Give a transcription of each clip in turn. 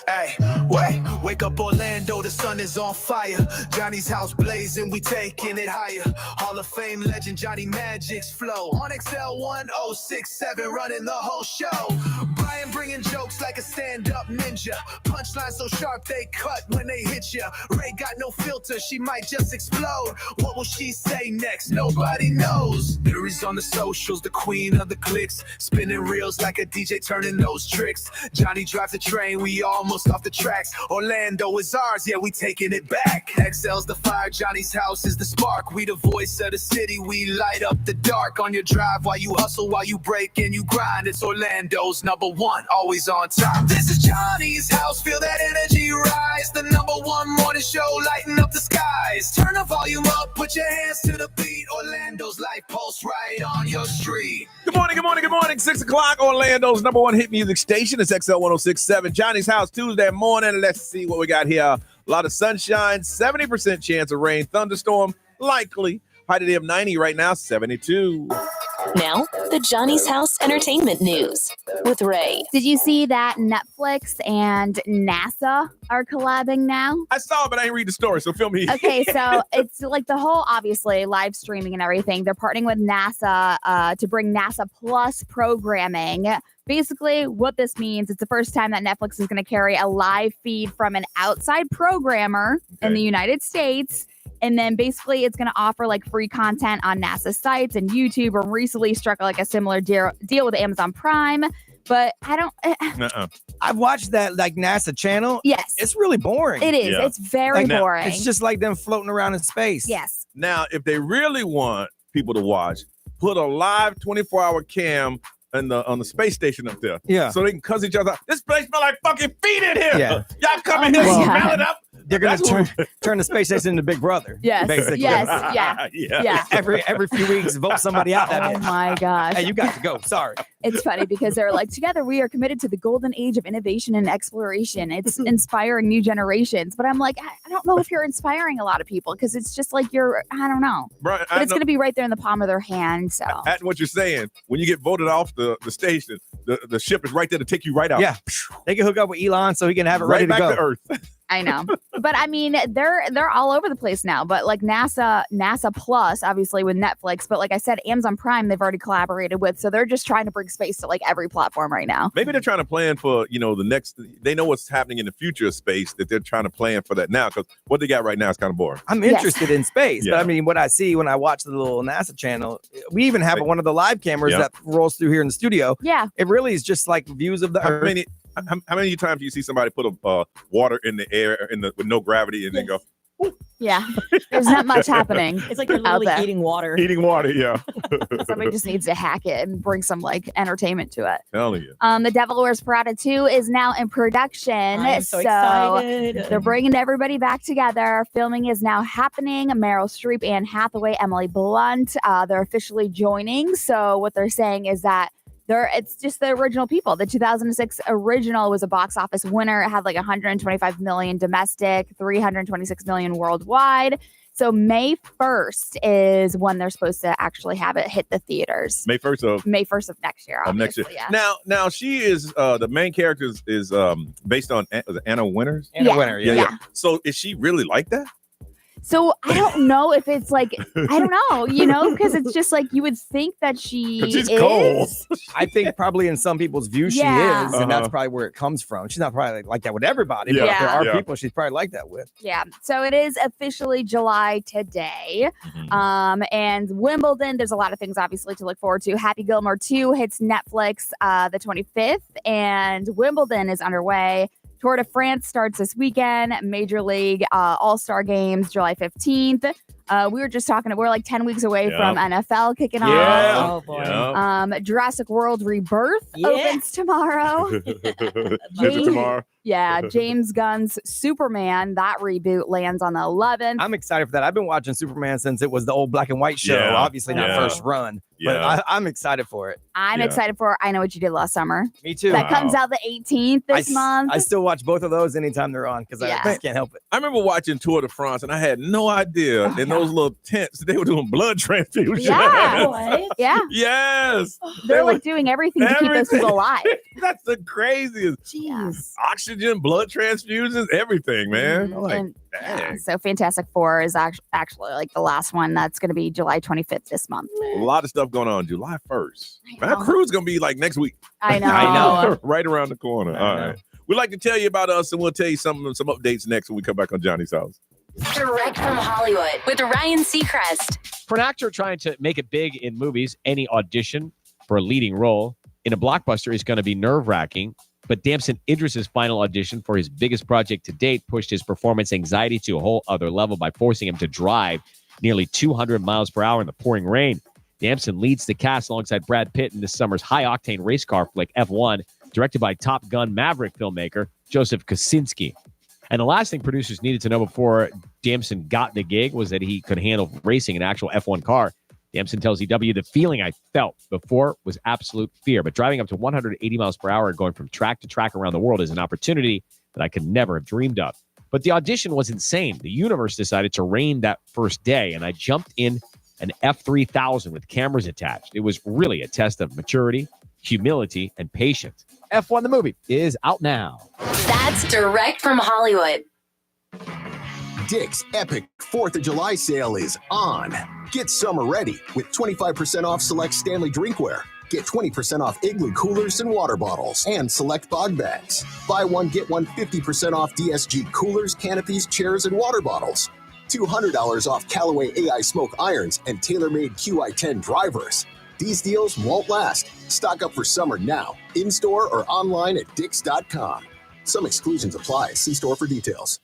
Hey, wake up Orlando, the sun is on fire. Johnny's house blazing, we taking it higher. Hall of Fame legend Johnny Magic's flow. On XL 1067, running the whole show. Brian bringing jokes like a stand-up ninja. Punchline so sharp they cut when they hit ya. Ray got no filter, she might just explode. What will she say next? Nobody knows. Mary's on the socials, the queen of the clicks. Spinning reels like a DJ turning those tricks. Johnny drives the train, we almost off the tracks. Orlando is ours, yeah, we taking it back. XL's the fire, Johnny's house is the spark. We the voice of the city, we light up the dark. On your drive while you hustle, while you break and you grind. It's Orlando's #1, always on top. This is Johnny's house, feel that energy rise. The #1 morning show, lighting up the skies. Turn the volume up, put your hands to the beat. Orlando's life pulse right on your street. Good morning, good morning, good morning. 6 o'clock, Orlando's #1 hit music station. It's XL 1067, Johnny's house, Tuesday morning. Let's see what we got here. A lot of sunshine, 70% chance of rain, thunderstorm, likely. High today of 90 right now, 72. Now, the Johnny's House Entertainment News with Ray. Did you see that Netflix and NASA are collabing now? I saw it, but I didn't read the story, so fill me. Okay, so it's like the whole, obviously, live streaming and everything. They're partnering with NASA to bring NASA Plus programming. Basically, what this means, it's the first time that Netflix is going to carry a live feed from an outside programmer in the United States. And then basically it's going to offer like free content on NASA sites and YouTube, or recently struck like a similar deal with Amazon Prime. But I don't. I've watched that like NASA channel. Yes. It's really boring. It is. Yeah. It's very boring. It's just like them floating around in space. Yes. Now, if they really want people to watch, put a live 24-hour cam on the space station up there. Yeah. So they can cuss each other. This place smell like fucking feet in here. Yeah. Y'all come in here, smell it up. They're going to turn the space station into Big Brother. Yes. Basically. Yes. Yeah. Every few weeks, vote somebody out. Oh my gosh. Hey, you got to go. Sorry. It's funny because they're like, together we are committed to the golden age of innovation and exploration. It's inspiring new generations. But I'm like, I don't know if you're inspiring a lot of people, because it's just like I don't know. Right, but it's going to be right there in the palm of their hand. So that's what you're saying. When you get voted off the station, the ship is right there to take you right out. Yeah. They can hook up with Elon so he can have it right ready back to go. to Earth. I know. But I mean, they're all over the place now. But like NASA Plus, obviously with Netflix. But like I said, Amazon Prime, they've already collaborated with. So they're just trying to bring space to like every platform right now. Maybe they're trying to plan for, the next, they know what's happening in the future of space, that they're trying to plan for that now. Because what they got right now is kind of boring. I'm interested in space. But I mean, what I see when I watch the little NASA channel, we even have one of the live cameras that rolls through here in the studio. Yeah. It really is just like views of the Earth. How many times do you see somebody put a water in the air with no gravity and then go? Yeah, there's not much happening. It's like they're literally eating water. Eating water, yeah. Somebody just needs to hack it and bring some like entertainment to it. Hell yeah. The Devil Wears Prada 2 is now in production. I'm so excited. They're bringing everybody back together. Filming is now happening. Meryl Streep, Anne Hathaway, Emily Blunt, they're officially joining. So what they're saying is that it's just the original people. The 2006 original was a box office winner. It had like 125 million domestic, 326 million worldwide. So May 1st is when they're supposed to actually have it hit the theaters. May 1st of next year. Next year. Yeah. Now she is the main character is based on Anna Winters. Anna Winter, yeah. So is she really like that? So I don't know if it's like, I don't know, because it's just like you would think that she's cold. I think probably in some people's view she is, and that's probably where it comes from. She's not probably like that with everybody, but if there are people she's probably like that with. Yeah. So it is officially July today. And Wimbledon, there's a lot of things obviously to look forward to. Happy Gilmore 2 hits Netflix the 25th, and Wimbledon is underway. Tour de France starts this weekend. Major League All-Star Games, July 15th. We were just talking, we're like 10 weeks away from NFL kicking off. Oh, boy. Jurassic World Rebirth opens tomorrow. James Gunn's Superman, that reboot lands on the 11th. I'm excited for that. I've been watching Superman since it was the old black and white show. Obviously not first run, but I'm excited for it. I'm excited for I Know What You Did Last Summer. Me too. That comes out the 18th this month. I still watch both of those anytime they're on because I just can't help it. I remember watching Tour de France and I had no idea in those little tents they were doing blood transfusion. Yeah. What? Yeah. Yes. They're like doing everything to keep those people alive. That's the craziest. Jeez. Oxygen oxygen, blood transfusions, everything, man. I'm like, dang. So Fantastic Four is actually like the last one that's going to be July 25th this month. A lot of stuff going on July 1st. That cruise going to be like next week. I know. I know. Right around the corner. All right. We'd like to tell you about us, and we'll tell you some updates next when we come back on Johnny's House. Direct from Hollywood with Ryan Seacrest. For an actor trying to make it big in movies, any audition for a leading role in a blockbuster is going to be nerve-wracking. But Damson Idris's final audition for his biggest project to date pushed his performance anxiety to a whole other level by forcing him to drive nearly 200 miles per hour in the pouring rain. Damson leads the cast alongside Brad Pitt in this summer's high-octane race car flick F1, directed by Top Gun Maverick filmmaker Joseph Kosinski. And the last thing producers needed to know before Damson got the gig was that he could handle racing an actual F1 car. Damson tells EW, the feeling I felt before was absolute fear, but driving up to 180 miles per hour and going from track to track around the world is an opportunity that I could never have dreamed of. But the audition was insane. The universe decided to rain that first day, and I jumped in an F3000 with cameras attached. It was really a test of maturity, humility, and patience. F1 the movie is out now. That's direct from Hollywood. Dick's epic 4th of July sale is on. Get summer ready with 25% off select Stanley drinkware. Get 20% off Igloo coolers and water bottles and select bog bags. Buy one, get one 50% off DSG coolers, canopies, chairs, and water bottles. $200 off Callaway AI smoke irons and tailor-made QI10 drivers. These deals won't last. Stock up for summer now, in-store or online at dicks.com. Some exclusions apply. See store for details.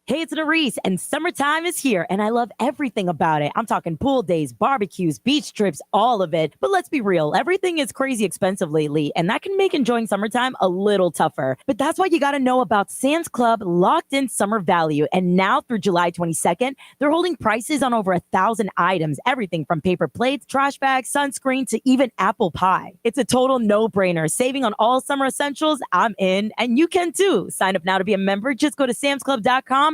Hey, it's Nerese, and summertime is here, and I love everything about it. I'm talking pool days, barbecues, beach trips, all of it. But let's be real, everything is crazy expensive lately, and that can make enjoying summertime a little tougher. But that's why you got to know about Sam's Club Locked-In Summer Value. And now through July 22nd, they're holding prices on over 1,000 items, everything from paper plates, trash bags, sunscreen, to even apple pie. It's a total no-brainer. Saving on all summer essentials, I'm in, and you can too. Sign up now to be a member. Just go to samsclub.com/join.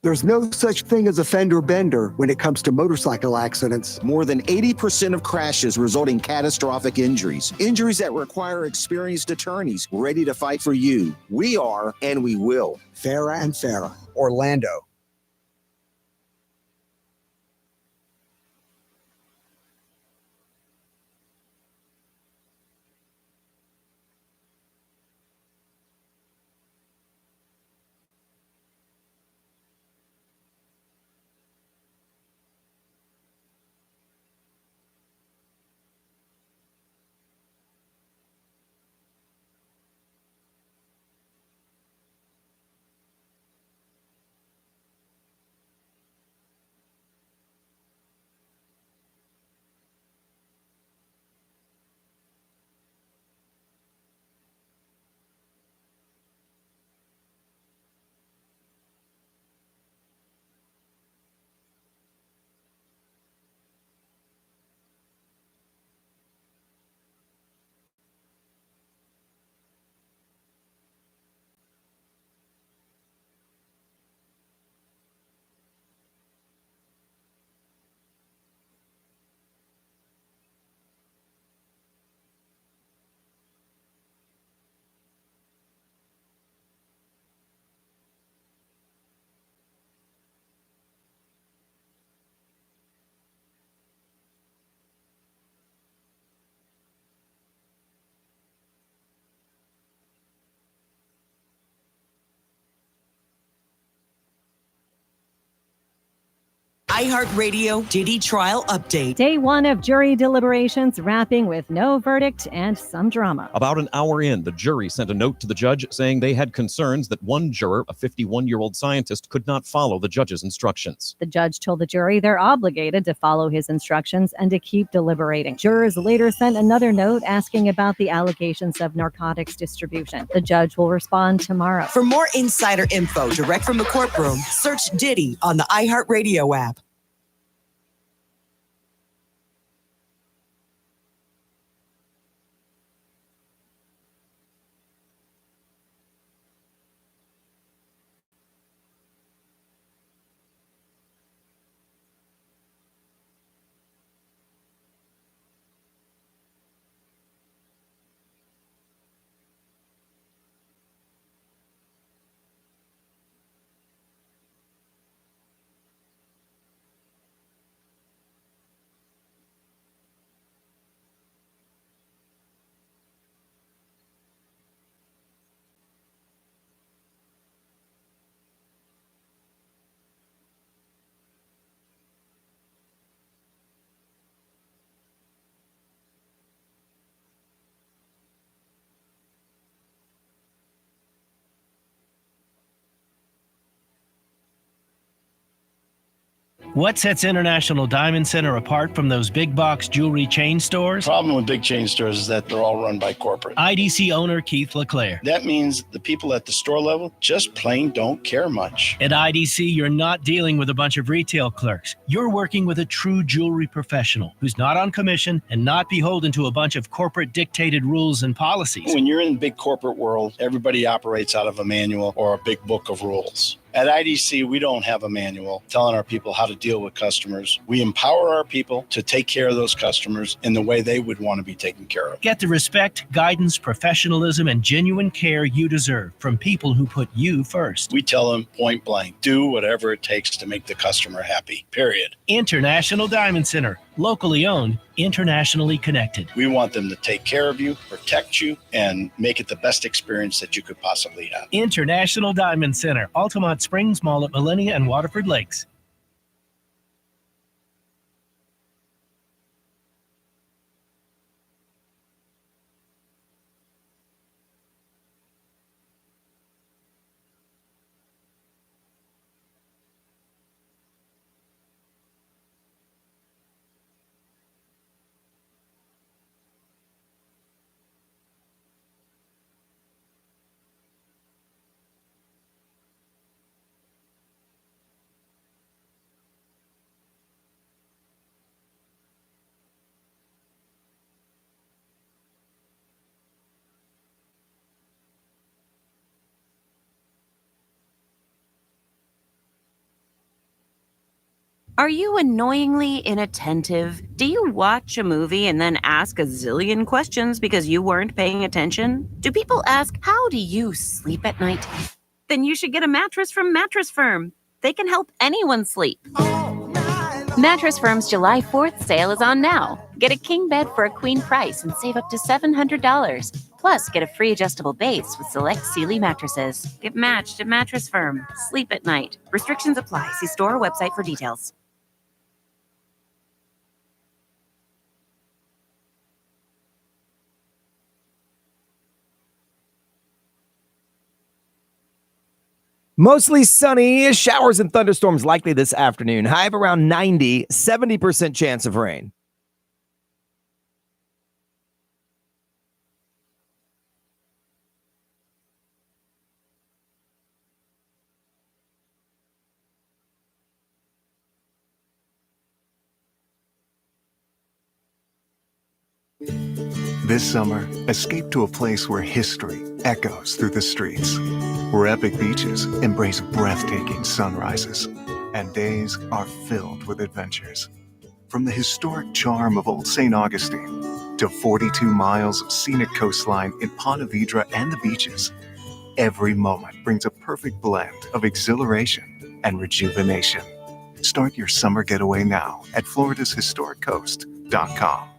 There's no such thing as a fender bender when it comes to motorcycle accidents. More than 80% of crashes result in catastrophic injuries. Injuries that require experienced attorneys ready to fight for you. We are, and we will. Farah and Farah, Orlando. iHeartRadio Diddy trial update. Day 1 of jury deliberations wrapping with no verdict and some drama. About an hour in, the jury sent a note to the judge saying they had concerns that one juror, a 51-year-old scientist, could not follow the judge's instructions. The judge told the jury they're obligated to follow his instructions and to keep deliberating. Jurors later sent another note asking about the allegations of narcotics distribution. The judge will respond tomorrow. For more insider info direct from the courtroom, search Diddy on the iHeartRadio app. What sets International Diamond Center apart from those big box jewelry chain stores? The problem with big chain stores is that they're all run by corporate. IDC owner Keith LeClaire. That means the people at the store level just plain don't care much. At IDC, you're not dealing with a bunch of retail clerks. You're working with a true jewelry professional who's not on commission and not beholden to a bunch of corporate dictated rules and policies. When you're in the big corporate world, everybody operates out of a manual or a big book of rules. At IDC, we don't have a manual telling our people how to deal with customers. We empower our people to take care of those customers in the way they would want to be taken care of. Get the respect, guidance, professionalism, and genuine care you deserve from people who put you first. We tell them point blank, do whatever it takes to make the customer happy, period. International Diamond Center, locally owned, internationally connected. We want them to take care of you, protect you, and make it the best experience that you could possibly have. International Diamond Center, Altamont Springs Mall at Millennia and Waterford Lakes. Are you annoyingly inattentive? Do you watch a movie and then ask a zillion questions because you weren't paying attention? Do people ask, how do you sleep at night? Then you should get a mattress from Mattress Firm. They can help anyone sleep. Mattress Firm's July 4th sale is on now. Get a king bed for a queen price and save up to $700. Plus, get a free adjustable base with select Sealy mattresses. Get matched at Mattress Firm. Sleep at night. Restrictions apply. See store or website for details. Mostly sunny, showers and thunderstorms likely this afternoon. High of around 90, 70% chance of rain. This summer, escape to a place where history echoes through the streets, where epic beaches embrace breathtaking sunrises, and days are filled with adventures. From the historic charm of Old St. Augustine to 42 miles of scenic coastline in Ponte Vedra and the beaches, every moment brings a perfect blend of exhilaration and rejuvenation. Start your summer getaway now at floridashistoriccoast.com.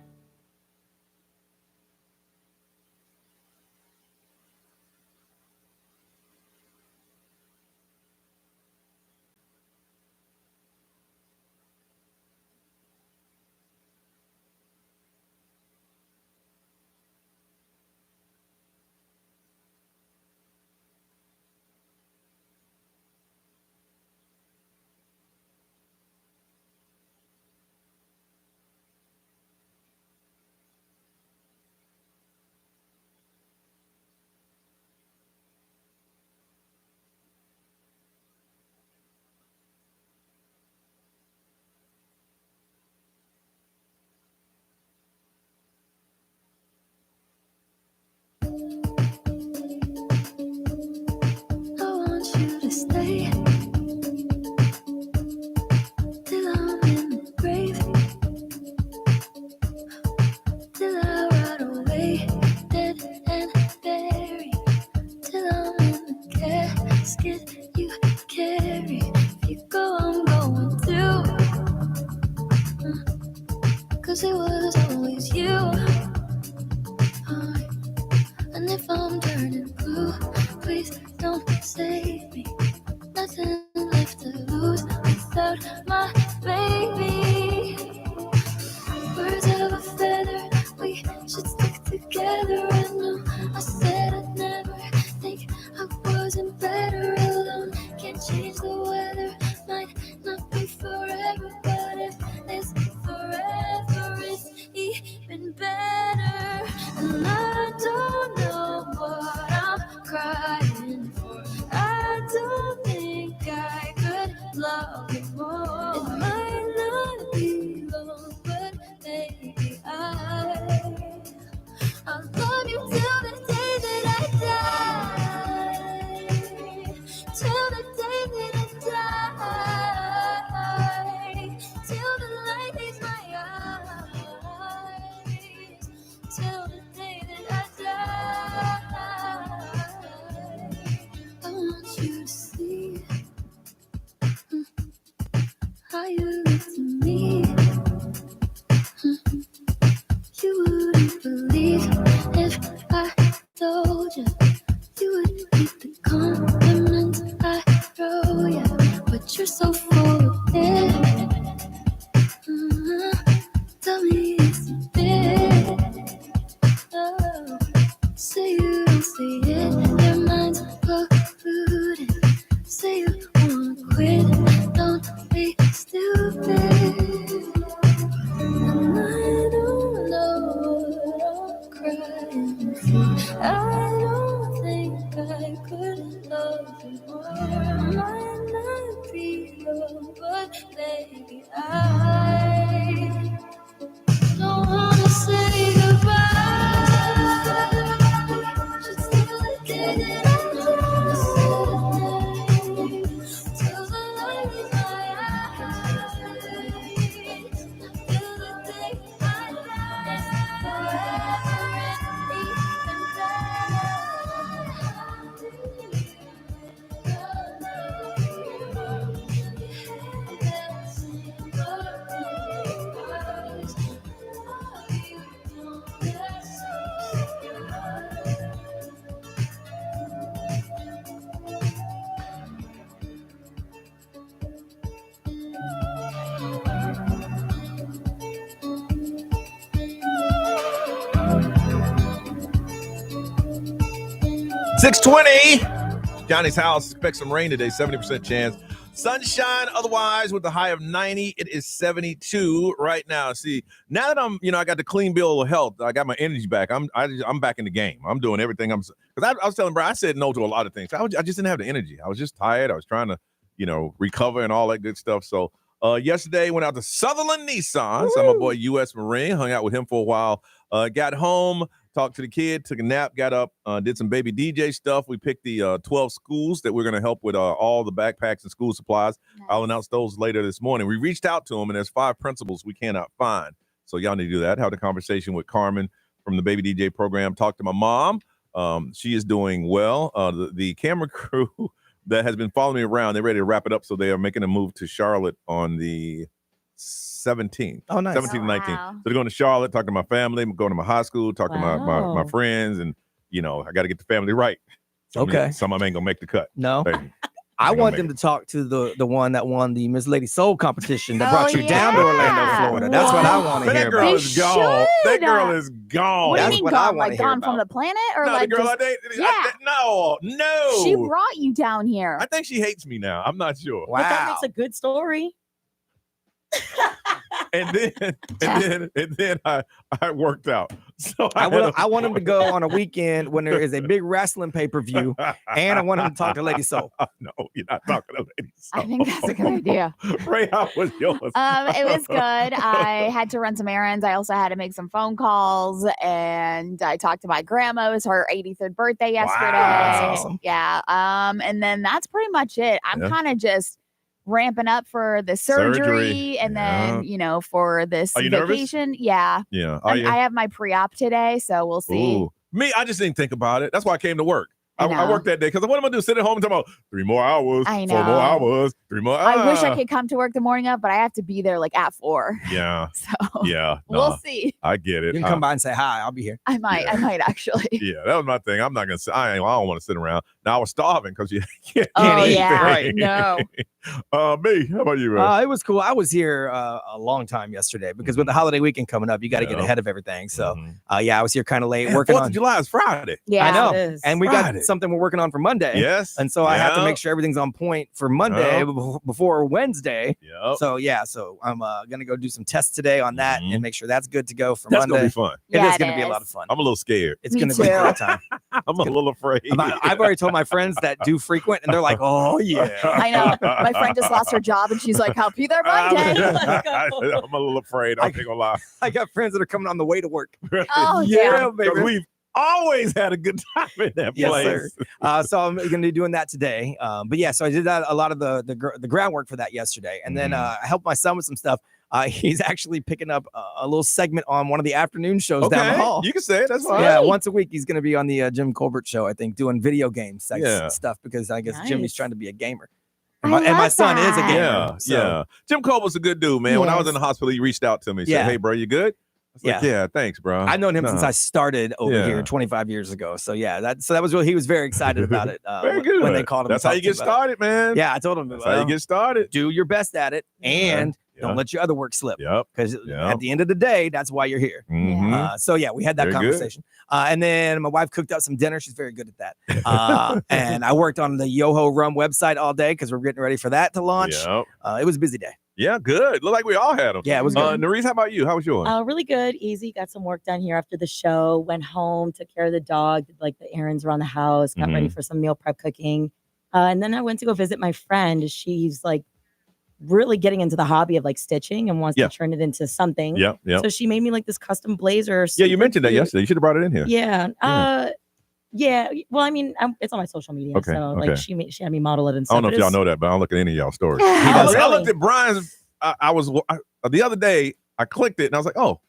Cause it was always you. And if I'm turning blue, please don't save me. Nothing left to lose without my baby. Birds of a feather, we should stick together. I know I said I'd never think I wasn't better alone. Can't change the weather, might not be forever, but if it's forever, it's even better. And I don't know what I'm crying for. I don't think I could love you more. It might not be long, but maybe I'll love you till the day that I die. Till the day that I die. Till the light leaves my eyes. Till the day that I die. I want you to see how you look to me. You wouldn't believe if I told you. You would keep the compliments I throw you. But you're so full of it. Tell me it's a bit. Oh, say you don't see it. Your mind's polluted. Say you wanna quit. Don't be stupid. And I don't know what I'm crying for. I don't think I could love you more. Might not be wrong, but baby, I don't wanna say goodbye. Just till the day that I die. Till the light in my eyes. 6:20. Johnny's house. Expect some rain today. 70% chance. Sunshine otherwise with the high of 90. It is 72 right now. See, now that I got the clean bill of health, I got my energy back. I'm back in the game. I'm doing everything. Because I was telling Brian, I said no to a lot of things. I just didn't have the energy. I was just tired. I was trying to, recover and all that good stuff. So yesterday went out to Sutherland Nissan. So my boy U.S. Marine, hung out with him for a while. Got home, talked to the kid, took a nap, got up, did some baby DJ stuff. We picked the 12 schools that we're going to help with all the backpacks and school supplies. Nice. I'll announce those later this morning. We reached out to them, and there's 5 principals we cannot find. So y'all need to do that. Had a conversation with Carmen from the baby DJ program. Talked to my mom. She is doing well. The camera crew that has been following me around, they're ready to wrap it up, so they are making a move to Charlotte on the 17th. Oh, nice. 17th and 19th. So they're going to Charlotte, talk to my family, going to my high school, talk to my friends, and I got to get the family right. Some of them ain't going to make the cut. No. I want them to talk to the one that won the Miss Lady Soul competition that brought you down to Orlando, Florida. That's what I want to hear about. That girl is gone. That girl is gone. What do you mean gone? Like gone from the planet? Or no, like the girl just, no. She brought you down here. I think she hates me now. I'm not sure. Wow. But that makes a good story. and then I worked out. So I want him to go on a weekend when there is a big wrestling pay-per-view, and I want him to talk to Lady Soul. No, you're not talking to Lady Soul. I think that's a good idea. Ray, how was yours? It was good. I had to run some errands. I also had to make some phone calls, and I talked to my grandma. It was her 83rd birthday yesterday. Wow, that's awesome. Yeah. And then that's pretty much it. I'm kind of just ramping up for the surgery. And then for this vacation. Nervous? Yeah. I have my pre-op today, so we'll see. Ooh. Me, I just didn't think about it. That's why I came to work. I worked that day because what am I do? Sit at home and talk about 3 more hours, I know. 4 more hours, 3 more hours. I wish I could come to work the morning of, but I have to be there like at 4. Yeah. So We'll see. I get it. You can come by and say hi. I'll be here. I might actually. Yeah, that was my thing. I'm not gonna say I don't want to sit around. Now I was starving because you can't eat. Yeah. Right. No. Me, how about you, man? It was cool. I was here a long time yesterday because with the holiday weekend coming up, you got to get ahead of everything. So I was here kind of late working 4th on of July is Friday. Yeah, I know. It is. And we got something we're working on for Monday. Yes. And so I have to make sure everything's on point for Monday before Wednesday. Yep. So I'm gonna go do some tests today on that and make sure that's good to go for That's Monday. gonna be fun. It is gonna be a lot of fun. I'm a little scared. It's gonna be a great time. I'm a little afraid. I've already told my friends that do frequent, and they're like, "Oh yeah." I know. My friend just lost her job, and she's like, "I'll be there Monday." I'm a little afraid. I'm not gonna lie. I got friends that are coming on the way to work. Oh yeah, damn. baby. We've always had a good time in that place. Sir. So I'm going to be doing that today. But yeah, so I did a lot of the groundwork for that yesterday. And then I helped my son with some stuff. He's actually picking up a little segment on one of the afternoon shows down the hall. You can say it. That's fine. Yeah, once a week he's going to be on the Jim Colbert show, I think, doing video game stuff because I guess Jimmy's trying to be a gamer. And my son is a gamer. Yeah. Jim Colbert's a good dude, man. When I was in the hospital, he reached out to me. Said, "Hey, bro, you good?" Yeah, thanks, bro. I've known him since I started over here 25 years ago. So yeah, that was really, he was very excited about it. Very good. When they called him. That's how you get started, man. Yeah, I told him. That's how you get started. Do your best at it and don't let your other work slip. Yep. Because at the end of the day, that's why you're here. So yeah, we had that conversation. And then my wife cooked up some dinner. She's very good at that. And I worked on the Yoho Rum website all day because we're getting ready for that to launch. Yep. It was a busy day. Yeah, good. Looked like we all had them. Yeah, it was good. Nerese, how about you? How was yours? Really good. Easy. Got some work done here after the show. Went home, took care of the dog, did like the errands around the house, got ready for some meal prep cooking. And then I went to go visit my friend. She's like really getting into the hobby of like stitching and wants to turn it into something. Yeah. So she made me like this custom blazer. Yeah, you mentioned that yesterday. You should have brought it in here. Yeah. Yeah. Well, I mean, it's on my social media. Okay, So like she had me model it and I stuff. don't know if y'all know that, but I don't look at any of y'all stories. Really? I looked at Brian's. I was the other day. I clicked it and I was like, "Oh,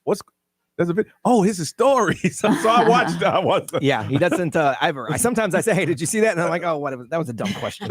there's a video. Oh, it's a story." So I watched. Yeah, he doesn't ever. Sometimes I say, "Hey, did you see that?" And I'm like, "Oh, whatever. That was a dumb question."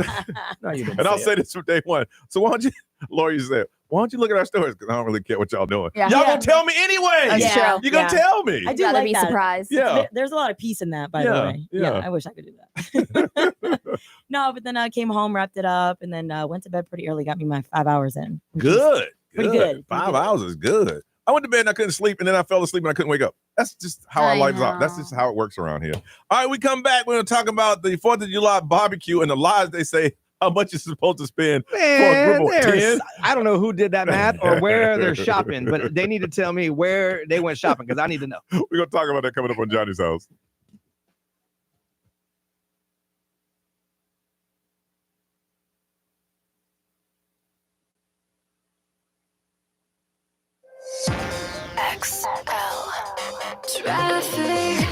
No, you didn't. And I'll say this from day one. So why don't you, Lori said, "Why don't you look at our stories?" Because I don't really care what y'all doing. Yeah. Y'all gonna tell me anyway. That's true. You're gonna tell me. I do Gotta like be that. surprised. Yeah. There's a lot of peace in that, by the way. Yeah, I wish I could do that. No, but then I came home, wrapped it up, and then went to bed pretty early. Got me my 5 hours in. Good. Pretty good. 5 hours is good. I went to bed and I couldn't sleep, and then I fell asleep and I couldn't wake up. That's just how our lives are. That's just how it works around here. All right, we come back. We're going to talk about the 4th of July barbecue and the lies they say how much you're supposed to spend for a group of 10. I don't know who did that math or where they're shopping, but they need to tell me where they went shopping because I need to know. We're going to talk about that coming up on Johnny's House. XL Traffic.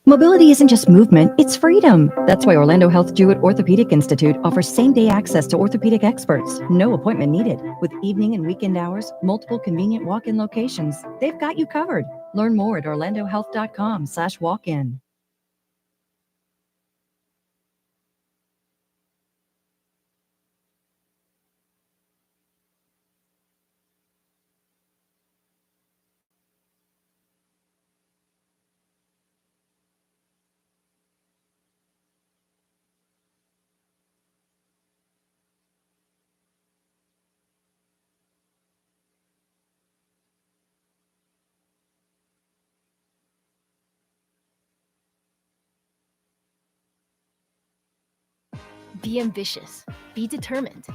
Mobility isn't just movement, it's freedom. That's why Orlando Health Jewett Orthopedic Institute offers same-day access to orthopedic experts. No appointment needed. With evening and weekend hours, multiple convenient walk-in locations, they've got you covered. Learn more at orlandohealth.com/walk-in. Be ambitious, be determined,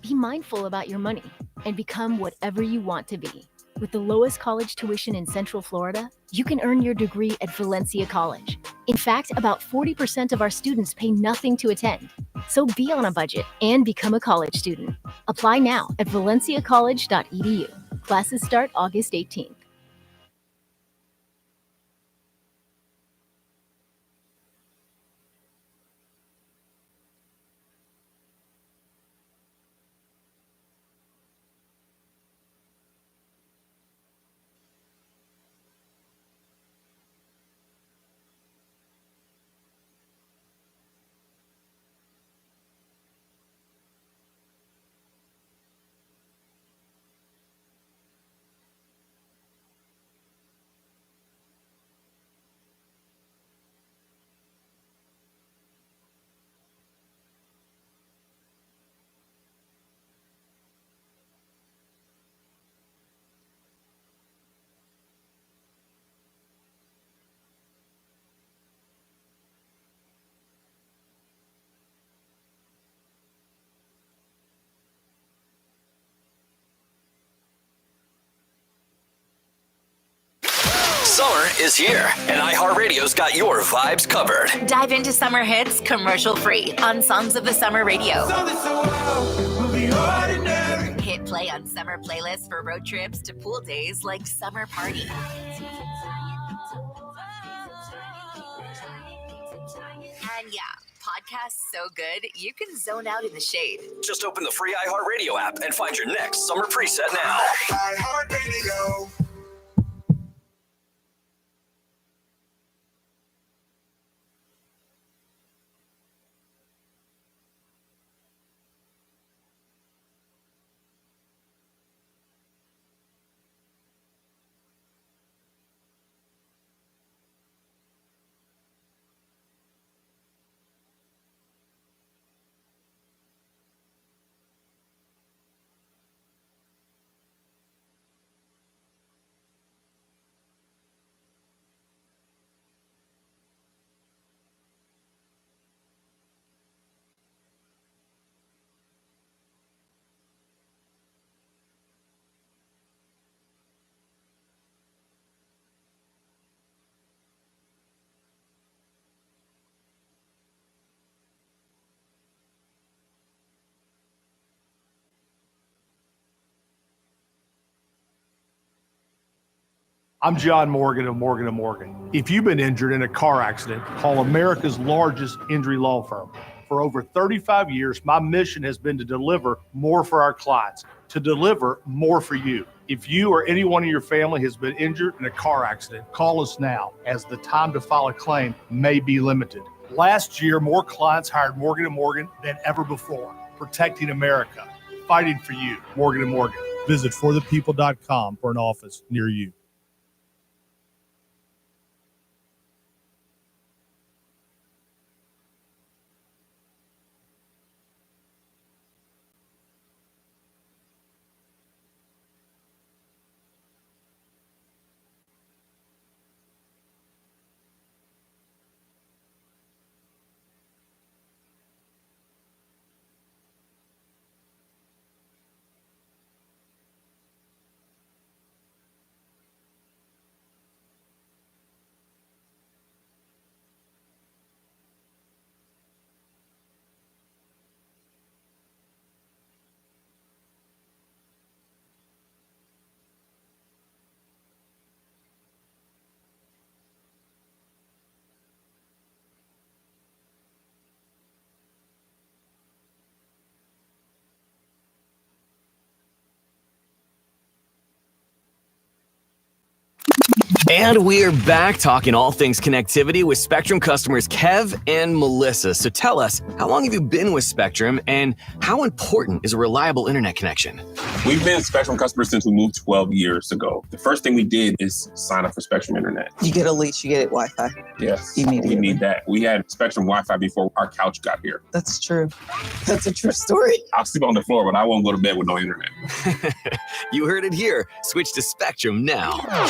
be mindful about your money, and become whatever you want to be. With the lowest college tuition in Central Florida, you can earn your degree at Valencia College. In fact, about 40% of our students pay nothing to attend. So be on a budget and become a college student. Apply now at valenciacollege.edu. Classes start August 18th. Summer is here, and iHeartRadio's got your vibes covered. Dive into summer hits commercial free on Songs of the Summer Radio. Hit play on summer playlists for road trips to pool days like Summer Party. And yeah, podcasts so good you can zone out in the shade. Just open the free iHeartRadio app and find your next summer preset now. iHeartRadio. I'm John Morgan of Morgan & Morgan. If you've been injured in a car accident, call America's largest injury law firm For over 35 years, my mission has been to deliver more for our clients, to deliver more for you. If you or anyone in your family has been injured in a car accident, call us now, as the time to file a claim may be limited. Last year, more clients hired Morgan & Morgan than ever before, protecting America, fighting for you. Morgan & Morgan. Visit forthepeople.com for an office near you. And we're back talking all things connectivity with Spectrum customers Kev and Melissa. So tell us, how long have you been with Spectrum and how important is a reliable internet connection? We've been Spectrum customers since we moved 12 years ago. The first thing we did is sign up for Spectrum Internet. You get a lease, you get Wi-Fi. Yes, Immediately. we need that. We had Spectrum Wi-Fi before our couch got here. That's true. That's a true story. I'll sleep on the floor, but I won't go to bed with no internet. You heard it here. Switch to Spectrum now.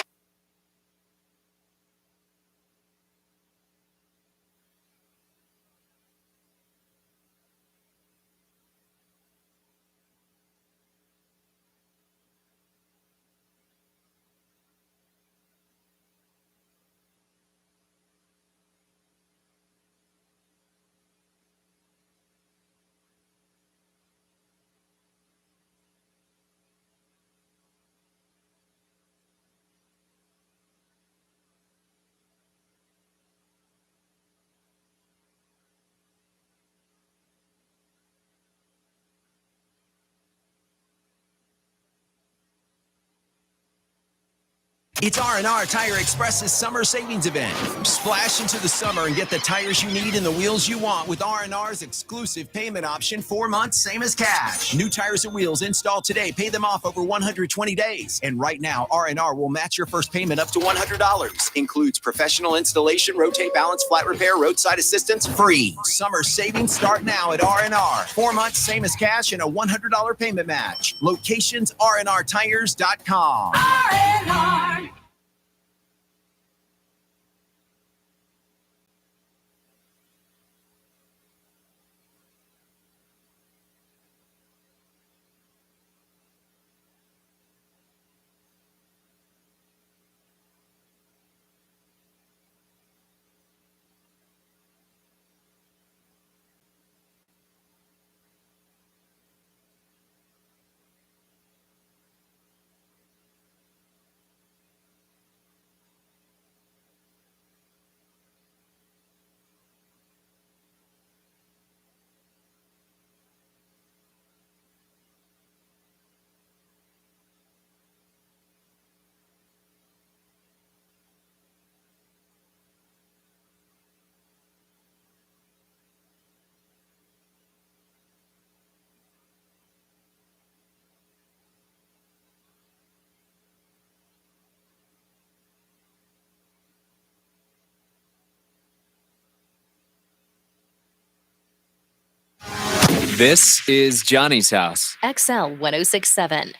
It's R&R Tire Express's summer savings event. Splash into the summer and get the tires you need and the wheels you want with R&R's exclusive payment option, 4 months, same as cash. New tires and wheels installed today. Pay them off over 120 days. And right now, R&R will match your first payment up to $100. Includes professional installation, rotate, balance, flat repair, roadside assistance, free. Summer savings start now at R&R. 4 months, same as cash, and a $100 payment match. Locations, rnrtires.com. R&R. This is Johnny's house. XL 1067.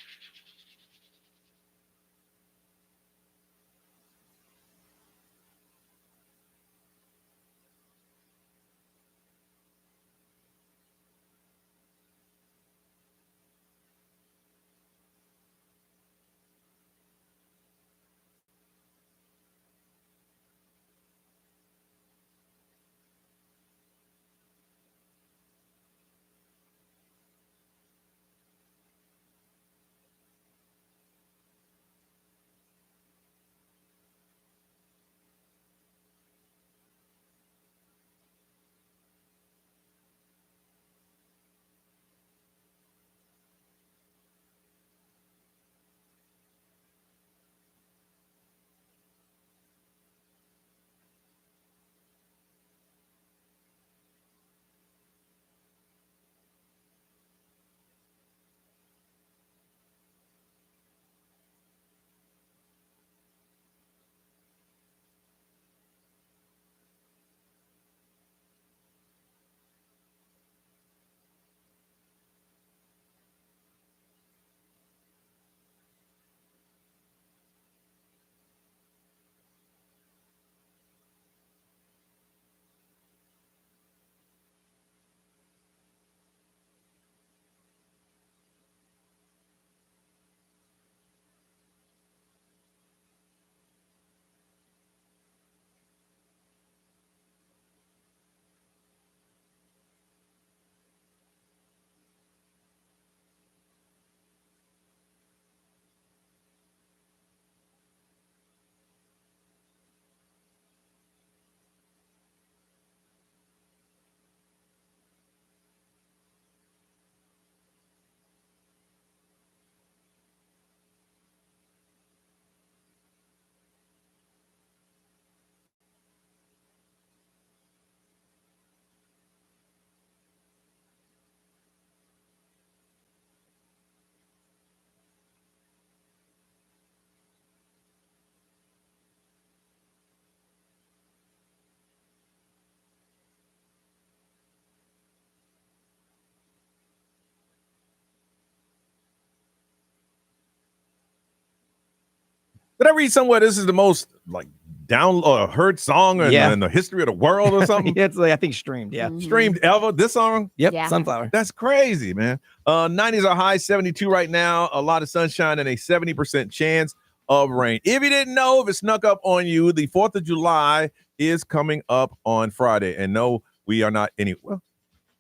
Did I read somewhere this is the most like heard song in the history of the world or something? It's like, I think streamed. Yeah, streamed ever. This song. Yep, Yeah. Sunflower. That's crazy, man. 90s are high, 72 right now. A lot of sunshine and a 70% chance of rain. If you didn't know, if it snuck up on you, the 4th of July is coming up on Friday. And no, we are not well,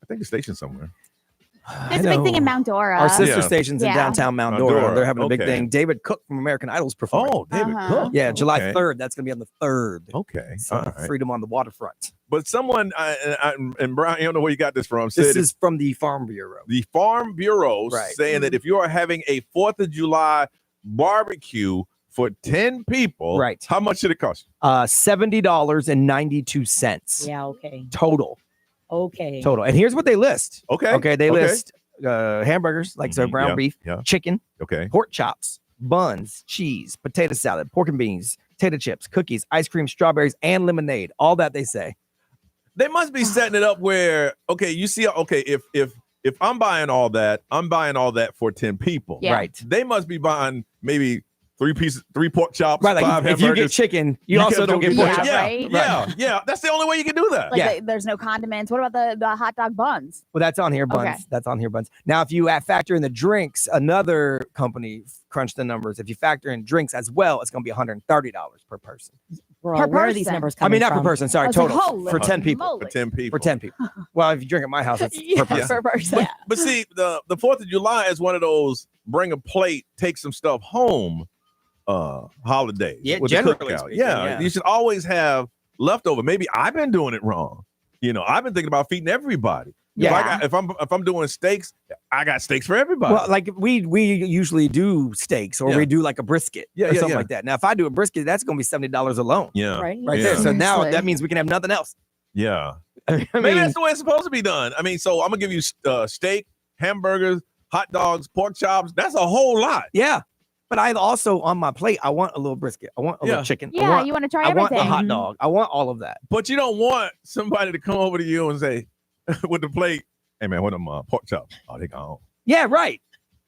I think the station's somewhere. There's a big thing in Mount Dora. Our sister station's in downtown Mount Dora. They're having a big Okay. thing. David Cook from American Idol's performing. Oh, David Cook. Yeah, July Okay. 3rd. That's going to be on the 3rd. Okay. So All right. Freedom on the Waterfront. But someone, and Brian, I don't know where you got this from. This is from the Farm Bureau. The Farm Bureau saying that if you are having a 4th of July barbecue for 10 people, Right. how much should it cost you? $70.92. Yeah, okay. Total. Okay. Total. And here's what they list. Okay. Okay. They list hamburgers, like so ground Yeah, beef, yeah. chicken, Okay. pork chops, buns, cheese, potato salad, pork and beans, potato chips, cookies, ice cream, strawberries, and lemonade. All that they say. They must be setting it up where, you see, if I'm buying all that, I'm buying all that for 10 people. Yeah. Right. They must be buying maybe 3 pork chops, Right. Like 5 if you get hamburgers. chicken, you also don't get pork chops. Yeah, right? yeah. That's the only way you can do that. Like there's no condiments. What about the hot dog buns? Well, that's on here, buns. Okay. That's on here, buns. Now, if you factor in the drinks, another company crunched the numbers. If you factor in drinks as well, it's going to be $130 per person. Bro, Per where are these person. numbers I coming mean, not from? per person. Sorry, I was like, total holy for 10 people. moly. For 10 people. For 10 people. Well, if you drink at my house, it's per person. Per person. But see, the 4th of July is one of those bring a plate, take some stuff home holidays. Yeah, with the generally cookout. speaking, Yeah, yeah. you should always have leftover. Maybe I've been doing it wrong. I've been thinking about feeding everybody. Yeah. If I'm doing steaks, I got steaks for everybody. Well, like we usually do steaks or Yeah. we do like a brisket Yeah, or yeah, something yeah. like that. Now, if I do a brisket, that's going to be $70 alone. Yeah. Right. Right Yeah. there. So now Seriously. that means we can have nothing else. Yeah. I Maybe mean, that's the way it's supposed to be done. I mean, so I'm gonna give you steak, hamburgers, hot dogs, pork chops. That's a whole lot. yeah. But I also on my plate, I want a little brisket. I want a little chicken. Yeah, you want to try I want everything. the hot dog. I want all of that. But you don't want somebody to come over to you and say, with the plate, "Hey man, what them pork chops? Oh, they gone. Yeah, right.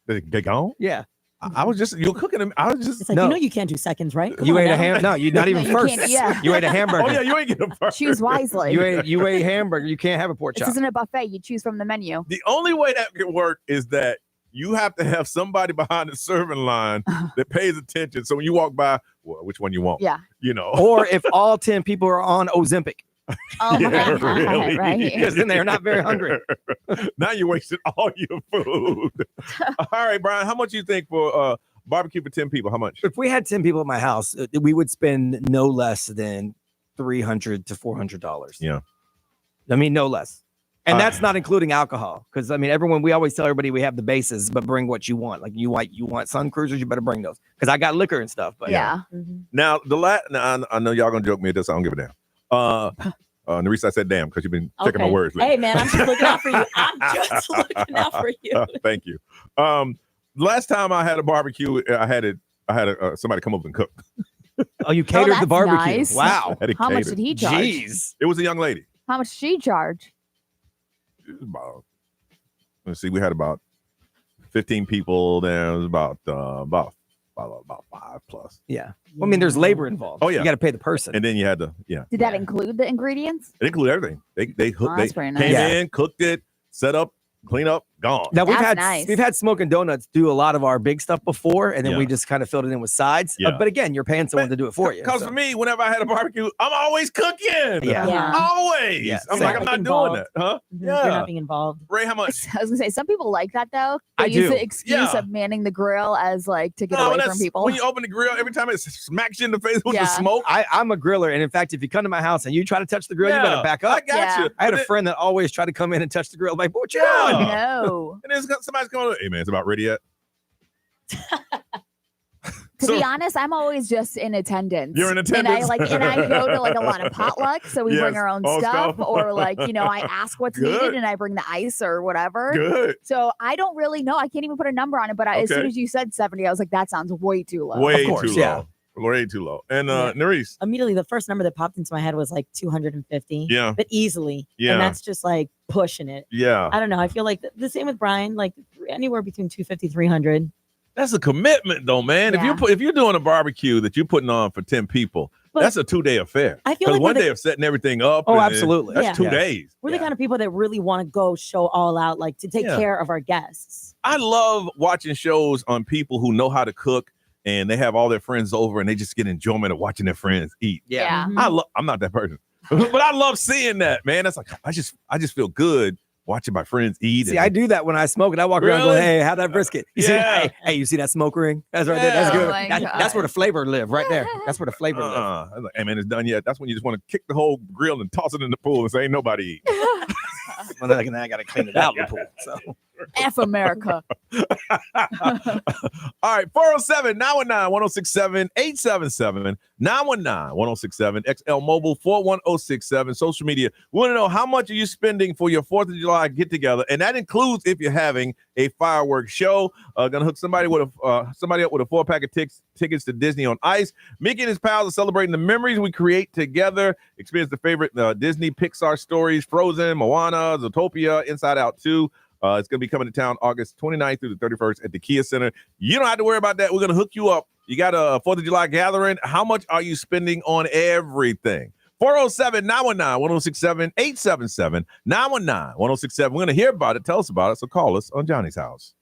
They gone." Yeah. I was just you're cooking them. I was just It's like, No. you know you can't do seconds, right? Come You on ate a now. ham. No, you're not even No, you first. can't- yeah. You ate a hamburger. Oh yeah, you ain't getting them first. Choose wisely. You ate hamburger. You can't have a pork This chop. isn't a buffet. You choose from the menu. The only way that could work is that you have to have somebody behind the serving line that pays attention. So when you walk by, well, which one you want? Yeah. Or if all 10 people are on Ozempic, Oh Yeah, my God, really. right? because then they're not very hungry. Now you wasted all your food. All right, Brian, how much you think for barbecue for 10 people? How much? If we had 10 people at my house, we would spend no less than $300 to $400. Yeah. I mean, no less. And that's not including alcohol. Because I mean, we always tell everybody we have the bases, but bring what you want. Like you want Sun Cruisers, you better bring those. Because I got liquor and stuff. But Yeah. Now now, I know y'all gonna joke me at this. I don't give a damn. Nerissa, I said damn because you've been checking my Okay. words lately. Hey man, I'm just looking out for you. I'm just looking out for you. Thank you. Last time I had a barbecue, I had somebody come over and cook. Oh, you catered that's the barbecue. nice. Wow. Had it How much catered. did he charge? Jeez. It was a young lady. How much did she charge? It was about, let's see, we had about 15 people there. It was about 5 plus. Yeah. Well, I mean, there's labor involved. Oh, yeah. You got to pay the person. And then you had to, yeah. Did that include the ingredients? It included everything. They hooked, that's they pretty came nice. in, cooked it, set up, clean up, gone. Now That's nice. we've had Smoking Donuts do a lot of our big stuff before, and then Yeah. we just kind of filled it in with sides. Yeah. But again, you're paying someone to do it for you. Because so. for me, whenever I had a barbecue, I'm always cooking. Yeah. Yeah. Always. Yeah, I'm same. like, I'm not Involved. doing that. Huh? You're not Yeah. being involved. Ray, how much? I was gonna say some people like that though. They I use do. the excuse Yeah. of manning the grill as like to get No, away that's- from people. When you open the grill, every time it smacks you in the face with the Yeah. smoke. I'm a griller, and in fact, if you come to my house and you try to touch the grill, you Yeah, better back up. I got Yeah. you. I had a But friend that always tried to come in and touch the grill. Like, what you Yeah. doing? No. And then somebody's going, hey man, it's about ready yet? To So- be honest, I'm always just in attendance. You're in And I attendance? and I go to like a lot of potlucks, so we bring Yes. our own Oh, stuff, stuff. or like, I ask what's Good. needed and I bring the ice or whatever. Good. So I don't really know. I can't even put a number on it, but as soon Okay. as you said 70, I was like, that sounds way too low. Way Of course, too yeah. low. Way too low. And Yeah. Nerisse, Immediately, the first number that popped into my head was like 250. Yeah. But easily. Yeah. And that's just like pushing it. yeah. I don't know. I feel like the same with Brian, like anywhere between 250, 300. That's a commitment, though, man. Yeah. If you're doing a barbecue that you're putting on for 10 people, that's a 2-day affair. I feel Because like one day of setting everything up. Oh, and absolutely. That's 2 days. We're the kind of people that really want to go show all out, like to take care of our guests. I love watching shows on people who know how to cook and they have all their friends over and they just get enjoyment of watching their friends eat. Yeah. I'm not that person, but I love seeing that, man. That's like, I just feel good watching my friends eat. See, I do that when I smoke, and I walk around going, "Hey, how'd that brisket? You see, hey, you see that smoke ring? That's right there. That's good. That's where the flavor live, right there. That's where the flavor live." I was like, hey, man, it's done yet. That's when you just want to kick the whole grill and toss it in the pool and say, ain't nobody eat. Well, then I got to clean it out in the pool. So. F America. All right, 407-919-1067, 877-919-1067, XL Mobile 41067, social media. We want to know how much are you spending for your 4th of July get-together, and that includes if you're having a fireworks show. Gonna hook somebody up with a 4-pack of tickets to Disney on Ice. Mickey and his pals are celebrating the memories we create together. Experience the favorite Disney Pixar stories, Frozen, Moana, Zootopia, Inside Out 2. It's going to be coming to town August 29th through the 31st at the Kia Center. You don't have to worry about that. We're going to hook you up. You got a 4th of July gathering. How much are you spending on everything? 407-919-1067, 877-919-1067. We're going to hear about it. Tell us about it. So call us on Johnny's House.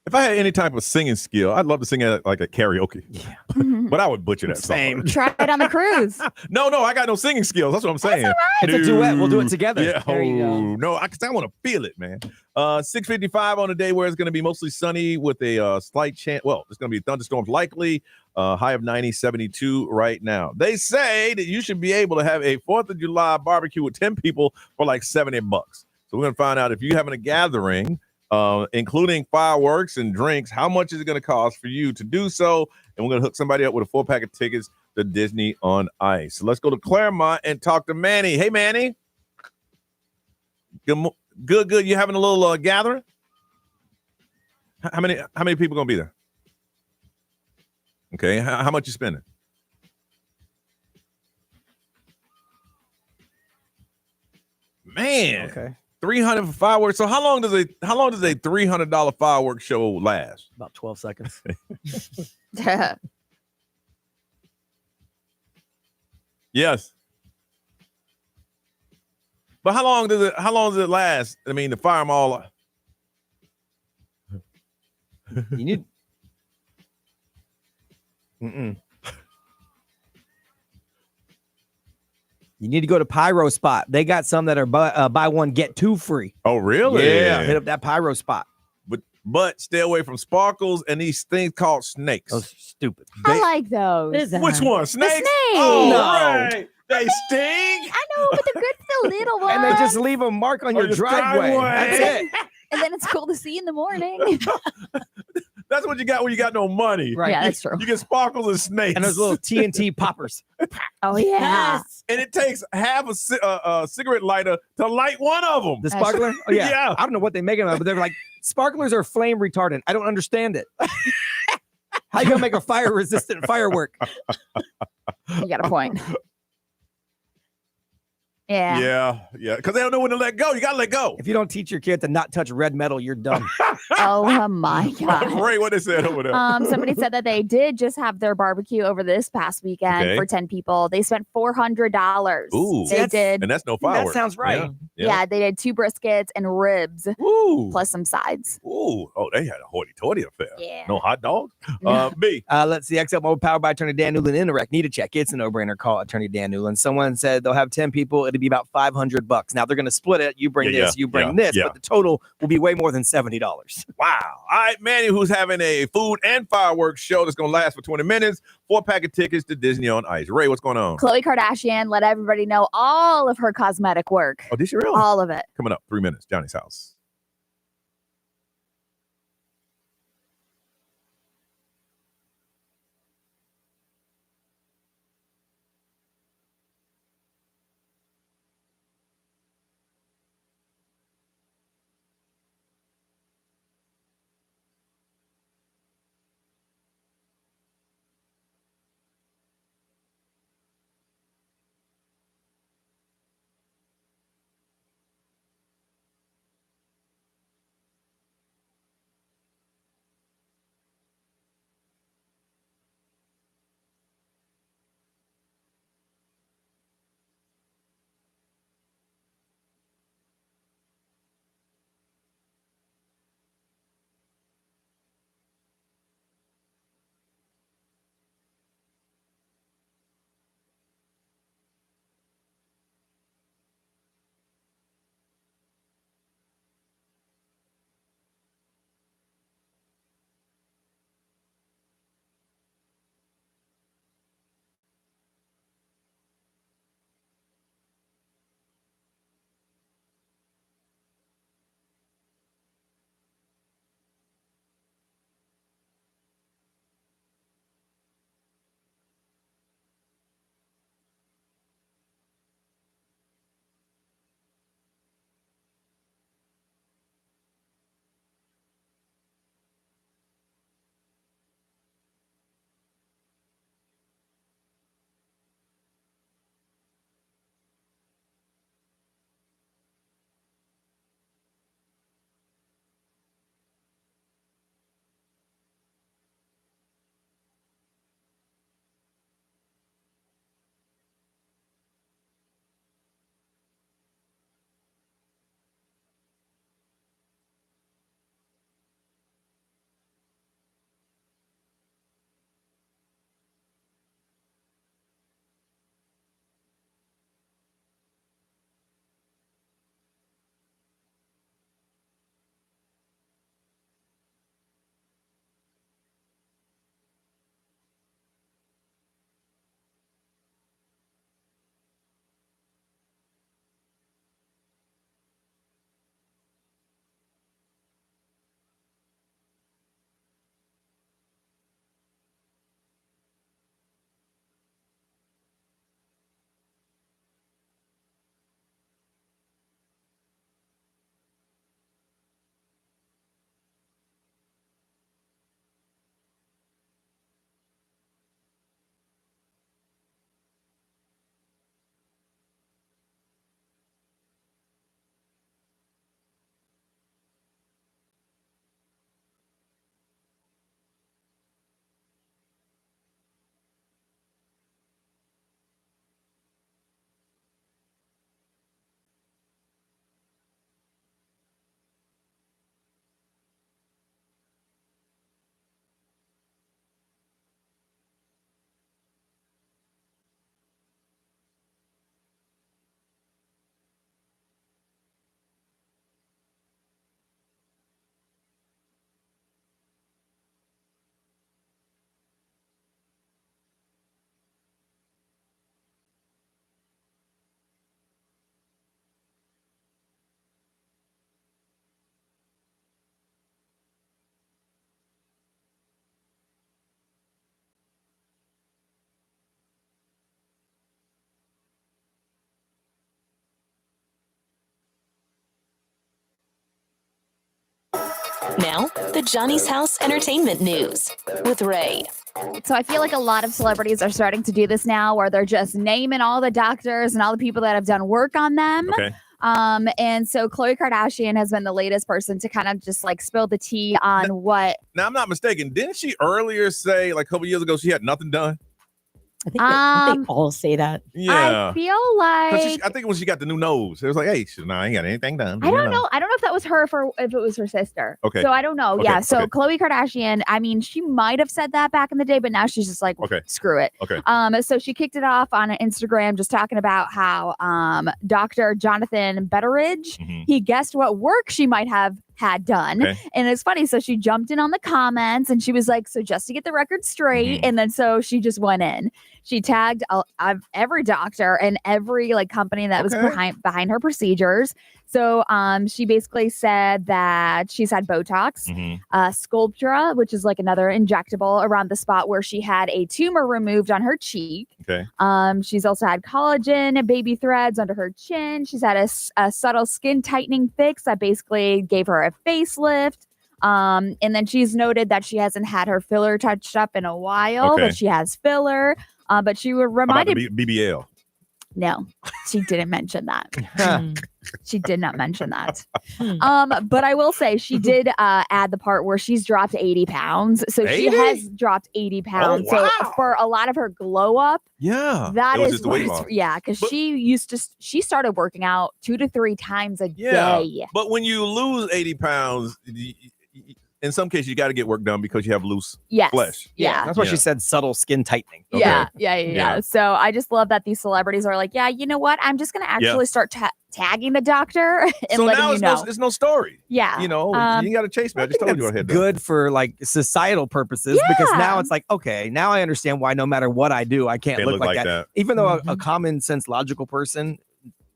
If I had any type of singing skill, I'd love to sing at like a karaoke. Yeah. But I would butcher that Same. song. Try it on the cruise. No, I got no singing skills. That's what I'm saying. It's a duet. We'll do it together. Yeah. There you go. No, I want to feel it, man. 6:55 on a day where it's going to be mostly sunny with a slight chance. Well, there's going to be thunderstorms likely. High of 90, 72 right now. They say that you should be able to have a 4th of July barbecue with 10 people for like $70. So we're going to find out if you're having a gathering, including fireworks and drinks, how much is it going to cost for you to do so? And we're going to hook somebody up with a 4-pack of tickets to Disney on Ice. So let's go to Claremont and talk to Manny. Hey, Manny. Good. You having a little gathering? How many people going to be there? Okay. How much you spending? Man. Okay. 300 for fireworks. So how long does a $300 fireworks show last? About 12 seconds. Yes. But how long does it last? I mean, to fire them all. You need. You need to go to Pyro Spot. They got some that are buy one get two free. Oh, really? Yeah, hit up that Pyro Spot. But stay away from sparkles and these things called snakes. Those are stupid. I like those. Which one? Snakes? The snakes. Oh, No. right. They sting. I know, but they're good for the little ones. And they just leave a mark on your driveway. That's it. And then it's cool to see in the morning. That's what you got when you got no money. Right. Yeah, that's true. You get sparkles and snakes. And those little TNT poppers. Oh, yeah. And it takes half a cigarette lighter to light one of them. The sparkler? Oh, yeah. Yeah. I don't know what they make them of, but they're like, sparklers are flame retardant. I don't understand it. How you gonna make a fire resistant firework? You got a point. Yeah. Yeah. Because they don't know when to let go. You got to let go. If you don't teach your kid to not touch red metal, you're done. Oh my God. Ray, what they said over there? Somebody said that they did just have their barbecue over this past weekend for 10 people. They spent $400. Ooh. They did. And that's no fireworks. That sounds right. Yeah, they did 2 briskets and ribs. Ooh. Plus some sides. Ooh. Oh, they had a hoity-toity affair. Yeah. No hot dogs? B. Let's see. XL Mobile powered by Attorney Dan Newland. Interact. Need a check. It's a no-brainer. Call Attorney Dan Newland. Someone said they'll have 10 people. It'll be about $500. Now they're going to split it. You bring this, you bring this, but the total will be way more than $70. Wow. All right, Manny, who's having a food and fireworks show that's going to last for 20 minutes. 4-pack of tickets to Disney on Ice. Ray, what's going on? Khloe Kardashian let everybody know all of her cosmetic work. Oh, did she really? All of it. Coming up, 3 minutes. Johnny's house. Now, the Johnny's House Entertainment News with Ray. So I feel like a lot of celebrities are starting to do this now where they're just naming all the doctors and all the people that have done work on them. Okay. And so Khloe Kardashian has been the latest person to kind of just like spill the tea on what. Now, I'm not mistaken. Didn't she earlier say, like a couple years ago, she had nothing done? I think they all say that. Yeah. I feel like I think when she got the new nose, it was like, hey, I ain't got anything done. I don't know. I don't know if that was her or if it was her sister. Okay. So I don't know. Okay, Yeah. So okay. Khloe Kardashian, I mean, she might have said that back in the day, but now she's just like, screw it. Okay. So she kicked it off on Instagram, just talking about how Dr. Jonathan Betteridge, he guessed what work she might have had done. Okay. And it's funny. So she jumped in on the comments and she was like, so just to get the record straight. And then so she just went in. She tagged every doctor and every like company that was behind her procedures. So she basically said that she's had Botox, Sculptra, which is like another injectable around the spot where she had a tumor removed on her cheek. Okay. She's also had collagen, baby threads under her chin. She's had a subtle skin tightening fix that basically gave her a facelift. And then she's noted that she hasn't had her filler touched up in a while, but she has filler. But she reminded BBL. No, she didn't mention that. She did not mention that. But I will say she did add the part where she's dropped 80 pounds. So 80? she has dropped 80 pounds. Oh, wow. So for a lot of her glow up, that it was is just the weight loss. because she started working out 2 to 3 times a Yeah. day. But when you lose 80 pounds, in some cases, you got to get work done because you have loose flesh. Yeah. That's why she said subtle skin tightening. Yeah. So I just love that these celebrities are like, yeah, you know what? I'm just going to actually start tagging the doctor and So letting now you know. it's no story. Yeah. You know, you got to chase me. I just told you what I had done. Good for like societal purposes because now it's like, okay, now I understand why no matter what I do, I can't look like that. Even though a common sense logical person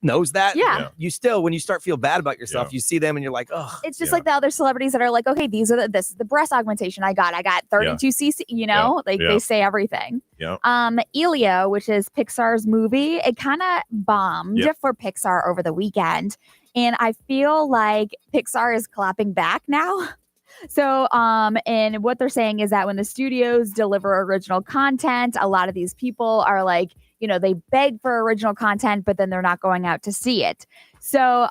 knows that, you still, when you start feel bad about yourself, you see them and you're like, oh, it's just like the other celebrities that are like, okay, this is the breast augmentation I got 32 cc, you know, they say everything. Elio, which is Pixar's movie, it kind of bombed for Pixar over the weekend. And I feel like Pixar is clapping back now. So, and what they're saying is that when the studios deliver original content, a lot of these people are like, you know, they beg for original content, but then they're not going out to see it. So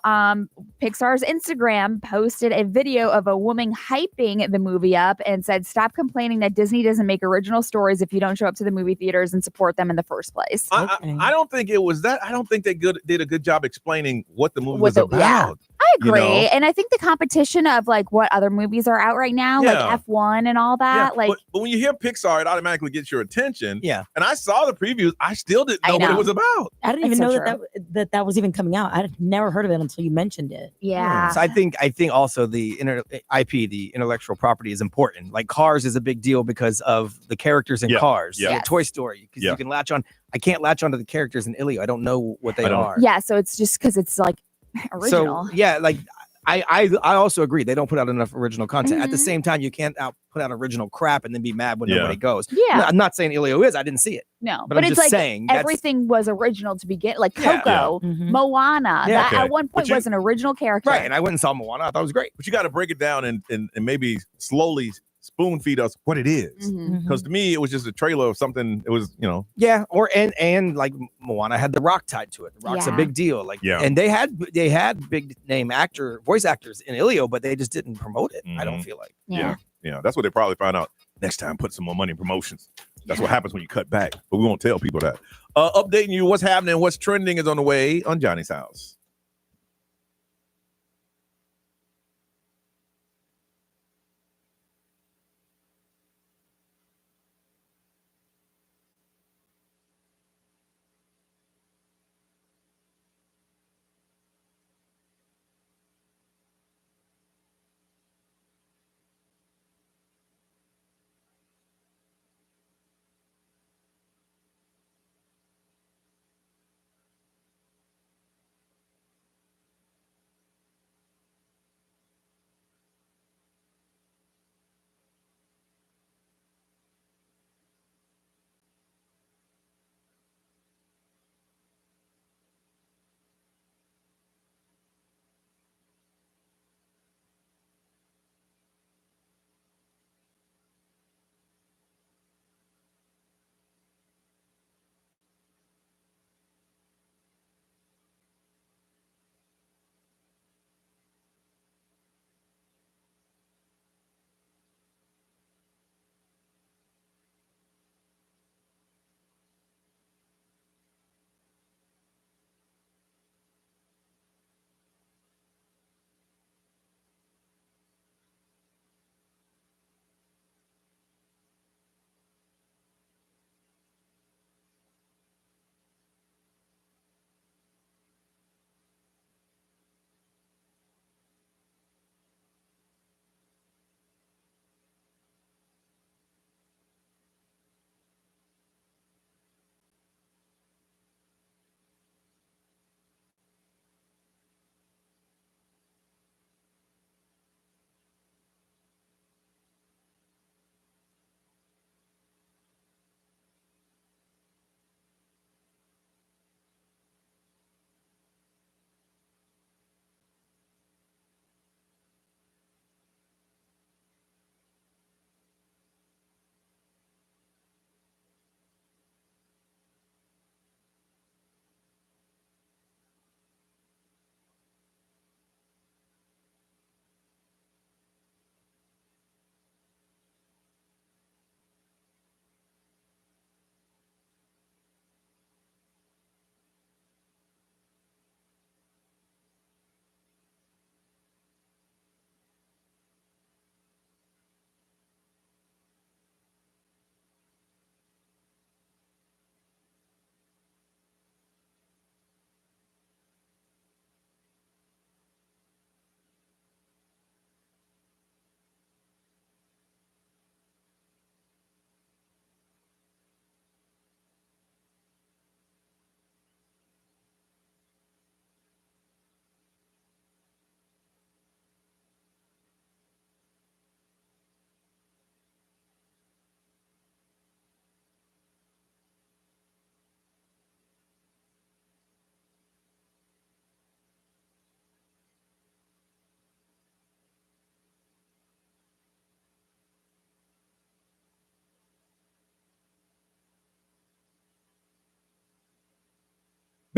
Pixar's Instagram posted a video of a woman hyping the movie up and said, stop complaining that Disney doesn't make original stories if you don't show up to the movie theaters and support them in the first place. I don't think it was that. I don't think they did a good job explaining what the movie was about. Yeah. I agree. You know? And I think the competition of like what other movies are out right now, like F1 and all that. But when you hear Pixar, it automatically gets your attention. Yeah. And I saw the previews. I still didn't know what it was about. I didn't even know that was even coming out. I'd never heard of it until you mentioned it. Yeah. So I think also the IP, the intellectual property, is important. Like Cars is a big deal because of the characters in Cars. Yeah. Toy Story, because you can latch on. I can't latch onto the characters in Ilio. I don't know what they are. Yeah. So it's just because it's like original. So yeah, like I also agree they don't put out enough original content. At the same time, you can't put out original crap and then be mad when nobody goes. Yeah. I'm not saying Ilio is. I didn't see it. No, but I'm it's just like saying everything was original to begin. Like Coco, Moana, that at one point was an original character. Right, and I went and saw Moana. I thought it was great. But you got to break it down and maybe slowly spoon feed us what it is. Because to me, it was just a trailer of something. It was, you know. Yeah, or and like Moana had The Rock tied to it. The Rock's a big deal. Like, and they had big name voice actors in Ilio, but they just didn't promote it. I don't feel like. Yeah. That's what they probably found out next time. Put some more money in promotions. That's what happens when you cut back. But we won't tell people that. Updating you, what's happening, what's trending is on the way on Johnny's House.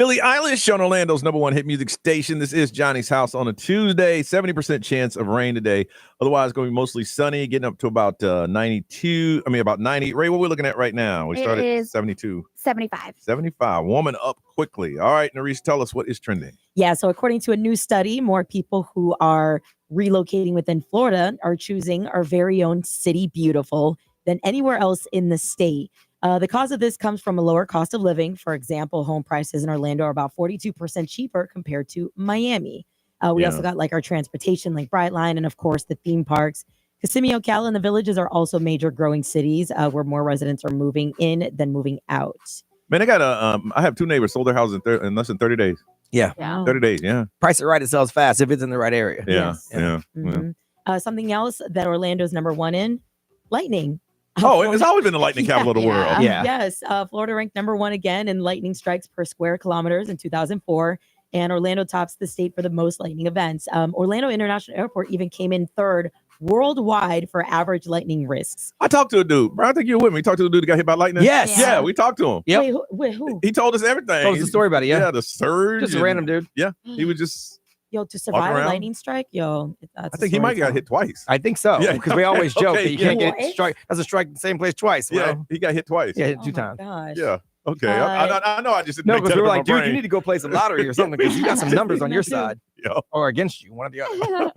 Billie Eilish on Orlando's #1 hit music station. This is Johnny's House on a Tuesday. 70% chance of rain today. Otherwise, it's going to be mostly sunny, getting up to about 92. I mean, about 90. Ray, what are we looking at right now? We started at 72. 75. 75. Warming up quickly. All right, Nerese, tell us what is trending. Yeah, so according to a new study, more people who are relocating within Florida are choosing our very own City Beautiful than anywhere else in the state. The cause of this comes from a lower cost of living. For example, home prices in Orlando are about 42% cheaper compared to Miami. We also got like our transportation, like Brightline, and of course the theme parks. Kissimmee, Ocala, and the Villages are also major growing cities where more residents are moving in than moving out. Man, I got I have 2 neighbors sold their house in less than 30 days. Yeah. 30 days, yeah. Price it right, it sells fast if it's in the right area. Yeah, Yes. Something else that Orlando's #1 in, lightning. It's always been the lightning capital of the world. Yeah. Yes. Florida ranked #1 again in lightning strikes per square kilometers in 2004. And Orlando tops the state for the most lightning events. Orlando International Airport even came in 3rd worldwide for average lightning risks. I talked to a dude, bro. I think you were with me. You talked to the dude that got hit by lightning? Yes. Yeah, we talked to him. Yep. Wait, who? He told us everything. Told us the story about it, yeah. Yeah, the surge. Just a random dude. Yeah, he was just... Yo, to survive a around. lightning strike, I think he might have got hit twice. I think so. Yeah. Because we always joke Okay, that you can't get strike. Doesn't strike in the same place twice. Yeah, Well, he got hit twice. yeah, hit 2 times. Gosh. Yeah. Okay. I know I just didn't No, make because that we were up in like, my dude, you brain. need to go play some lottery or something because you got some numbers on your side Yeah. or against you, one or the other.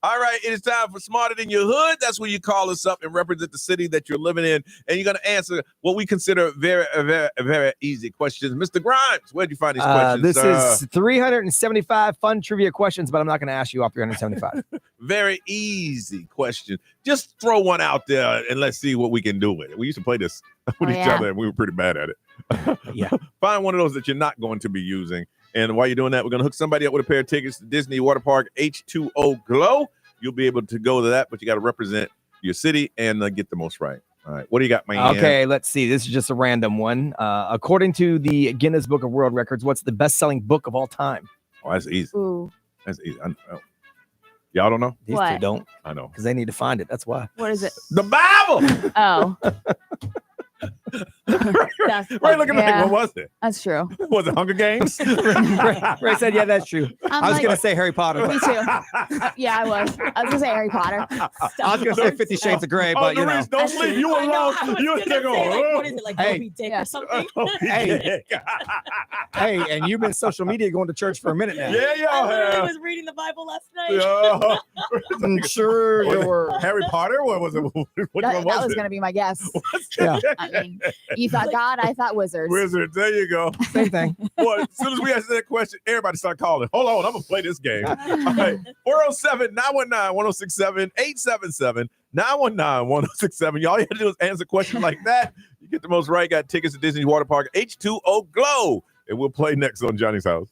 All right, it is time for Smarter Than Your Hood. That's where you call us up and represent the city that you're living in, and you're going to answer what we consider very, very, very easy questions. Mr. Grimes, where'd you find these questions? This is 375 fun trivia questions, but I'm not going to ask you off 375. Very easy question. Just throw one out there and let's see what we can do with it. We used to play this with each other, and we were pretty bad at it. Yeah. Find one of those that you're not going to be using. And while you're doing that, we're going to hook somebody up with a pair of tickets to Disney Water Park H2O Glow. You'll be able to go to that, but you got to represent your city and get the most right. All right. What do you got, man? Okay, let's see. This is just a random one. According to the Guinness Book of World Records, what's the best-selling book of all time? Oh, that's easy. Ooh. That's easy. Y'all don't know? These What? two don't. I know. Because they need to find it. That's why. What is it? The Bible! Oh. Right, looking like, what was it? That's true. Was it Hunger Games? Ray said, yeah, that's true. I was going to say Harry Potter. Me too. Yeah, I was going to say Harry Potter. I was going to say 50 Shades of Grey, but you know. Nerese, don't sleep. You were wrong. You were still going. What is it, like Hey. Moby Dick or something? Hey. Hey, and you've been social media going to church for a minute now. Yeah, y'all I literally have. was reading the Bible last night. Yeah. I'm sure you were. Harry Potter? What was it? Which one That was was it? going to be my guess. Yeah. I mean, you thought God, I thought wizards. Wizards. There you go. Same thing. Boy, as soon as we answer that question, everybody start calling. Hold on, I'm going to play this game. All right. 407-919-1067, 877-919-1067. All you have to do is answer a question like that. You get the most right, got tickets to Disney Water Park H2O Glow. And we'll play next on Johnny's House.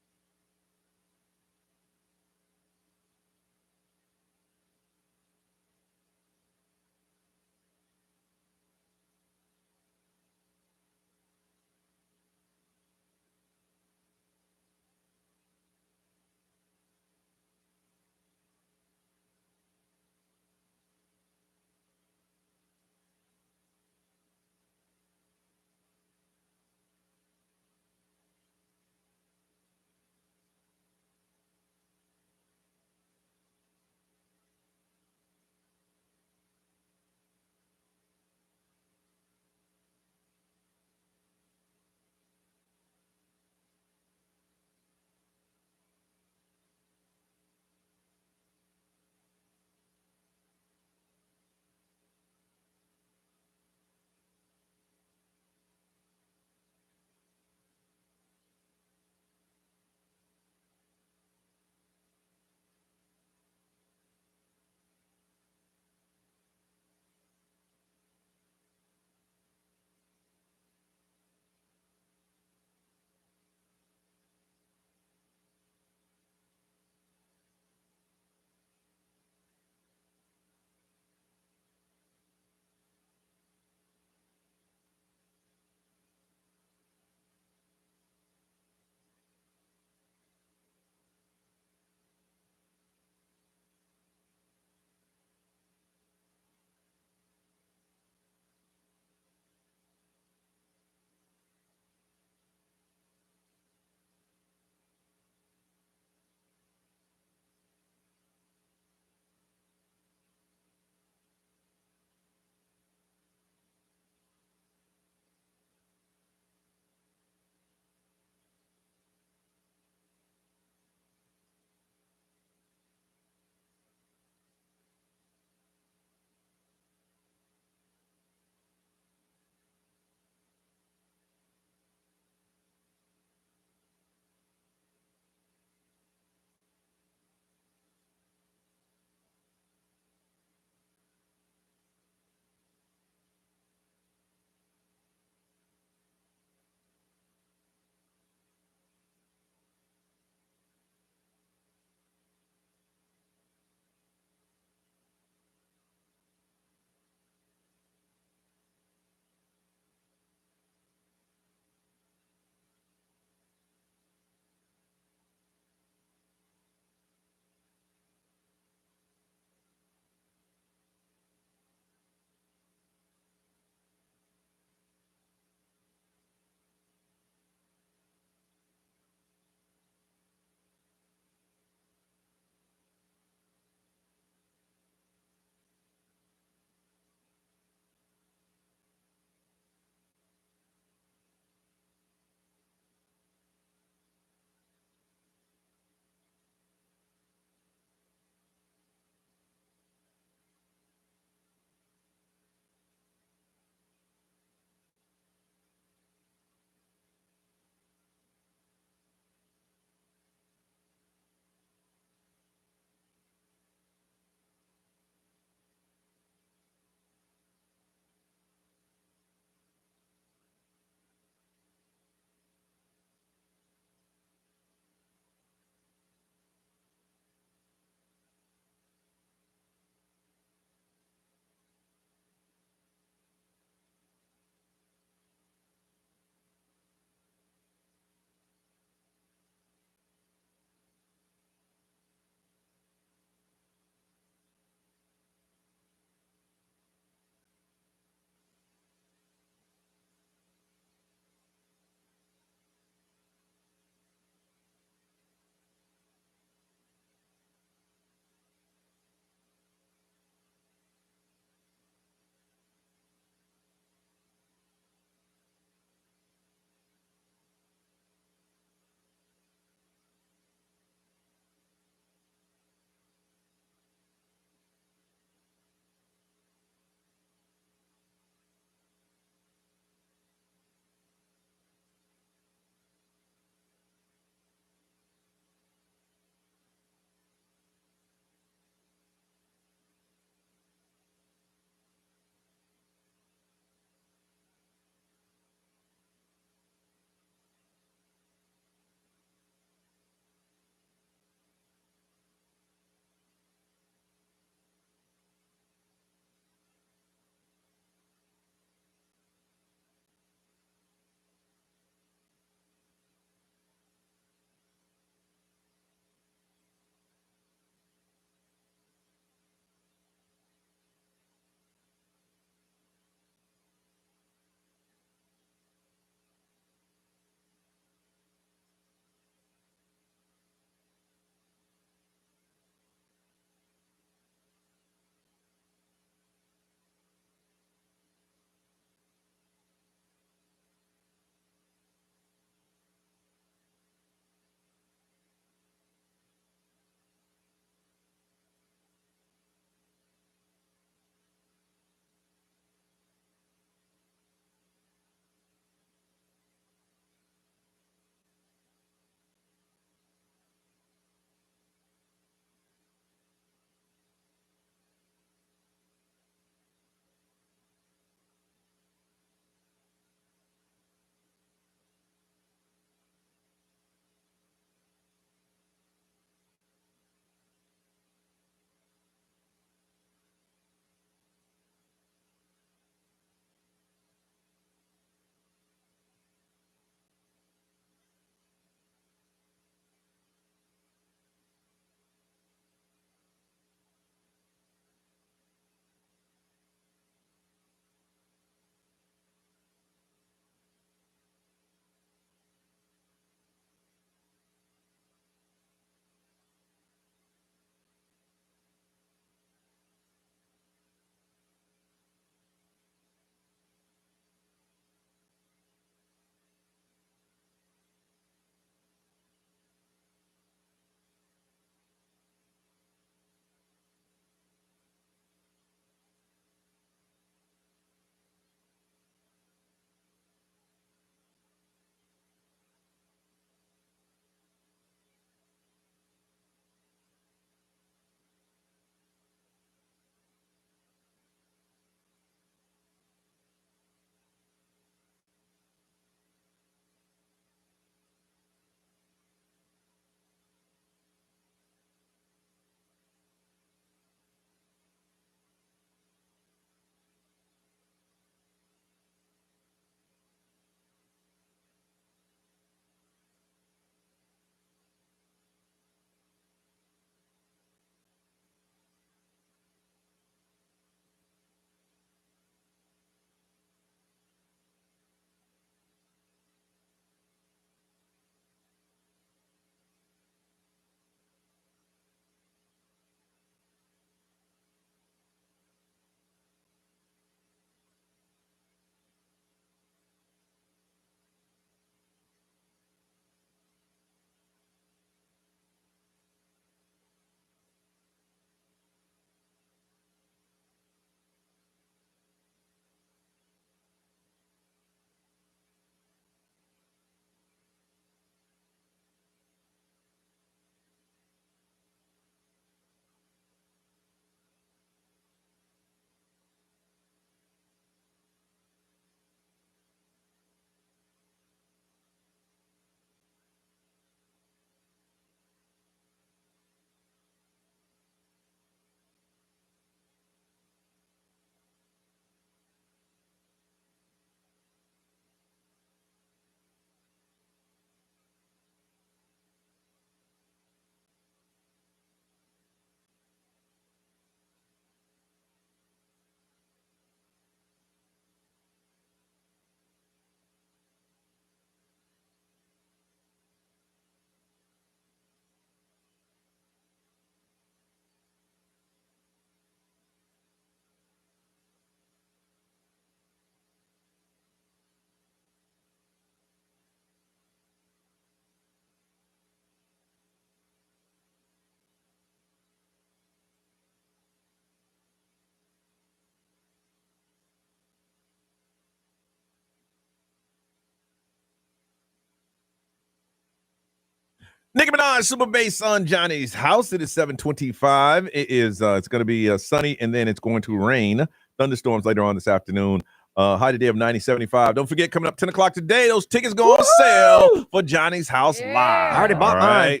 Nicki Minaj, Super Bass on Johnny's House. It is 7:25. It is. It's going to be sunny, and then it's going to rain. Thunderstorms later on this afternoon. High today of 90.75. Don't forget, coming up 10 o'clock today, those tickets go on sale for Johnny's House Live. I already bought mine.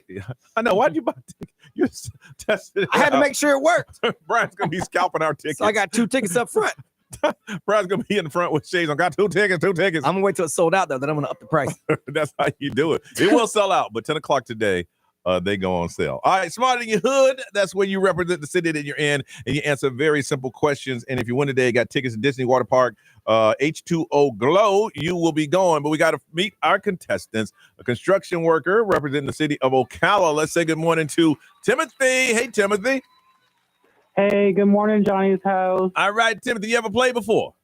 I know. Why'd you buy tickets? You tested it I had to out. make sure it worked. Brian's going to be scalping our tickets. So I got 2 tickets up front. Brian's going to be in the front with shades on. Got 2 tickets. I'm going to wait till it's sold out, though. Then I'm going to up the price. That's how you do it. It will sell out, but 10 o'clock today, they go on sale. All right, Smarter Than Your Hood. That's where you represent the city that you're in, and you answer very simple questions. And if you win today, got tickets to Disney Water Park, H2O Glow, you will be going. But we got to meet our contestants. A construction worker representing the city of Ocala. Let's say good morning to Timothy. Hey, Timothy. Hey, good morning, Johnny's House. All right, Timothy, you ever played before?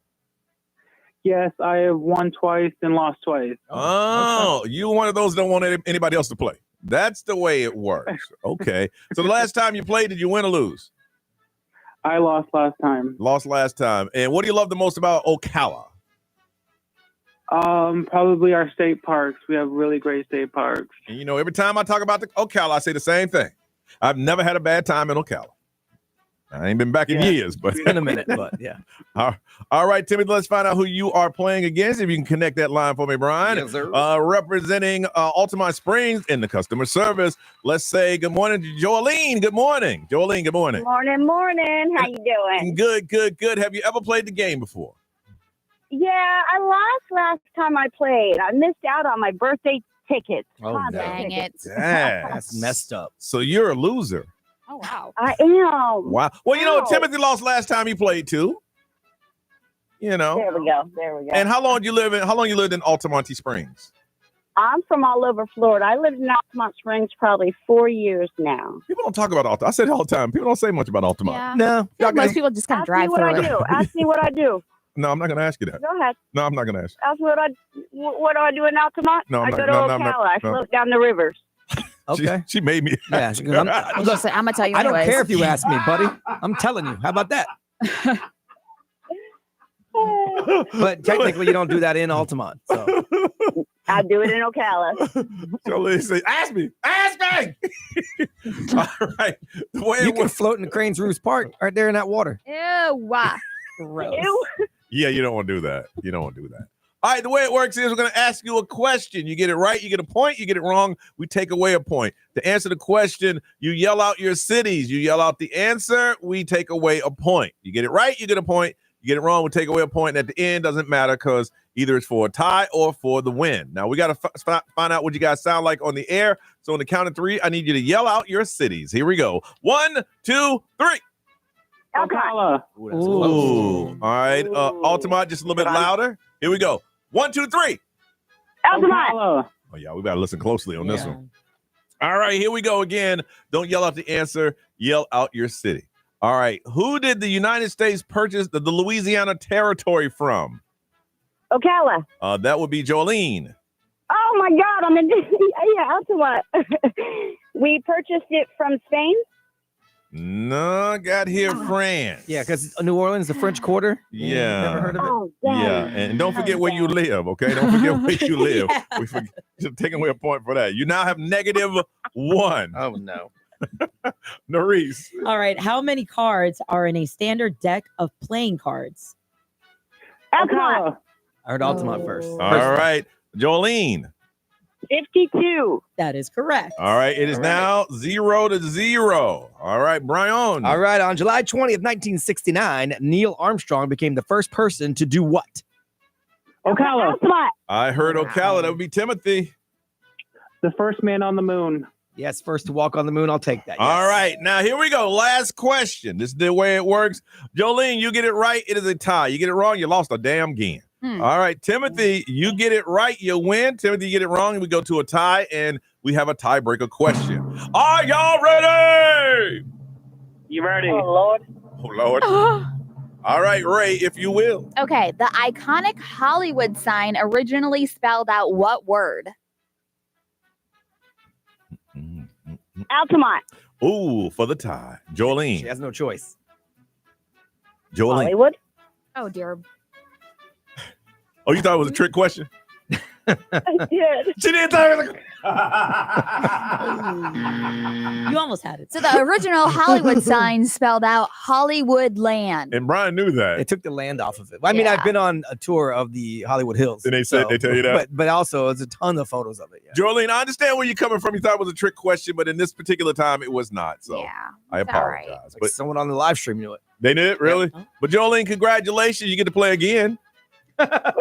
Yes, I have won twice and lost twice. Oh, you one of those that don't want anybody else to play. That's the way it works. Okay. So the last time you played, did you win or lose? I lost last time. Lost last time. And what do you love the most about Ocala? Probably our state parks. We have really great state parks. And you know, every time I talk about the Ocala, I say the same thing. I've never had a bad time in Ocala. I ain't been back in years, but It's been a minute, but yeah. All right, Timothy, let's find out who you are playing against. If you can connect that line for me, Brian. Yes, sir. Representing Altamont Springs in the customer service, let's say good morning to Jolene. Good morning. Jolene, good morning. Morning. How you doing? Good. Have you ever played the game before? Yeah, I lost last time I played. I missed out on my birthday tickets. Oh, Concert dang tickets. That's messed up. So you're a loser. Oh, wow. I am. Wow. Well, you know, Wow. Timothy lost last time he played too. You know. There we go. And how long you lived in Altamont Springs? I'm from all over Florida. I lived in Altamont Springs probably 4 years now. People don't talk about Altamont. I said it all the time. People don't say much about Altamont. Yeah. No. I think most people just kind of drive through it. Ask me what I do. No, I'm not going to ask you that. Go ahead. No, I'm not going to ask. Ask me what do I do in Altamont? No, I'm I not- go to no, Ocala. I'm not- I no. float down the rivers. Okay. She made me. Yeah. ask. I'm I'm going to tell you I don't anyways. care if you ask me, buddy. I'm telling you. How about that? But technically, you don't do that in Altamont. So. I do it in Ocala. Jolene say, ask me. All right. The way You it can works. float in the Cranes Roost Park right there in that water. Ew. Wow. Gross. Ew. Yeah, you don't want to do that. All right, the way it works is we're going to ask you a question. You get it right, you get a point. You get it wrong, we take away a point. To answer the question, you yell out your cities. You yell out the answer, we take away a point. You get it right, you get a point. You get it wrong, we take away a point. And at the end, doesn't matter because either it's for a tie or for the win. Now, we got to find out what you guys sound like on the air. So on the count of 3, I need you to yell out your cities. Here we go. 1, 2, 3. Ocala. Ooh. All right. Altamont, just a little bit louder. Here we go. 1, 2, 3. Altamont. Ocala. Oh, yeah, we got to listen closely on this one. All right, here we go again. Don't yell out the answer. Yell out your city. All right. Who did the United States purchase the Louisiana Territory from? Ocala. That would be Jolene. Oh my God! I'm in. Yeah, Altamont. We purchased it from Spain. No, got here France. Yeah, because New Orleans, the French Quarter. Yeah. Never heard of it? Oh, dang. Yeah, and don't forget where you live, okay? Don't forget where you live. We forget, taking away a point for that. You now have -1. Oh, no. Nerese. All right. How many cards are in a standard deck of playing cards? Altamont. I heard Altamont first. All right. Jolene. 52. That is correct. All right. It is now 0-0. All right, Brian. All right. On July 20th, 1969, Neil Armstrong became the first person to do what? Ocala. Altamont. I heard Ocala. That would be Timothy. The first man on the moon. Yes, first to walk on the moon. I'll take that. All yes. right. Now, here we go. Last question. This is the way it works. Jolene, you get it right. It is a tie. You get it wrong. You lost a damn game. All right. Timothy, you get it right. You win. Timothy, you get it wrong. We go to a tie, and we have a tiebreaker question. Are y'all ready? You ready? Oh Lord. Oh, Lord. All right, Ray, if you will. Okay, the iconic Hollywood sign originally spelled out what word? Altamont. Ooh, for the tie. Jolene. She has no choice. Jolene. Hollywood. Oh dear. Oh, you thought it was a trick question? I did. She did that. You almost had it. So the original Hollywood sign spelled out Hollywood Land. And Brian knew that. They took the land off of it. I mean, I've been on a tour of the Hollywood Hills. And they said they tell you that. But also, there's a ton of photos of it. Yeah. Jolene, I understand where you're coming from. You thought it was a trick question, but in this particular time, it was not. So I apologize. Like But someone on the live stream knew it. they did, really? Yeah. But Jolene, congratulations. You get to play again. Have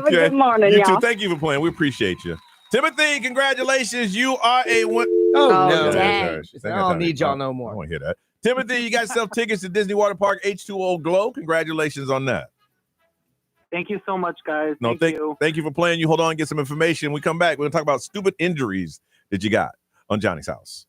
a good morning, You y'all. too. Thank you for playing. We appreciate you. Timothy, congratulations. You are a one. Oh, no. Yeah, I don't need y'all no more. I want to hear that. Timothy, you got yourself tickets to Disney Water Park H2O Glow. Congratulations on that. Thank you so much, guys. No, thank you for playing. You hold on and get some information. When we come back, we're going to talk about stupid injuries that you got on Johnny's House.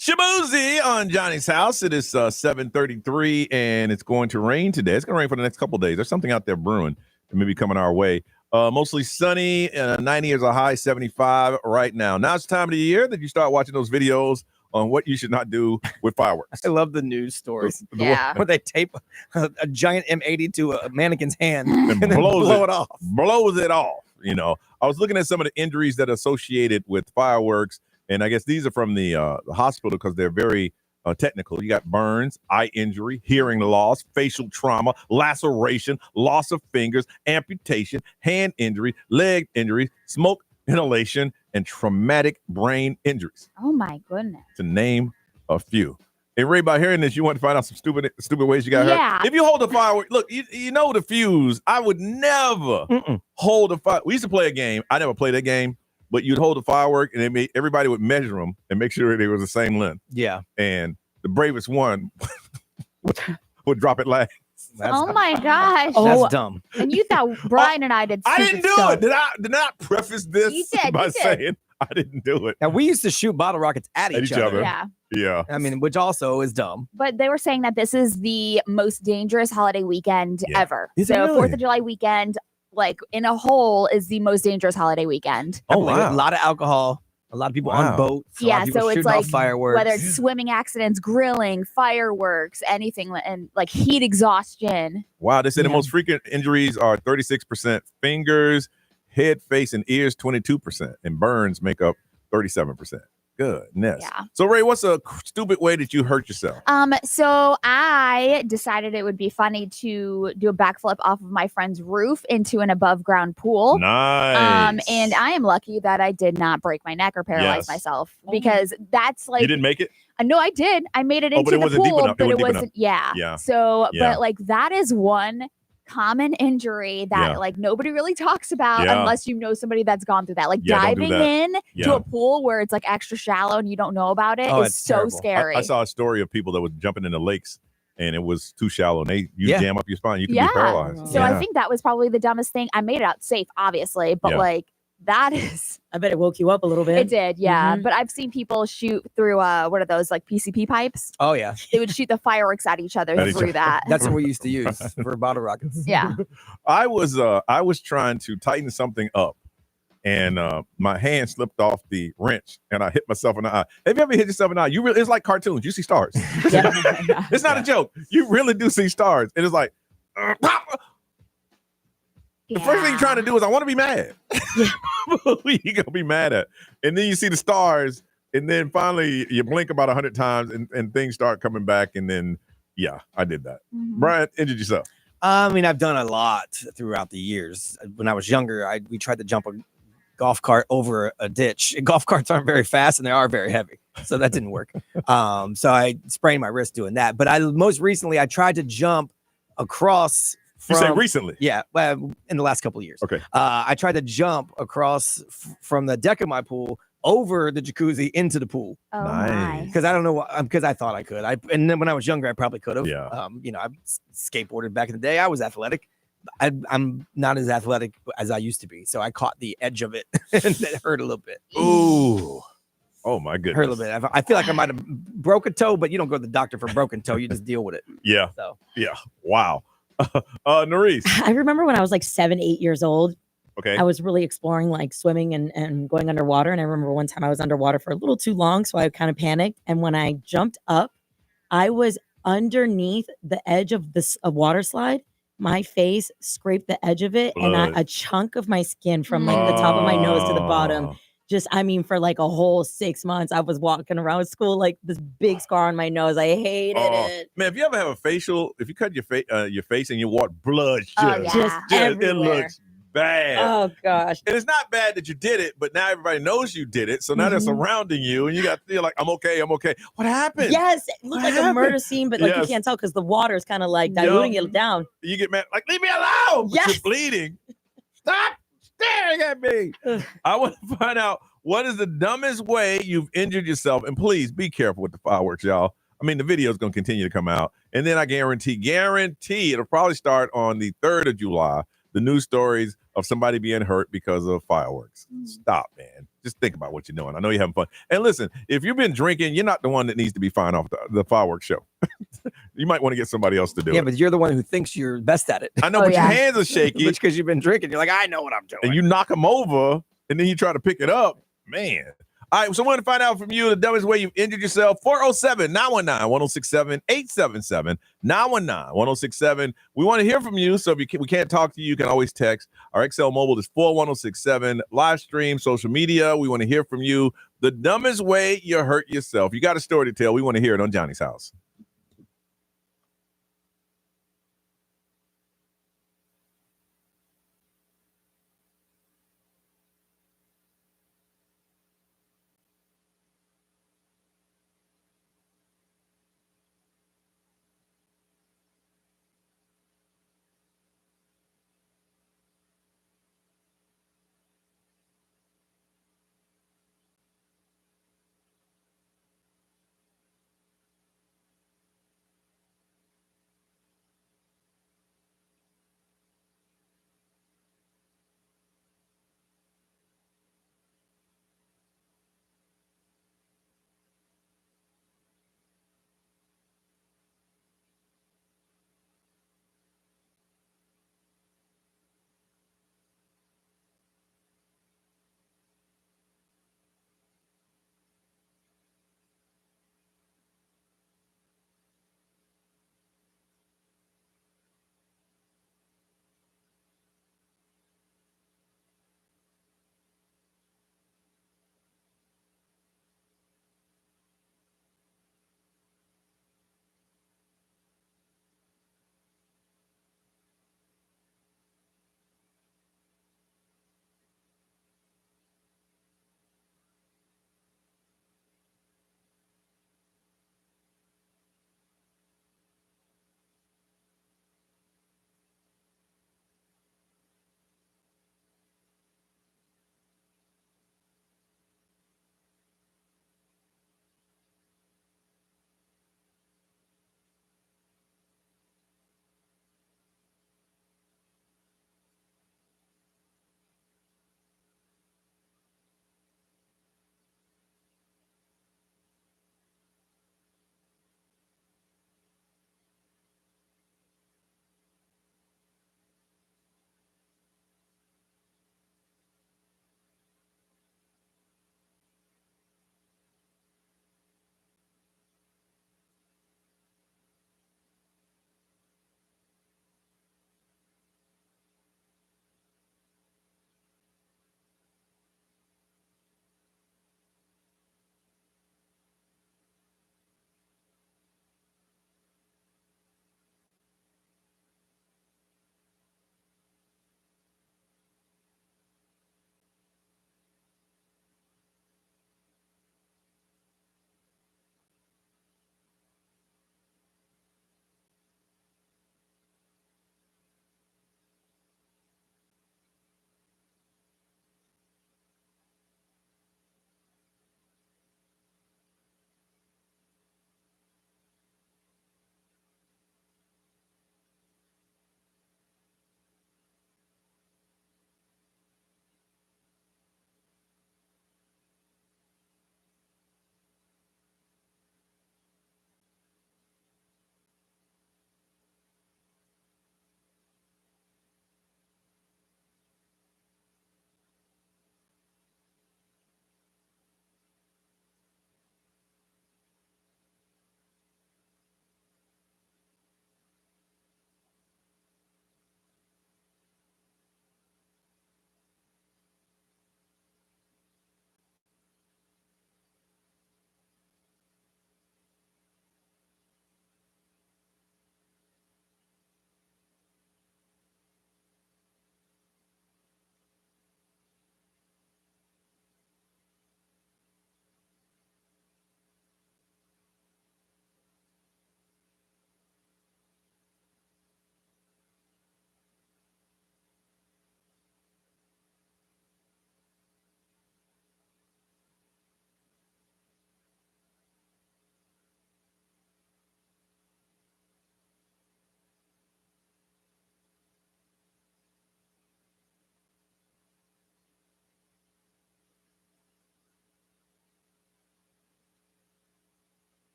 Shabuzi on Johnny's House. It is 7:33, and it's going to rain today. It's going to rain for the next couple of days. There's something out there brewing that may be coming our way. Mostly sunny, 90 is a high, 75 right now. Now it's the time of the year that you start watching those videos on what you should not do with fireworks. I love the news stories. Yeah. Where they tape a giant M80 to a mannequin's hand and and then blow it off. Blows it off. You know, I was looking at some of the injuries that are associated with fireworks, and I guess these are from the hospital because they're very technical. You got burns, eye injury, hearing loss, facial trauma, laceration, loss of fingers, amputation, hand injury, leg injuries, smoke inhalation, and traumatic brain injuries, Oh my goodness. to name a few. Hey, Ray, by hearing this, you want to find out some stupid ways you got Yeah. hurt? If you hold a firework, look, you know the fuse. I would never hold a fire. We used to play a game. I never played that game, but you'd hold a firework, and everybody would measure them and make sure they was the same length. Yeah. And the bravest one would drop it last. Oh my gosh. That's dumb. And you thought Brian and I did I stupid didn't do stuff. it. Did I preface this You did, by you did. saying I didn't do it? Now, we used to shoot bottle rockets at each other. Yeah. Yeah. I mean, which also is dumb. But they were saying that this is the most dangerous holiday weekend ever. Is it So really? 4th of July weekend, like in a whole, is the most dangerous holiday weekend. A lot of alcohol. A lot of people on boats. A lot Yeah, of people so it's shooting like off fireworks. whether it's swimming accidents, grilling, fireworks, anything, and like heat exhaustion. Wow, they said the most frequent injuries are 36% fingers, head, face, and ears 22%, and burns make up 37%. Goodness. Yeah. So Ray, what's a stupid way that you hurt yourself? So I decided it would be funny to do a backflip off of my friend's roof into an above ground pool. Nice. And I am lucky that I did not break my neck or paralyze myself, because that's like, You didn't make it? No, I did. I made it Oh, into but it the wasn't deep pool, enough. It but wasn't it deep wasn't. enough. Yeah. Yeah. So, Yeah. but like that is one common injury that like nobody really talks about unless you know somebody that's gone through that. Like Yeah, don't do diving that. in to Yeah. a pool where it's like extra shallow and you don't know about it is so terrible. scary. I saw a story of people that was jumping in the lakes and it was too shallow and you jam up your spine. You can be paralyzed. So I think that was probably the dumbest thing. I made it out safe, obviously, but Yeah. like that is. I bet it woke you up a little bit. It did, yeah. Mhm. But I've seen people shoot through what are those, like PCP pipes? Oh yeah. They would shoot the fireworks at each other through that. That's what we used to use for bottle rockets. Yeah. I was trying to tighten something up and my hand slipped off the wrench and I hit myself in the eye. Have you ever hit yourself in the eye? It's like cartoons. You see stars. It's not a joke. You really do see stars. And it's like, the first thing you're trying to do is I want to be mad. You're going to be mad at. And then you see the stars and then finally you blink about 100 times and things start coming back. And then, yeah, I did that. Brian, injured yourself. I mean, I've done a lot throughout the years. When I was younger, we tried to jump a golf cart over a ditch. And golf carts aren't very fast and they are very heavy, so that didn't work. So I sprained my wrist doing that. But most recently, I tried to jump across. You say recently? Yeah, in the last couple of years. Okay. I tried to jump across from the deck of my pool over the jacuzzi into the pool. Oh, nice. Because I don't know, because I thought I could. And then when I was younger, I probably could have. Yeah. I skateboarded back in the day. I was athletic. I'm not as athletic as I used to be. So I caught the edge of it and it hurt a little bit. Ooh. Oh my goodness. Hurt a little bit. I feel like I might have broke a toe, but you don't go to the doctor for broken toe. You just deal with it. Yeah. So yeah. Wow. Narice. I remember when I was like 7, 8 years old. Okay. I was really exploring like swimming and going underwater. And I remember one time I was underwater for a little too long. So I kind of panicked. And when I jumped up, I was underneath the edge of a water slide. My face scraped the edge of it. Blood. And a chunk of my skin from like the top of my nose to the bottom. For like a whole 6 months, I was walking around school like this big scar on my nose. I hated it. Man, if you ever have a facial, if you cut your face and you walk blood, Just it everywhere. looks bad. Oh gosh. And it's not bad that you did it, but now everybody knows you did it. So now they're surrounding you and you got to feel like, I'm okay. What happened? Yes, it looked like a murder scene, but like you Yes. can't tell because the water is kind of like diluting it down. You get mad, like, leave me alone. But Yes. you're bleeding. Stop staring at me. I want to find out what is the dumbest way you've injured yourself. And please be careful with the fireworks, y'all. I mean, the video is going to continue to come out. And then I guarantee it'll probably start on the 3rd of July. The news stories of somebody being hurt because of fireworks. Stop, man. Just think about what you're doing. I know you're having fun. And listen, if you've been drinking, you're not the one that needs to be firing off the fireworks show. You might want to get somebody else to do it. yeah, but you're the one who thinks you're best at it. I know, but your hands are shaky. It's because you've been drinking. You're like, I know what I'm doing. And you knock them over, and then you try to pick it up. Man. All right, so we want to find out from you the dumbest way you've injured yourself. 407-919-1067, 877-919-1067. We want to hear from you, so if we can't talk to you, you can always text. Our XL Mobile is 41067. Live stream, social media. We want to hear from you. The dumbest way you hurt yourself. You got a story to tell. We want to hear it on Johnny's House.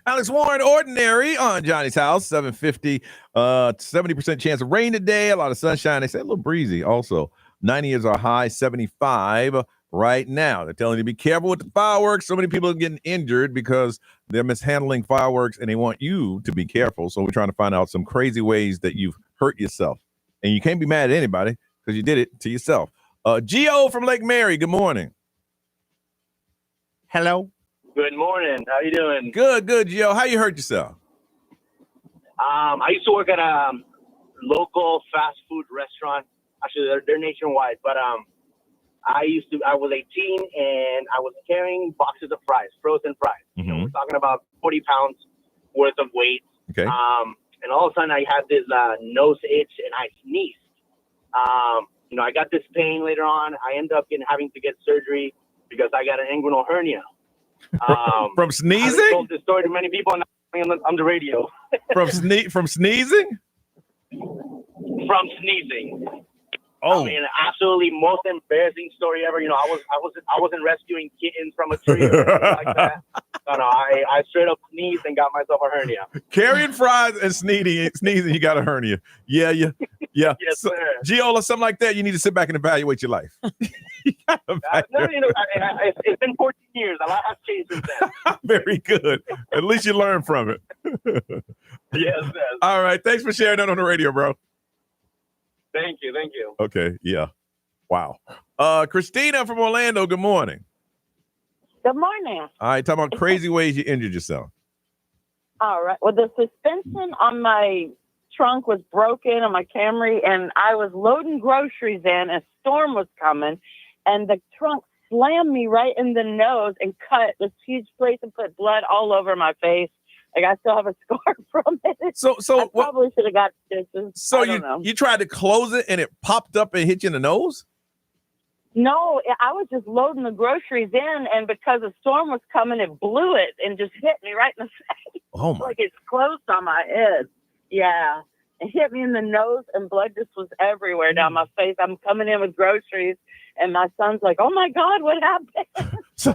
Alex Warren, Ordinary on Johnny's House, 750, 70% chance of rain today, a lot of sunshine. They say a little breezy also. 90 is our high, 75 right now. They're telling you to be careful with the fireworks. So many people are getting injured because they're mishandling fireworks, and they want you to be careful. So we're trying to find out some crazy ways that you've hurt yourself. And you can't be mad at anybody because you did it to yourself. Gio from Lake Mary, good morning. Hello. Good morning. How you doing? Good, Gio. How you hurt yourself? I used to work at a local fast food restaurant. Actually, they're nationwide, but I was 18 and I was carrying boxes of fries, frozen fries. Mm-hmm. We're talking about 40 pounds worth of weight. Okay. And all of a sudden I had this nose itch and I sneezed. I got this pain later on. I ended up having to get surgery because I got an inguinal hernia. From sneezing? I've told this story to many people on the radio. From sneezing? From sneezing. Oh, I mean, absolutely most embarrassing story ever. I wasn't rescuing kittens from a tree or anything like that. No, I straight up sneezed and got myself a hernia. Carrying fries and sneezing, you got a hernia. Yeah. Yes, sir. Giola, something like that, you need to sit back and evaluate your life. It's been 14 years. A lot has changed since then. Very good. At least you learned from it. Yes. All right. Thanks for sharing that on the radio, bro. Thank you. Okay. Yeah. Wow. Christina from Orlando, good morning. Good morning. All right. Talking about crazy ways you injured yourself. All right. Well, the suspension on my trunk was broken on my Camry, and I was loading groceries in. A storm was coming, and the trunk slammed me right in the nose and cut this huge place and put blood all over my face. Like, I still have a scar from it. So I probably should have got stitches. So I don't know. you tried to close it and it popped up and hit you in the nose? No, I was just loading the groceries in, and because a storm was coming, it blew it and just hit me right in the face. Oh my! Like it's closed on my head. Yeah, it hit me in the nose, and blood just was everywhere down my face. I'm coming in with groceries, and my son's like, "Oh my God, what happened?" So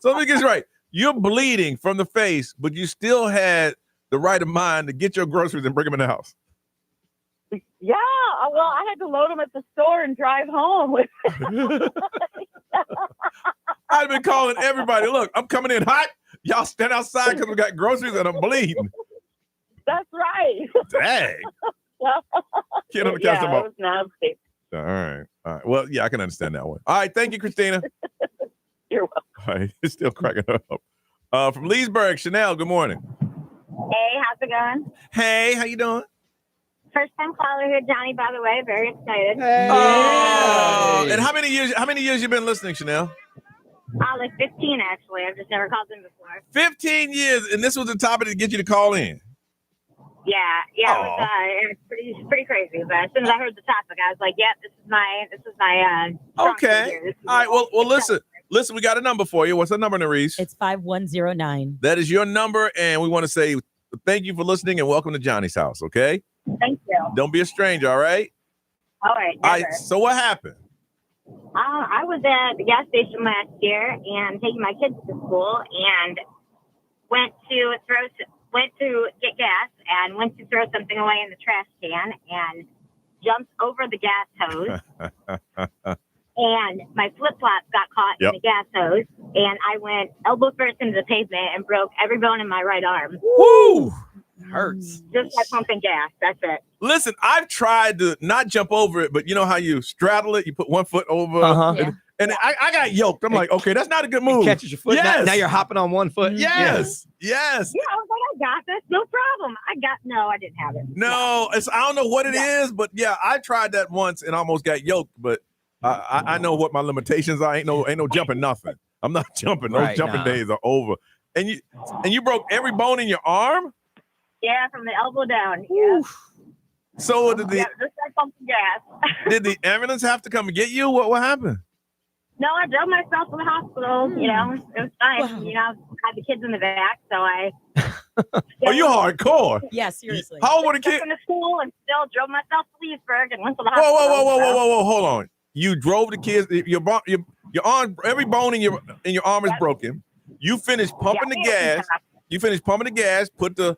let me get this right. You're bleeding from the face, but you still had the right of mind to get your groceries and bring them in the house. Yeah, well, I had to load them at the store and drive home. I've been calling everybody. Look, I'm coming in hot. Y'all stand outside because we got groceries and I'm bleeding. That's right. Dang. Kid on the couch. It was nasty. All right. Well, yeah, I can understand that one. All right. Thank you, Christina. You're welcome. All right. It's still cracking up. From Leesburg, Chanel, good morning. Hey, how's it going? Hey, how you doing? First time caller here, Johnny, by the way. Very excited. Hey. Oh, and how many years you been listening, Chanel? Like 15, actually. I've just never called in before. 15 years, and this was the topic to get you to call in. Yeah, it was pretty crazy. But as soon as I heard the topic, I was like, "Yep, this is my." Okay. All right. Well, listen. We got a number for you. What's the number, Nerese? It's 5109. That is your number, and we want to say thank you for listening and welcome to Johnny's House. Okay. Thank you. Don't be a stranger. All right. All right. All right. So what happened? I was at the gas station last year and taking my kids to school, and went to get gas and went to throw something away in the trash can and jumped over the gas hose. And my flip-flop got caught in the gas hose, and I went elbow first into the pavement and broke every bone in my right arm. Woo! Hurts. Just by pumping gas. That's it. Listen, I've tried to not jump over it, but you know how you straddle it? You put one foot over. And I got yoked. I'm like, okay, that's not a good move. It catches your foot. Yes. Now you're hopping on one foot. Yes. Yes. Yeah, I was like, I got this. No problem. I didn't have it. No, I don't know what it is, but yeah, I tried that once and almost got yoked, but I know what my limitations are. Ain't no jumping nothing. I'm not jumping. Those jumping days are over. And you broke every bone in your arm? Yeah, from the elbow down. Yeah. So just like pumping gas. did the ambulance have to come and get you? What happened? No, I drove myself to the hospital. You know, it was fine. Wow. You know, I had the kids in the back, so I. Oh, you hardcore? Yeah, seriously. How old were the kids? I went to school and still drove myself to Leesburg and went to the hospital. Whoa! Hold on. You drove the kids. Your arm, every bone in your arm is broken. You finished pumping the gas. You finished pumping the gas. Put the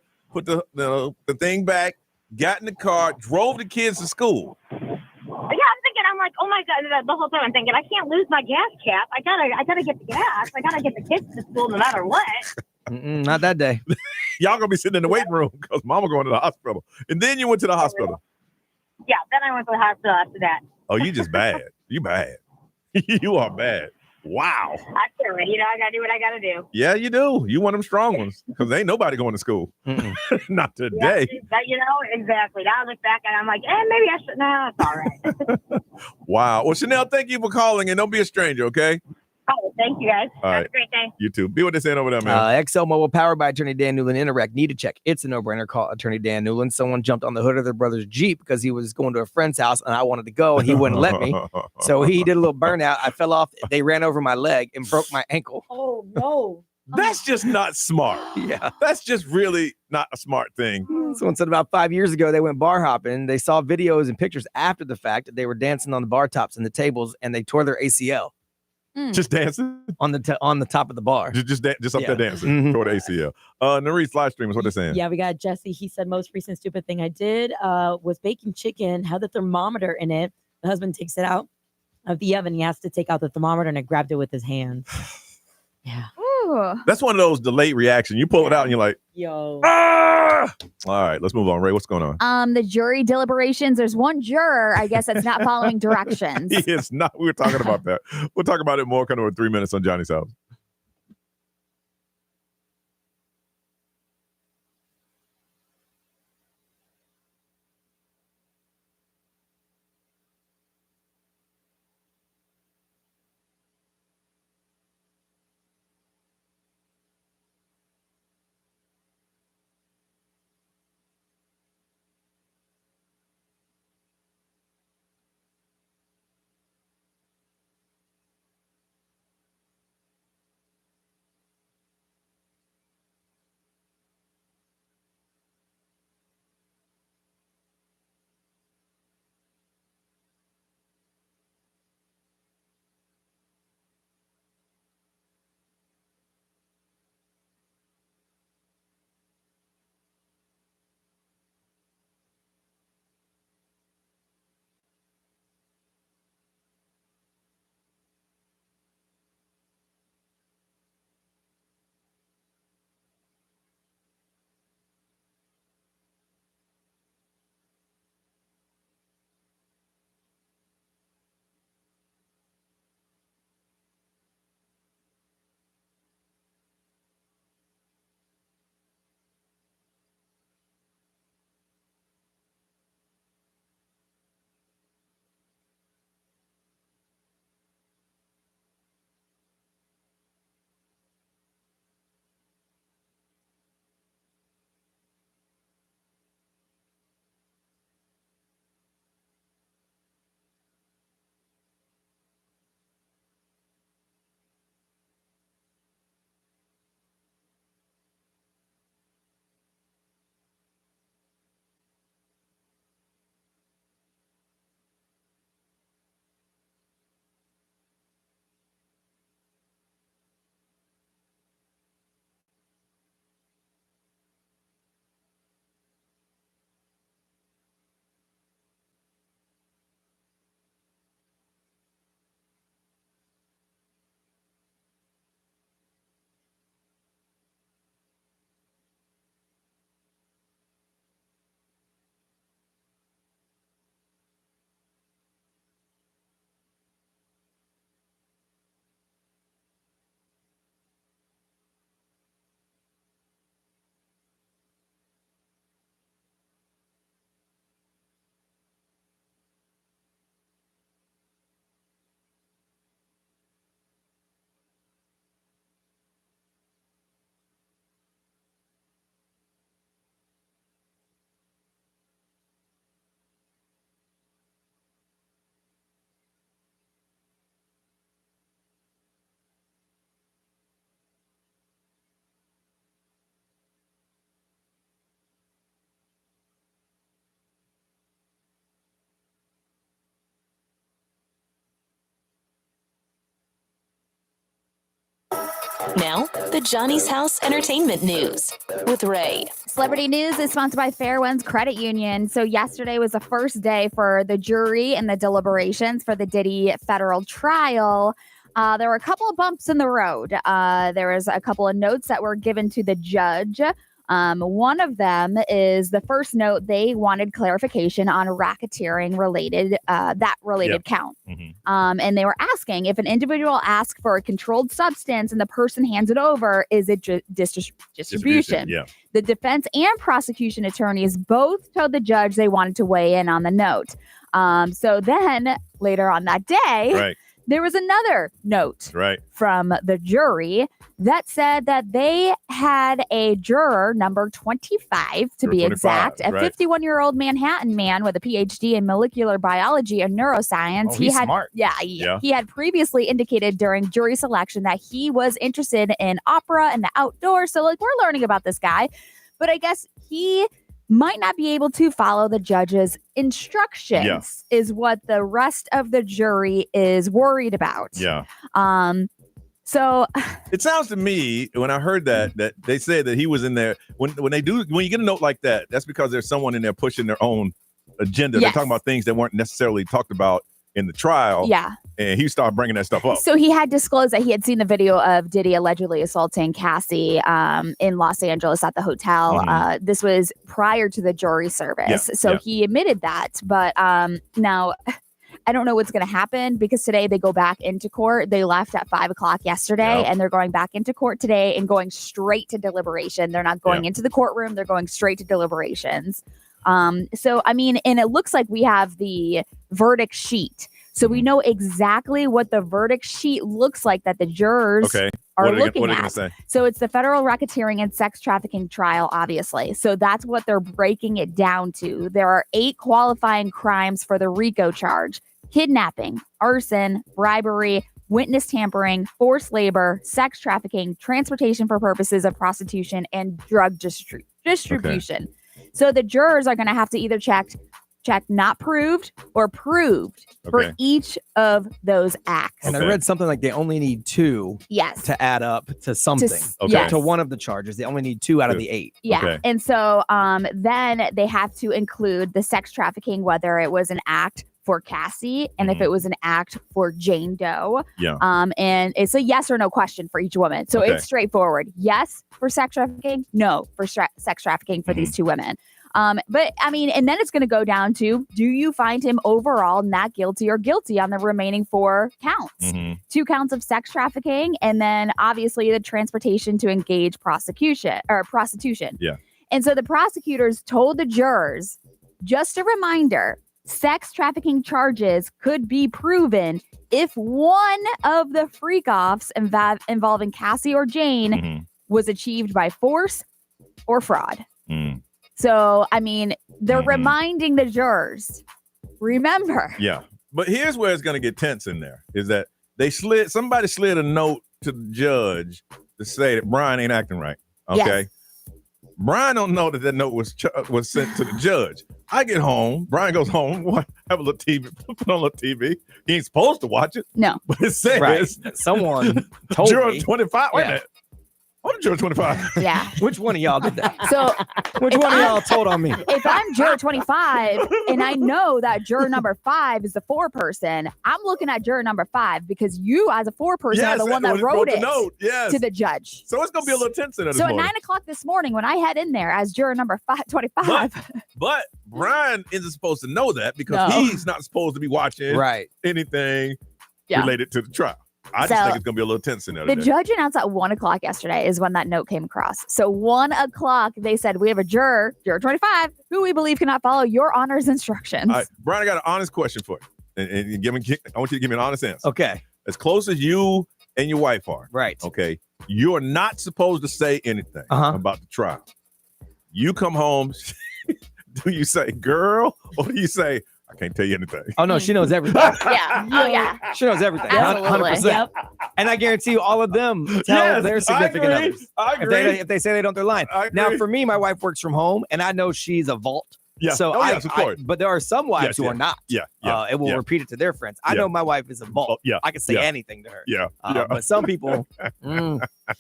thing back. Got in the car. Drove the kids to school. Yeah, I'm thinking. I'm like, oh my god! The whole time I'm thinking, I can't lose my gas cap. I gotta get the gas. I gotta get the kids to school no matter what. Not that day. Y'all gonna be sitting in the waiting room because Mama going to the hospital, and then you went to the hospital. Yeah, then I went to the hospital after that. Oh, you just bad. You bad. You are bad. Wow. I feel it. I gotta do what I gotta do. Yeah, you do. You one of them strong ones because ain't nobody going to school. Not today. Yeah, exactly. Now I look back and I'm like, maybe I should. No, it's all right. Wow. Well, Chanel, thank you for calling, and don't be a stranger, okay? Oh, thank you guys. All Have right. a great day. You too. Be what they're saying over there, man. XL Mobile, powered by Attorney Dan Newland. Interact. Need to check. It's a no-brainer. Call Attorney Dan Newland. Someone jumped on the hood of their brother's Jeep because he was going to a friend's house, and I wanted to go, and he wouldn't let me. So he did a little burnout. I fell off. They ran over my leg and broke my ankle. Oh, no. That's just not smart. Yeah. That's just really not a smart thing. Someone said about 5 years ago, they went bar hopping. They saw videos and pictures after the fact that they were dancing on the bar tops and the tables, and they tore their ACL. Just dancing on the top of the bar. Just up there dancing toward the ACL. Narice live streamers, what they saying? Yeah, we got Jesse. He said most recent stupid thing I did was baking chicken, had the thermometer in it. The husband takes it out of the oven. He has to take out the thermometer, and I grabbed it with his hand. Yeah. Ooh. That's one of those delayed reactions. You pull it out and you're like, yo. Ah! All right, let's move on. Ray, what's going on? The jury deliberations. There's one juror, I guess, that's not following directions. He is not. We were talking about that. We'll talk about it more kind of in 3 minutes on Johnny's House. Now, the Johnny's House Entertainment News with Ray. Celebrity News is sponsored by Fairwinds Credit Union. So yesterday was the first day for the jury and the deliberations for the Diddy federal trial. There were a couple of bumps in the road. There was a couple of notes that were given to the judge. One of them is the first note. They wanted clarification on racketeering related count. And they were asking if an individual asks for a controlled substance and the person hands it over, is it distribution? Yeah. The defense and prosecution attorneys both told the judge they wanted to weigh in on the note. So then later on that day, there was another note from the jury that said that they had a juror, number 25 to be exact, a 51-year-old Manhattan man with a PhD in molecular biology and neuroscience. Oh, he's smart. He had previously indicated during jury selection that he was interested in opera and the outdoors. So, we're learning about this guy. But I guess he might not be able to follow the judge's instructions is what the rest of the jury is worried about. So it sounds to me when I heard that they said that he was in there when you get a note like that, that's because there's someone in there pushing their own agenda. They're talking about things that weren't necessarily talked about in the trial. And he started bringing that stuff up. So he had disclosed that he had seen the video of Diddy allegedly assaulting Cassie in Los Angeles at the hotel. This was prior to the jury service. He admitted that. But now I don't know what's going to happen because today they go back into court. They left at 5 o'clock yesterday and they're going back into court today and going straight to deliberation. They're not going into the courtroom. They're going straight to deliberations. And it looks like we have the verdict sheet. So we know exactly what the verdict sheet looks like that the jurors are looking at. So it's the federal racketeering and sex trafficking trial, obviously. So that's what they're breaking it down to. There are 8 qualifying crimes for the RICO charge: kidnapping, arson, bribery, witness tampering, forced labor, sex trafficking, transportation for purposes of prostitution, and drug distribution. So the jurors are going to have to either check not proved or proved for each of those acts. And I read something like they only need 2 to add up to something, to one of the charges. They only need 2 out of the 8. And so then they have to include the sex trafficking, whether it was an act for Cassie and if it was an act for Jane Doe. And it's a yes or no question for each woman. So it's straightforward. Yes for sex trafficking, no for sex trafficking for these 2 women. And then it's going to go down to, do you find him overall not guilty or guilty on the remaining 4 counts? 2 counts of sex trafficking, and then obviously the transportation to engage prostitution. And so the prosecutors told the jurors, just a reminder, sex trafficking charges could be proven if one of the freak-offs involving Cassie or Jane was achieved by force or fraud. So, they're reminding the jurors, remember. But here's where it's going to get tense in there, is that somebody slid a note to the judge to say that Brian ain't acting right. Brian don't know that note was sent to the judge. I get home, Brian goes home, have a little TV, put on a little TV. He ain't supposed to watch it. No. But it says someone told juror me. 25. Wait a minute. I'm juror 25. Yeah. Which one of y'all did that? So which one of y'all told on me? If I'm juror 25 and I know that juror number 5 is the 4 person, I'm looking at juror number 5 because you as a 4 person are the one that wrote it to the judge. So it's going to be a little tense in it. So at 9 o'clock this morning, when I head in there as juror number 25. But Brian isn't supposed to know that because he's not supposed to be watching anything related to the trial. I just think it's going to be a little tense in there. The judge announced at 1 o'clock yesterday is when that note came across. So 1 o'clock, they said, we have a juror 25, who we believe cannot follow your honor's instructions. All right, Brian, I got an honest question for you. And I want you to give me an honest answer. Okay. As close as you and your wife are. Right. Okay. You are not supposed to say anything about the trial. You come home, do you say, girl, or do you say, I can't tell you anything? Oh, no, she knows everything. She knows everything. Absolutely. 100%. Yep. And I guarantee you all of them tell their significant others. I agree. If they say they don't, they're lying. Now, for me, my wife works from home, and I know she's a vault. Yeah. So yes, of course. but there are some wives Yes, who yeah. are not. Yeah, And will yeah. repeat it to their friends. I Yeah. know my wife is a vault. Yeah, I can say yeah. anything to her. Yeah, yeah. But some people,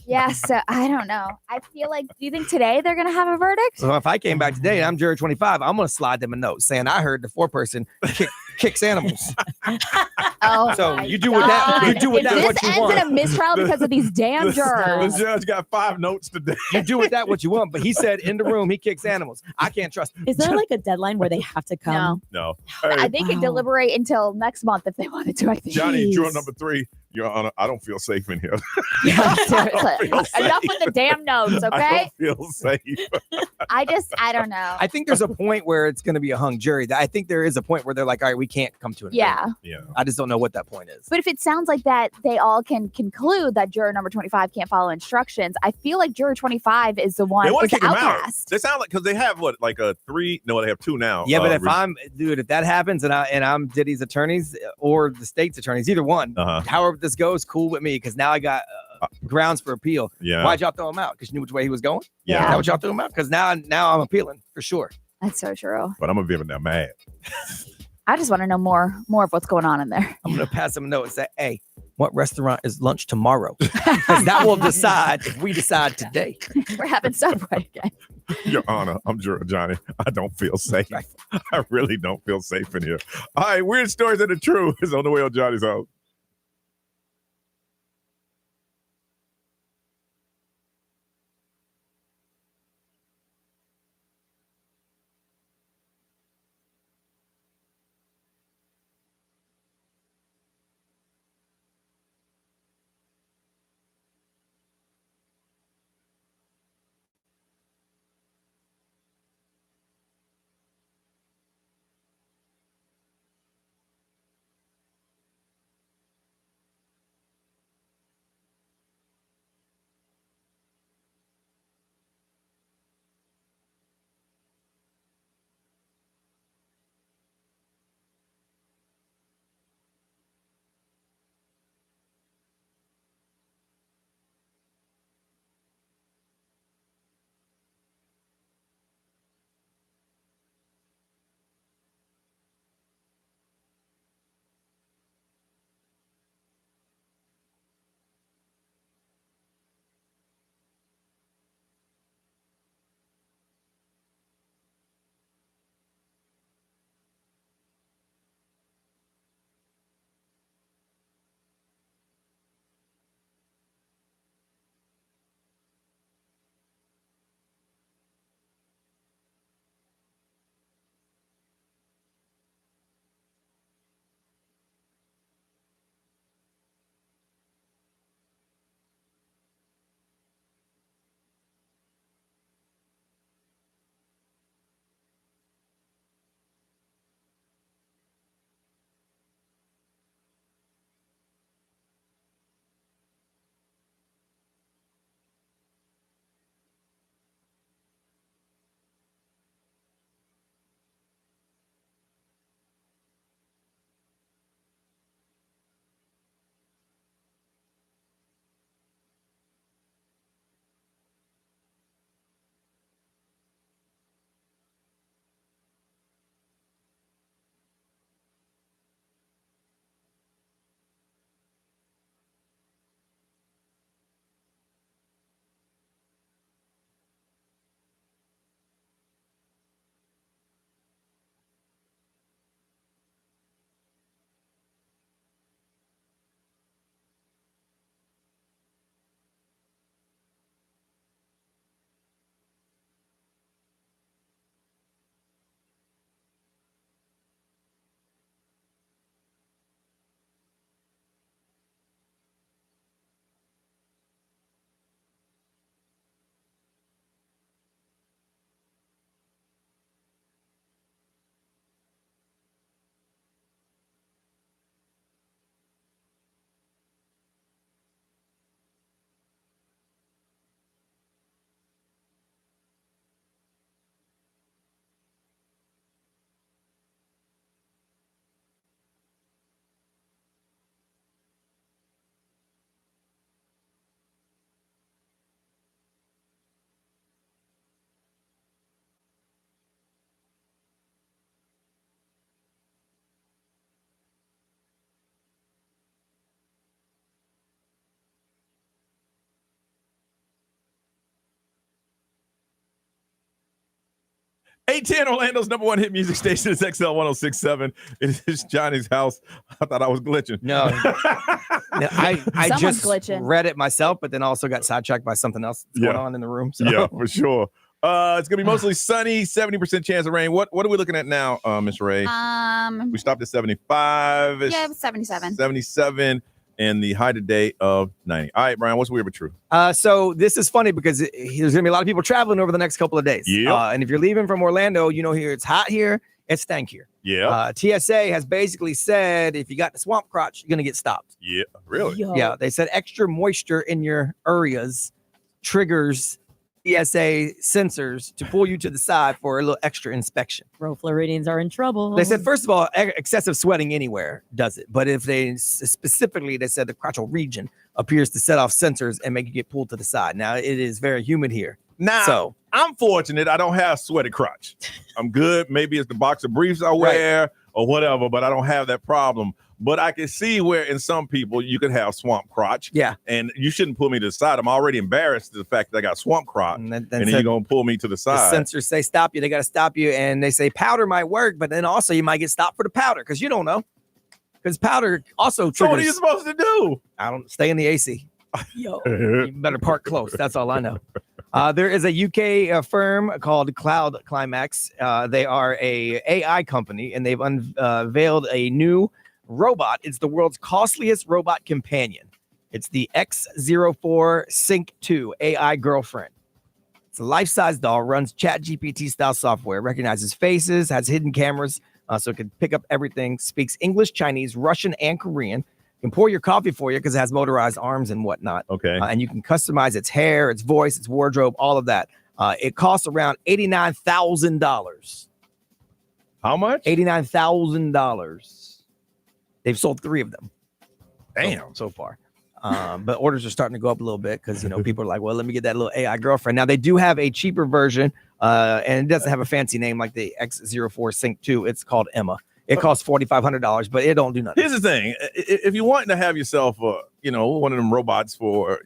Yeah, so I don't know. I feel like, do you think today they're going to have a verdict? So if I came back today and I'm jury 25, I'm going to slide them a note saying I heard the foreperson kicks animals. Oh, So my you do with that. You God. do with If that this what you ends want. in a mistrial because of these damn The jurors. judge got 5 notes today. You do with that what you want. But he said in the room he kicks animals. I can't trust him. Is there like a deadline where they have to come? No. They could deliberate until next month if they wanted to, I think. Johnny, juror number 3, Your Honor, I don't feel safe in here. Seriously. Enough with the damn notes, I okay? don't feel safe. I don't know. I think there's a point where it's going to be a hung jury. I think there is a point where they're like, all right, we can't come to an agreement. Yeah. I just don't know what that point is. But if it sounds like that they all can conclude that juror number 25 can't follow instructions, I feel like juror 25 is the one They want is to kick him out. outcast. They sound like, because they have what, like a 3? No, they have 2 now. Yeah, but if that happens and I'm Diddy's attorneys or the state's attorneys, either one, however this goes, cool with me, because now I got grounds for appeal. Yeah. Why'd y'all throw him out? Because you knew which way he was going? Yeah. Is that what y'all threw him out? Because now I'm appealing for sure. That's so true. But I'm going to be even that mad. I just want to know more of what's going on in there. I'm going to pass him a note and say, hey, what restaurant is lunch tomorrow? Because that will decide if we decide today. We're having Subway again. Your Honor, I'm Juror Johnny. I don't feel safe. I really don't feel safe in here. All right, Weird Stories of the True is on the way on Johnny's House. 810 Orlando's number one hit music station is XL 1067. It is Johnny's house. I thought I was glitching. No. I Someone's just glitching. read it myself, but then also got sidetracked by something else that's going on in the room. So. Yeah, for sure. It's gonna be mostly sunny, 70% chance of rain. What are we looking at now, Miss Ray? We stopped at 75. Yeah, it was 77. 77, and the high today of 90. All right, Brian, what's weird but true? So this is funny because there's going to be a lot of people traveling over the next couple of days. Yeah. And if you're leaving from Orlando, here it's hot here, it's stank here. Yeah. TSA has basically said if you got the swamp crotch, you're going to get stopped. Yeah, really? Yeah, they said extra moisture in your areas triggers TSA sensors to pull you to the side for a little extra inspection. Bro, Floridians are in trouble. They said, first of all, excessive sweating anywhere does it. But if they specifically, they said the crotchal region appears to set off sensors and make you get pulled to the side. Now, it is very humid here. Now, So I'm fortunate. I don't have sweaty crotch. I'm good. Maybe it's the boxer briefs I wear or whatever, but I don't have that problem. But I can see where in some people you could have swamp crotch. Yeah. And you shouldn't pull me to the side. I'm already embarrassed of the fact that I got swamp crotch. And then you're going to pull me to the the side. sensors say stop you. They got to stop you. And they say powder might work, but then also you might get stopped for the powder because you don't know. Because powder also triggers. So what are you supposed to do? I don't stay in the AC. You better park close. That's all I know. There is a UK firm called Cloud Climax. They are a AI company, and they've unveiled a new robot. It's the world's costliest robot companion. It's the X04 Sync 2 AI girlfriend. It's a life-size doll, runs ChatGPT style software, recognizes faces, has hidden cameras, so it can pick up everything, speaks English, Chinese, Russian, and Korean. Can pour your coffee for you because it has motorized arms and whatnot. Okay. And you can customize its hair, its voice, its wardrobe, all of that. It costs around $89,000. How much? $89,000. They've sold 3 of them. Damn. So far. But orders are starting to go up a little bit because, people are like, well, let me get that little AI girlfriend. Now, they do have a cheaper version, and it doesn't have a fancy name like the X04 Sync 2. It's called Emma. It costs $4,500, but it don't do nothing. Here's the thing. If you want to have yourself, one of them robots for,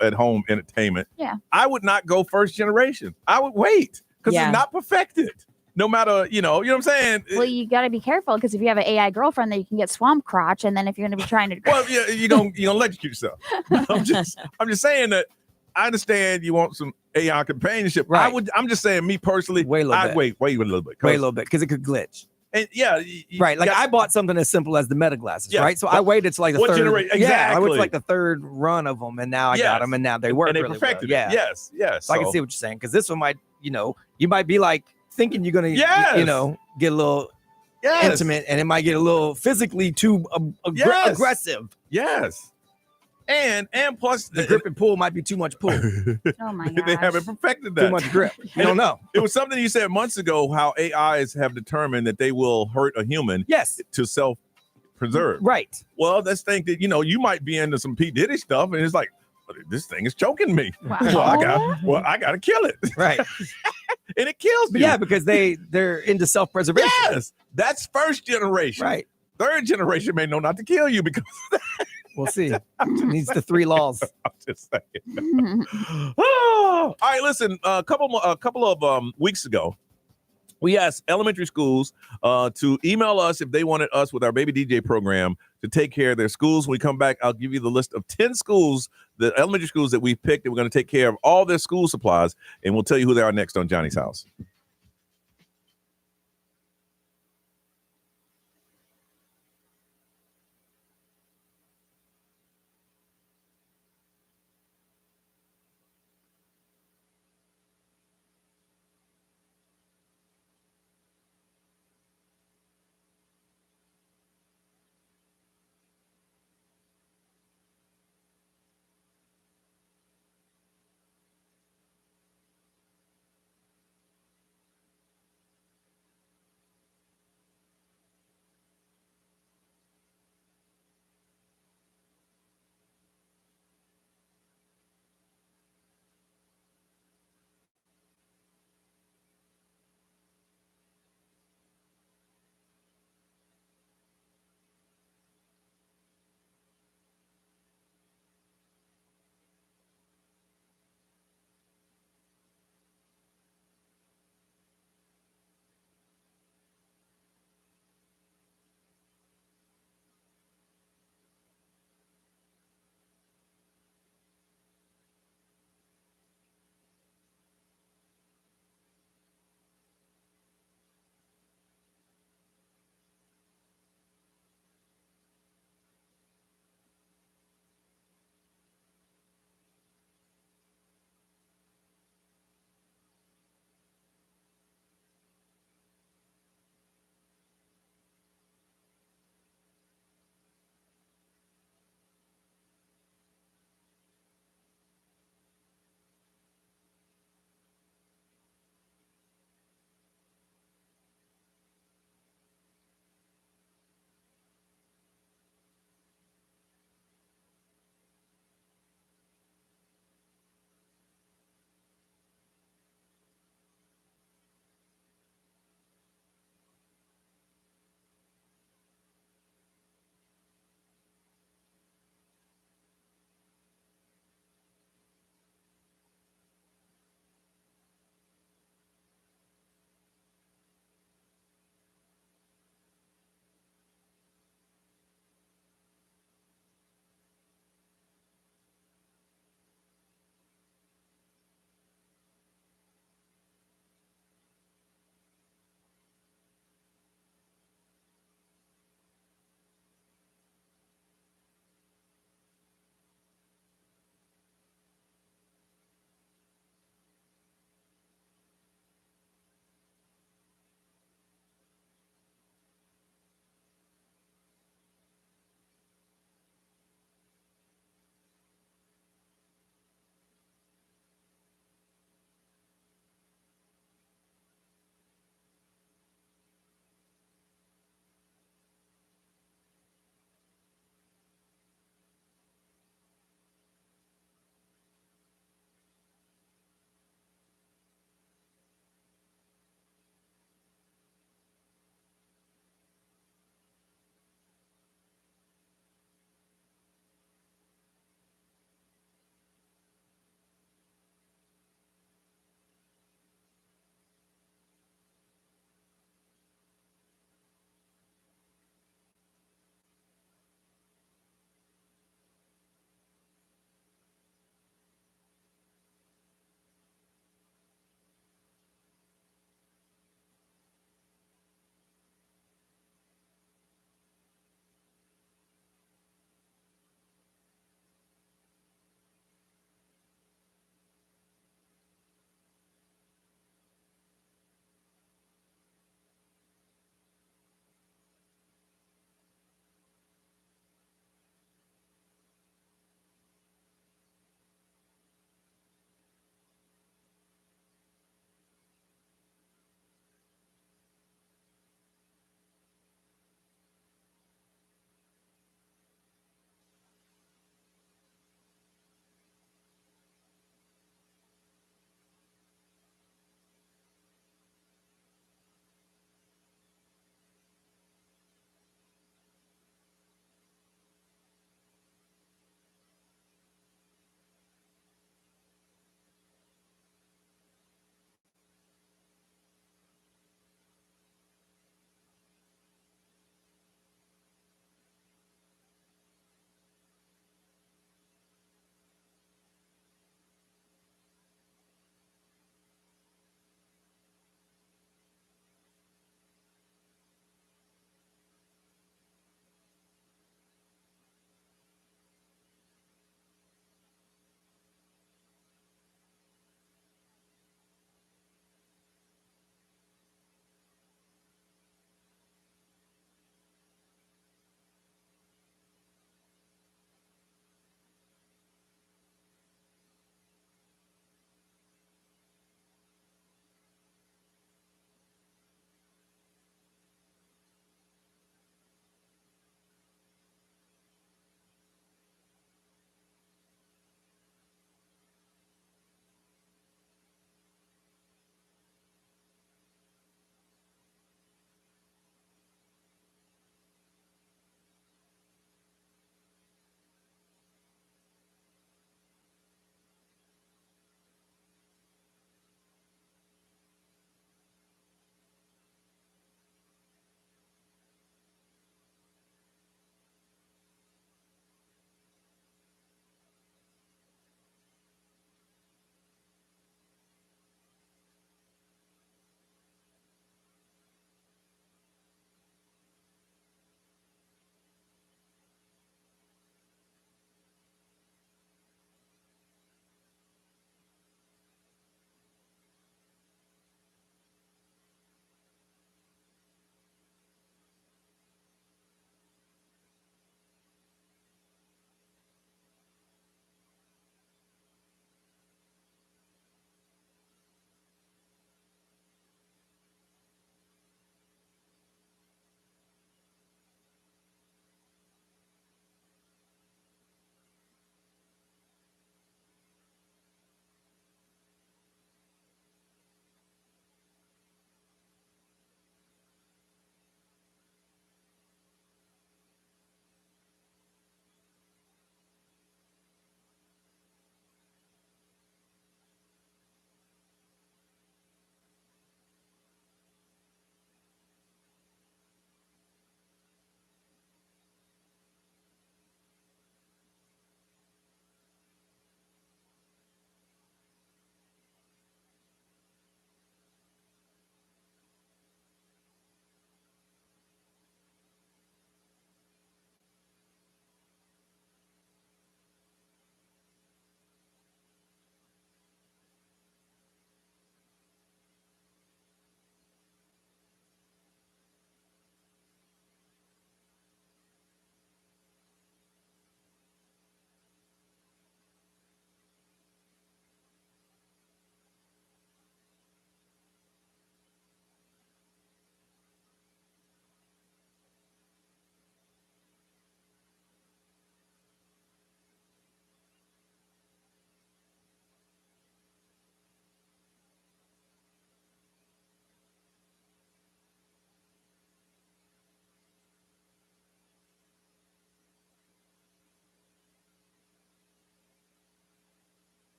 at home entertainment, I would not go first generation. I would wait because it's not perfected. No matter, you know what I'm saying? Well, you got to be careful because if you have an AI girlfriend, then you can get swamp crotch, and then if you're going to be trying to, well, yeah, you're gonna electrocute yourself. I'm just saying that I understand you want some AI companionship. Right. I'm just saying, me personally, I'd wait a little bit. Wait a little bit because it could glitch. And yeah, right. Like I bought something as simple as the Meta glasses, right? So I waited to like the what third. generation? Yeah, I went to Exactly. like the third run of them, and now I got them, and now they work. And they really perfected well. it. Yes. So I can see what you're saying because this one might, you might be like thinking you're gonna, get a little intimate, and it might get a little physically too aggressive. Yes. And plus the grip and pull might be too much pull. Oh my gosh. They haven't perfected that. Too much grip. You don't know. It was something you said months ago how AIs have determined that they will hurt a human to self-preserve. Right. Well, let's think that, you might be into some P. Diddy stuff and it's like, this thing is choking me. Wow. I gotta kill it. Right. And it kills me. Yeah, because they're into self-preservation. Yes. That's first generation. Right. Third generation may know not to kill you because we'll see. It needs the 3 laws. I'm just saying. All right, listen. A couple of weeks ago, we asked elementary schools to email us if they wanted us with our Baby DJ program to take care of their schools. When we come back, I'll give you the list of 10 schools, the elementary schools that we've picked, and we're going to take care of all their school supplies, and we'll tell you who they are next on Johnny's House.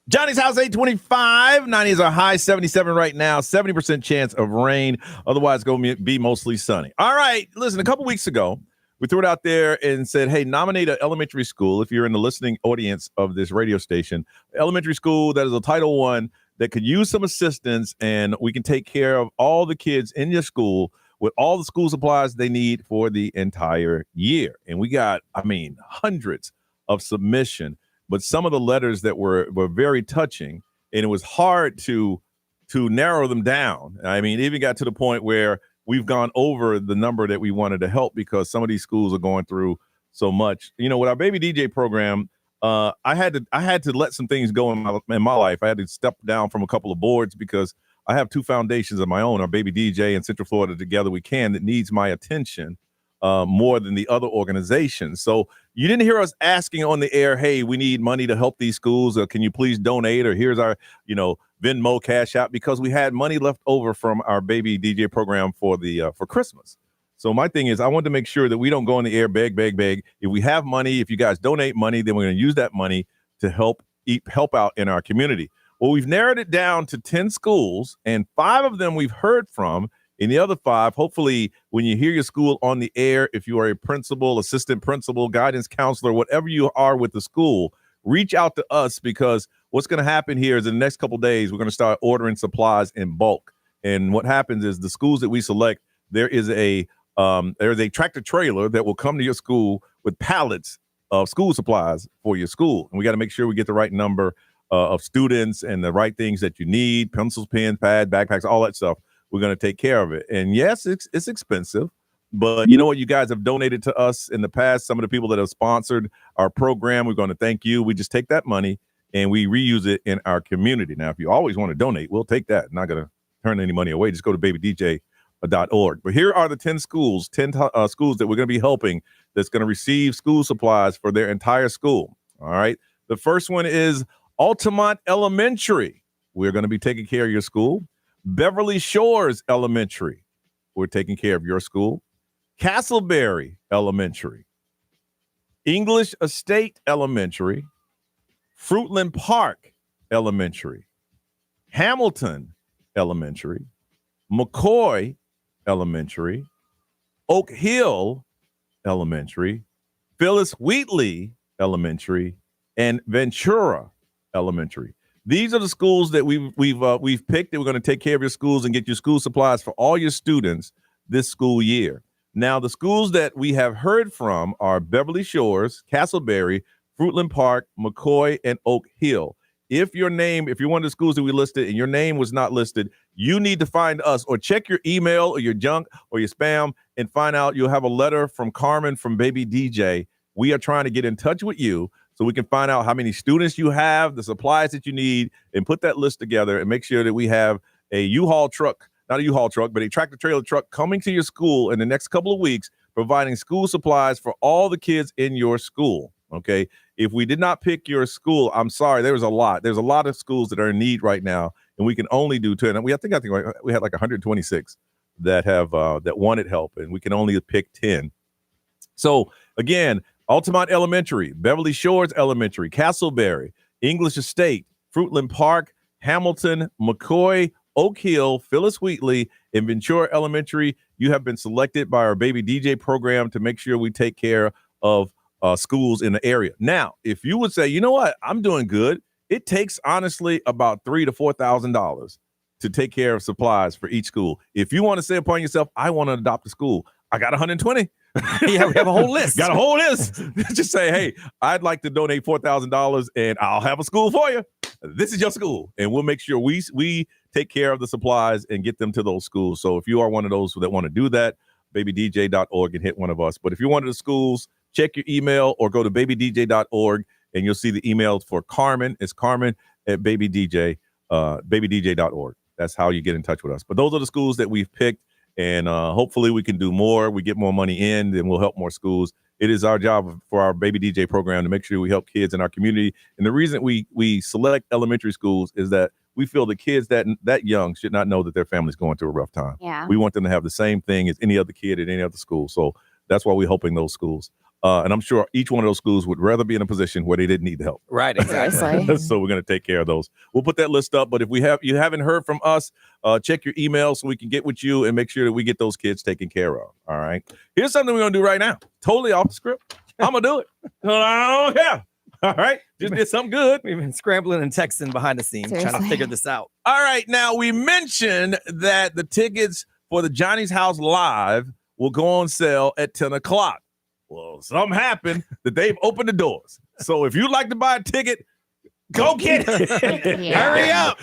Johnny's House 825. 90 is our high, 77 right now, 70% chance of rain. Otherwise, it's going to be mostly sunny. All right. Listen, a couple weeks ago, we threw it out there and said, hey, nominate an elementary school if you're in the listening audience of this radio station. Elementary school that is a Title I that could use some assistance, and we can take care of all the kids in your school with all the school supplies they need for the entire year. And we got, hundreds of submission. But some of the letters that were very touching, and it was hard to narrow them down. It even got to the point where we've gone over the number that we wanted to help because some of these schools are going through so much. With our Baby DJ program, I had to let some things go in my life. I had to step down from a couple of boards because I have two foundations of my own, our Baby DJ and Central Florida Together We Can, that needs my attention more than the other organizations. So you didn't hear us asking on the air, hey, we need money to help these schools, or can you please donate, or here's our, Venmo Cash App, because we had money left over from our Baby DJ program for Christmas. So my thing is, I want to make sure that we don't go on the air, beg. If we have money, if you guys donate money, then we're going to use that money to help out in our community. Well, we've narrowed it down to 10 schools, and 5 of them we've heard from. In the other 5, hopefully, when you hear your school on the air, if you are a principal, assistant principal, guidance counselor, whatever you are with the school, reach out to us, because what's going to happen here is in the next couple of days, we're going to start ordering supplies in bulk. And what happens is the schools that we select, there's a tractor trailer that will come to your school with pallets of school supplies for your school. And we got to make sure we get the right number of students and the right things that you need: pencils, pens, pads, backpacks, all that stuff. We're going to take care of it. And yes, it's expensive, but you know what? You guys have donated to us in the past. Some of the people that have sponsored our program, we're going to thank you. We just take that money and we reuse it in our community. Now, if you always want to donate, we'll take that. Not going to turn any money away. Just go to babydj.org. But here are the 10 schools that we're going to be helping that's going to receive school supplies for their entire school. All right. The first one is Altamont Elementary. We're going to be taking care of your school. Beverly Shores Elementary, we're taking care of your school. Castleberry Elementary, English Estate Elementary, Fruitland Park Elementary, Hamilton Elementary, McCoy Elementary, Oak Hill Elementary, Phyllis Wheatley Elementary, and Ventura Elementary. These are the schools that we've picked that we're going to take care of your schools and get you school supplies for all your students this school year. Now, the schools that we have heard from are Beverly Shores, Castleberry, Fruitland Park, McCoy, and Oak Hill. If you're one of the schools that we listed and your name was not listed, you need to find us, or check your email or your junk or your spam and find out. You'll have a letter from Carmen from Baby DJ. We are trying to get in touch with you so we can find out how many students you have, the supplies that you need, and put that list together and make sure that we have a U-Haul truck, not a U-Haul truck, but a tractor trailer truck coming to your school in the next couple of weeks, providing school supplies for all the kids in your school. Okay. If we did not pick your school, I'm sorry. There's a lot of schools that are in need right now, and we can only do 10. I think we had like 126 that have that wanted help, and we can only pick 10. So again, Altamont Elementary, Beverly Shores Elementary, Castleberry, English Estate, Fruitland Park, Hamilton, McCoy, Oak Hill, Phyllis Wheatley, and Ventura Elementary. You have been selected by our Baby DJ program to make sure we take care of schools in the area. Now, if you would say, you know what, I'm doing good, it takes honestly about $3,000 to $4,000 to take care of supplies for each school. If you want to say upon yourself, I want to adopt a school, I got 120. Yeah, we have a whole list. Got a whole list. Just say, hey, I'd like to donate $4,000 and I'll have a school for you. This is your school. And we'll make sure we take care of the supplies and get them to those schools. So if you are one of those that want to do that, babydj.org and hit one of us. But if you're one of the schools, check your email or go to babydj.org and you'll see the emails for Carmen. It's Carmen at babydj.org. That's how you get in touch with us. But those are the schools that we've picked. And hopefully we can do more. We get more money in, then we'll help more schools. It is our job for our Baby DJ program to make sure we help kids in our community. And the reason we select elementary schools is that we feel the kids that young should not know that their family's going through a rough time. Yeah. We want them to have the same thing as any other kid at any other school. So that's why we're helping those schools. And I'm sure each one of those schools would rather be in a position where they didn't need the help. Right, exactly. So we're going to take care of those. We'll put that list up. But if you haven't heard from us, check your email so we can get with you and make sure that we get those kids taken care of. All right. Here's something we're going to do right now. Totally off the script. I'm going to do it. I don't care. All right. Just did something good. We've been scrambling and texting behind the scenes, trying to figure this out. All right. Now, we mentioned that the tickets for the Johnny's House Live will go on sale at 10 o'clock. Well, something happened that they've opened the doors. So if you'd like to buy a ticket, go get it. Hurry up.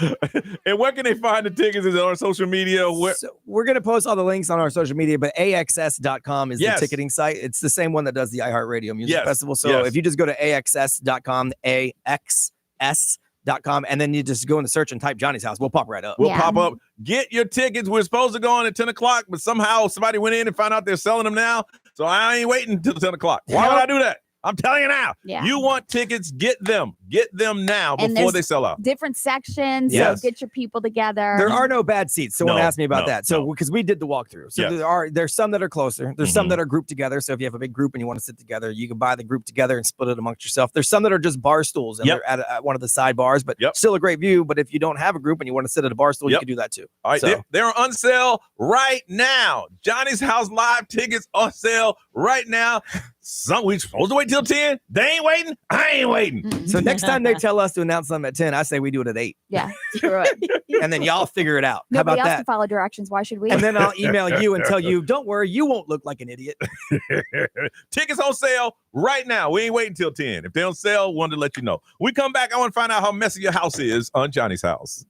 And where can they find the tickets? Is it on social media? So we're going to post all the links on our social media, but AXS.com is Yes. the ticketing site. It's the same one that does the iHeartRadio Music Yes. Festival. So Yes. if you just go to AXS.com, AXS.com, and then you just go into search and type Johnny's House, we'll pop right up. We'll pop up. Get your tickets. We're supposed to go on at 10 o'clock, but somehow somebody went in and found out they're selling them now. So I ain't waiting until 10 o'clock. Why would I do that? I'm telling you now. Yeah. You want tickets, get them. Get them now And before there's they sell out. Different sections. Yes. So get your people together. There are no bad seats. Someone No, asked me about no, that. So because we did the walkthrough. So Yes. there's some that are closer. There's some that are grouped together. So if you have a big group and you want to sit together, you can buy the group together and split it amongst yourself. There's some that are just bar stools and Yep. they're at one of the side bars, but still a great view. But if you don't have a group and you want to sit at a bar stool, you Yep. can do that too. All right, So- they're on sale right now. Johnny's House Live tickets on sale right now. We supposed to wait till 10. They ain't waiting. I ain't waiting. So next time they tell us to announce something at 10, I say we do it at 8. Yeah, screw it. And then y'all figure it out. Nobody How about else can that? follow directions. Why should we? And then I'll email you and tell you, don't worry, you won't look like an idiot. Tickets on sale right now. We ain't waiting till 10. If they don't sell, wanted to let you know. When we come back, I want to find out how messy your house is on Johnny's House.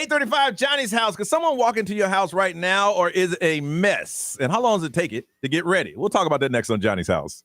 8:35, Johnny's house. Could someone walk into your house right now, or is it a mess? And how long does it take it to get ready? We'll talk about that next on Johnny's house.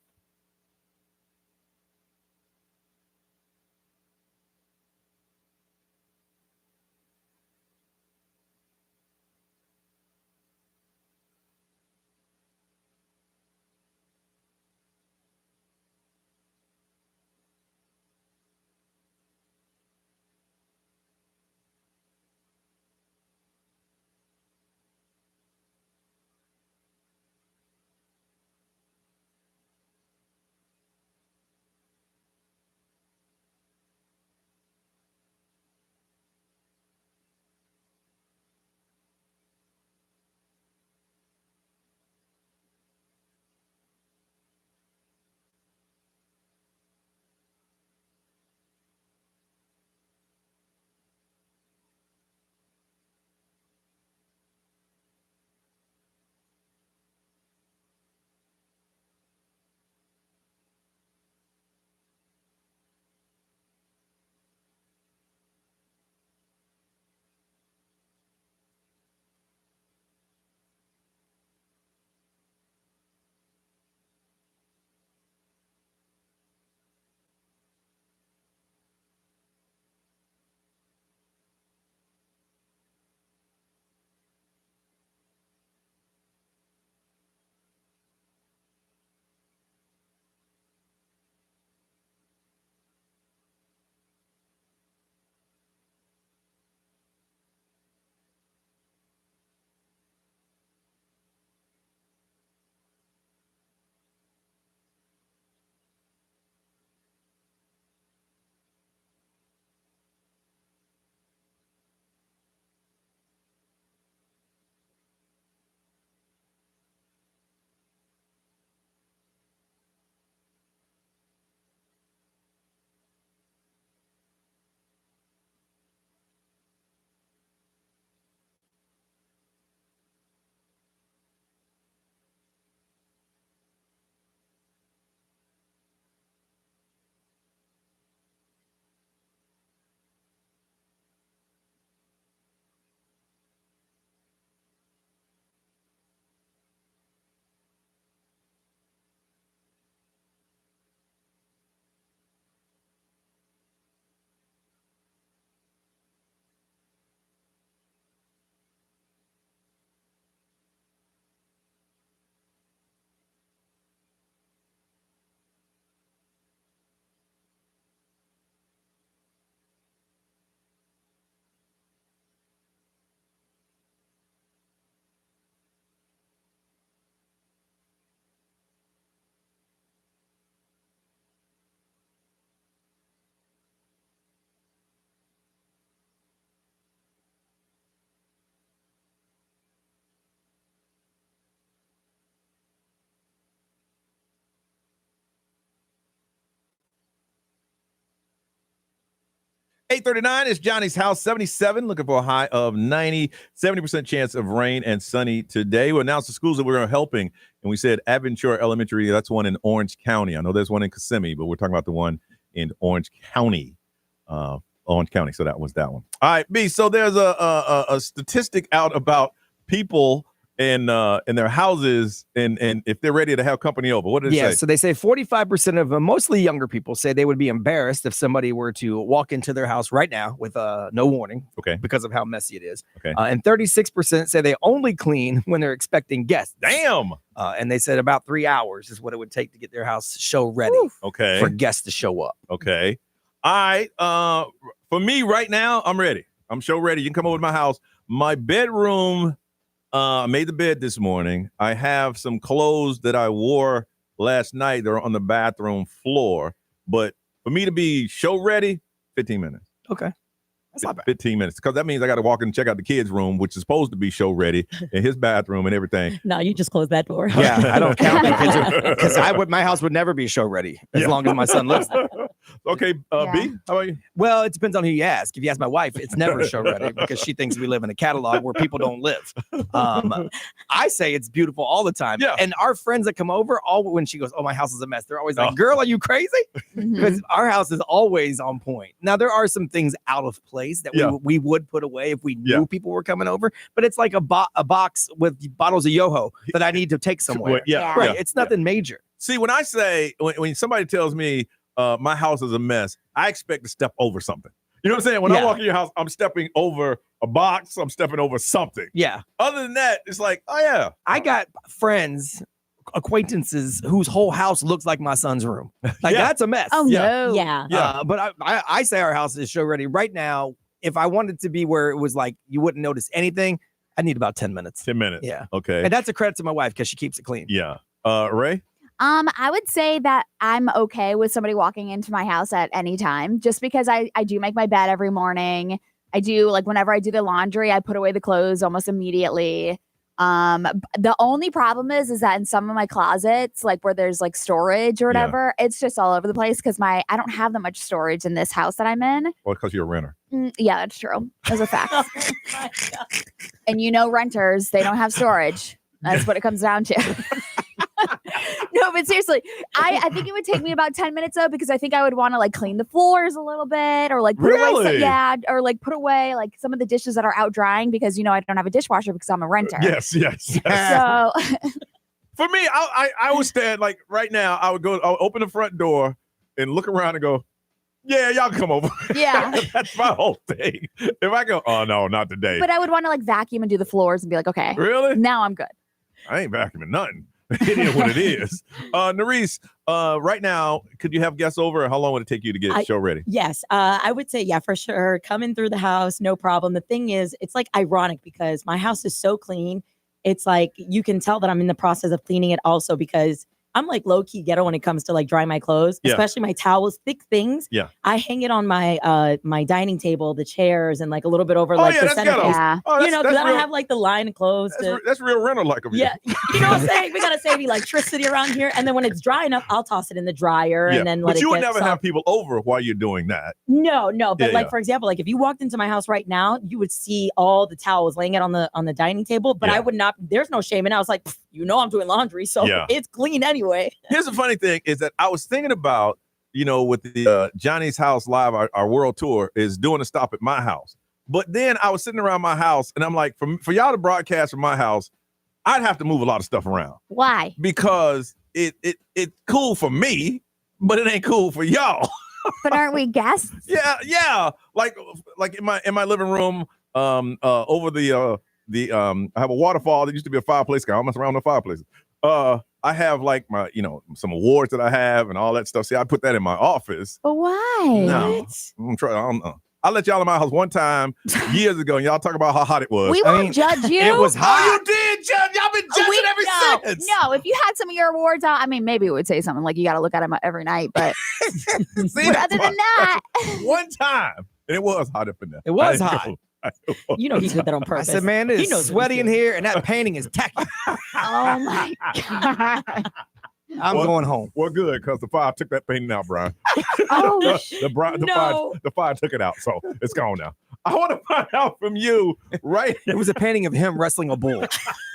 $8:39 is Johnny's house. 77, looking for a high of 90, 70% chance of rain and sunny today. We announced the schools that we're helping, and we said Aventura Elementary. That's one in Orange County. I know there's one in Kissimmee, but we're talking about the one in Orange County. Orange County. So that was that one. All right, B. So there's a statistic out about people in their houses and if they're ready to have company over. What did it say? So they say 45% of mostly younger people say they would be embarrassed if somebody were to walk into their house right now with no warning, because of how messy it is. And 36% say they only clean when they're expecting guests. Damn. And they said about 3 hours is what it would take to get their house show ready. For guests to show up. Okay. All right. For me right now, I'm ready. I'm show ready. You can come over to my house. My bedroom. I made the bed this morning. I have some clothes that I wore last night. They're on the bathroom floor. But for me to be show ready, 15 minutes. Okay. That's not bad. 15 minutes. Because that means I got to walk in and check out the kids' room, which is supposed to be show ready, in his bathroom and everything. No, you just close that door. Yeah, I don't count because my house would never be show ready as long as my son lives there. Okay, B, how about you? Well, it depends on who you ask. If you ask my wife, it's never show ready because she thinks we live in a catalog where people don't live. I say it's beautiful all the time. Yeah. And our friends that come over, when she goes, "Oh, my house is a mess," they're always like, "Girl, are you crazy?" Because our house is always on point. Now there are some things out of place place that Yeah. we would put away if we knew Yeah. people were coming over. But it's like a box with bottles of Yoho that I need to take somewhere. Yeah. Right. Yeah. It's nothing major. See, when I say, when somebody tells me my house is a mess, I expect to step over something. You know what I'm saying? When I Yeah. walk in your house, I'm stepping over a box. I'm stepping over something. Yeah. Other than that, it's like, oh, yeah. I got friends, acquaintances whose whole house looks like my son's room. Like Yeah. that's a mess. Oh, Yeah. no. Yeah. But I say our house is show ready right now. If I wanted to be where it was like you wouldn't notice anything, I need about 10 minutes. 10 minutes. Yeah. Okay. And that's a credit to my wife because she keeps it clean. Yeah. Ray? I would say that I'm okay with somebody walking into my house at any time, just because I do make my bed every morning. I do, like, whenever I do the laundry, I put away the clothes almost immediately. The only problem is that in some of my closets, like where there's like storage or whatever, it's just all over the place because I don't have that much storage in this house that I'm in. Well, because you're a renter. Yeah, that's true. Those are facts. And renters, they don't have storage. That's what it comes down to. No, but seriously, I think it would take me about 10 minutes though, because I think I would want to like clean the floors a little bit or like put away or like put away like some of the dishes that are out drying because I don't have a dishwasher because I'm a renter. Yes. So For me, I would stand like right now, I would open the front door and look around and go, yeah, y'all come over. Yeah. That's my whole thing. If I go, oh no, not today. but I would want to like vacuum and do the floors and be like, okay, Really? now I'm good. I ain't vacuuming nothing. It is what it is. Nerese, right now, could you have guests over? Or how long would it take you to get the show ready? Yes, I would say, yeah, for sure. Coming through the house, no problem. The thing is, it's like ironic because my house is so clean. It's like you can tell that I'm in the process of cleaning it also because I'm like low key ghetto when it comes to like drying my clothes, especially my towels, thick things. Yeah. I hang it on my my dining table, the chairs, and like a little bit over like the centerpiece. Oh, Because I don't have like the line of clothes. That's real rental like of you. Yeah, you know what I'm saying? We gotta save electricity around here, and then when it's dry enough, I'll toss it in the dryer and then let but it you would get never soft. have people over while you're doing that. No, but Yeah, like yeah. for example, like if you walked into my house right now, you would see all the towels laying out on the dining table. But I would not. There's no shame in it. I was like, I'm doing laundry, so Yeah. it's clean anyway. Here's the funny thing is that I was thinking about, with the Johnny's House Live, our world tour is doing a stop at my house. But then I was sitting around my house and I'm like, for y'all to broadcast from my house, I'd have to move a lot of stuff around. Why? Because it's cool for me, but it ain't cool for y'all. But aren't we guests? Yeah. Like in my living room, over the I have a waterfall. There used to be a fireplace. I almost around the fireplaces. I have like my, some awards that I have and all that stuff. See, I put that in my office. But why? No, I let y'all in my house one time years ago, and y'all talk about how hot it was. We won't judge you. It was hot. Oh, you did judge. Y'all been judging ever since. No, if you had some of your awards out, maybe it would say something like you got to look at them every night. But See, other than that, one time, and it was hot up in there. It was I hot. know. You know he did that on I purpose. said, man, He it's knows what sweaty he's in here, and that painting is tacky. oh my God. I'm going home. Well, good, because the fire took that painting out, Brian. Oh, the fire took it out, so it's gone now. I want to find out from you, right? It was a painting of him wrestling a bull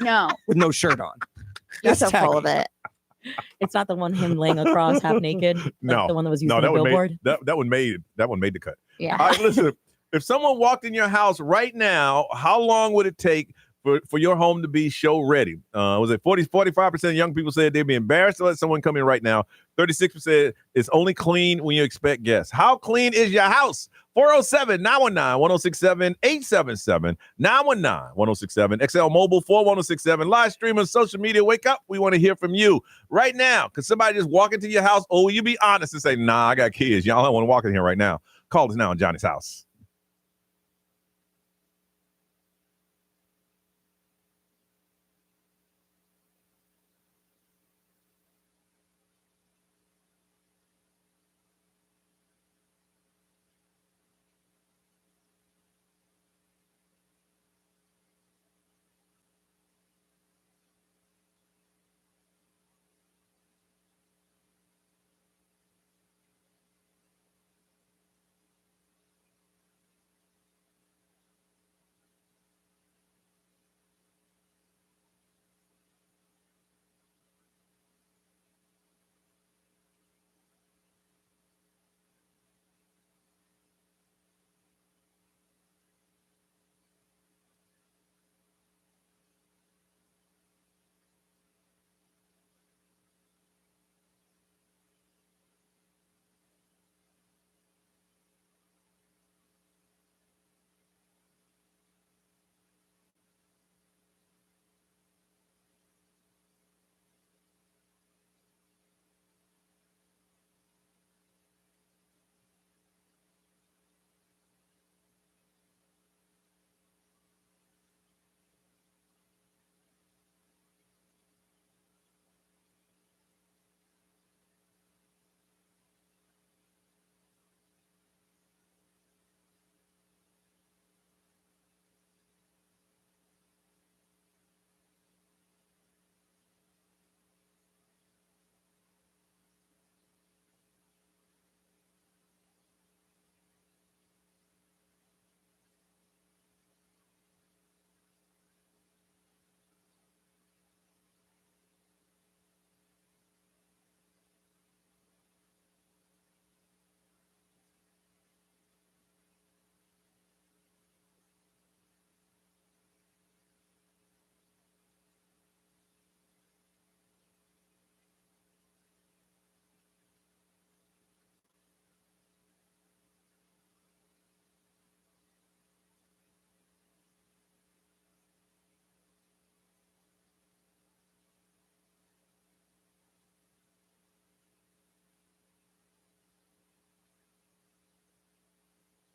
No. with no shirt on. You're That's so tacky. full of it. It's not the one him laying across half naked. Like No, the one that was used no, on the that one billboard. made that one made the cut. Yeah. All right, listen. If someone walked in your house right now, how long would it take for your home to be show ready? Was it 45% of young people said they'd be embarrassed to let someone come in right now? 36% it's only clean when you expect guests. How clean is your house? 407-919-1067-877 919-1067 XL Mobile 41067 live stream on social media. Wake up, we want to hear from you right now. Could somebody just walk into your house? Oh, will you be honest and say, nah, I got kids, y'all don't want to walk in here right now? Call us now on Johnny's House.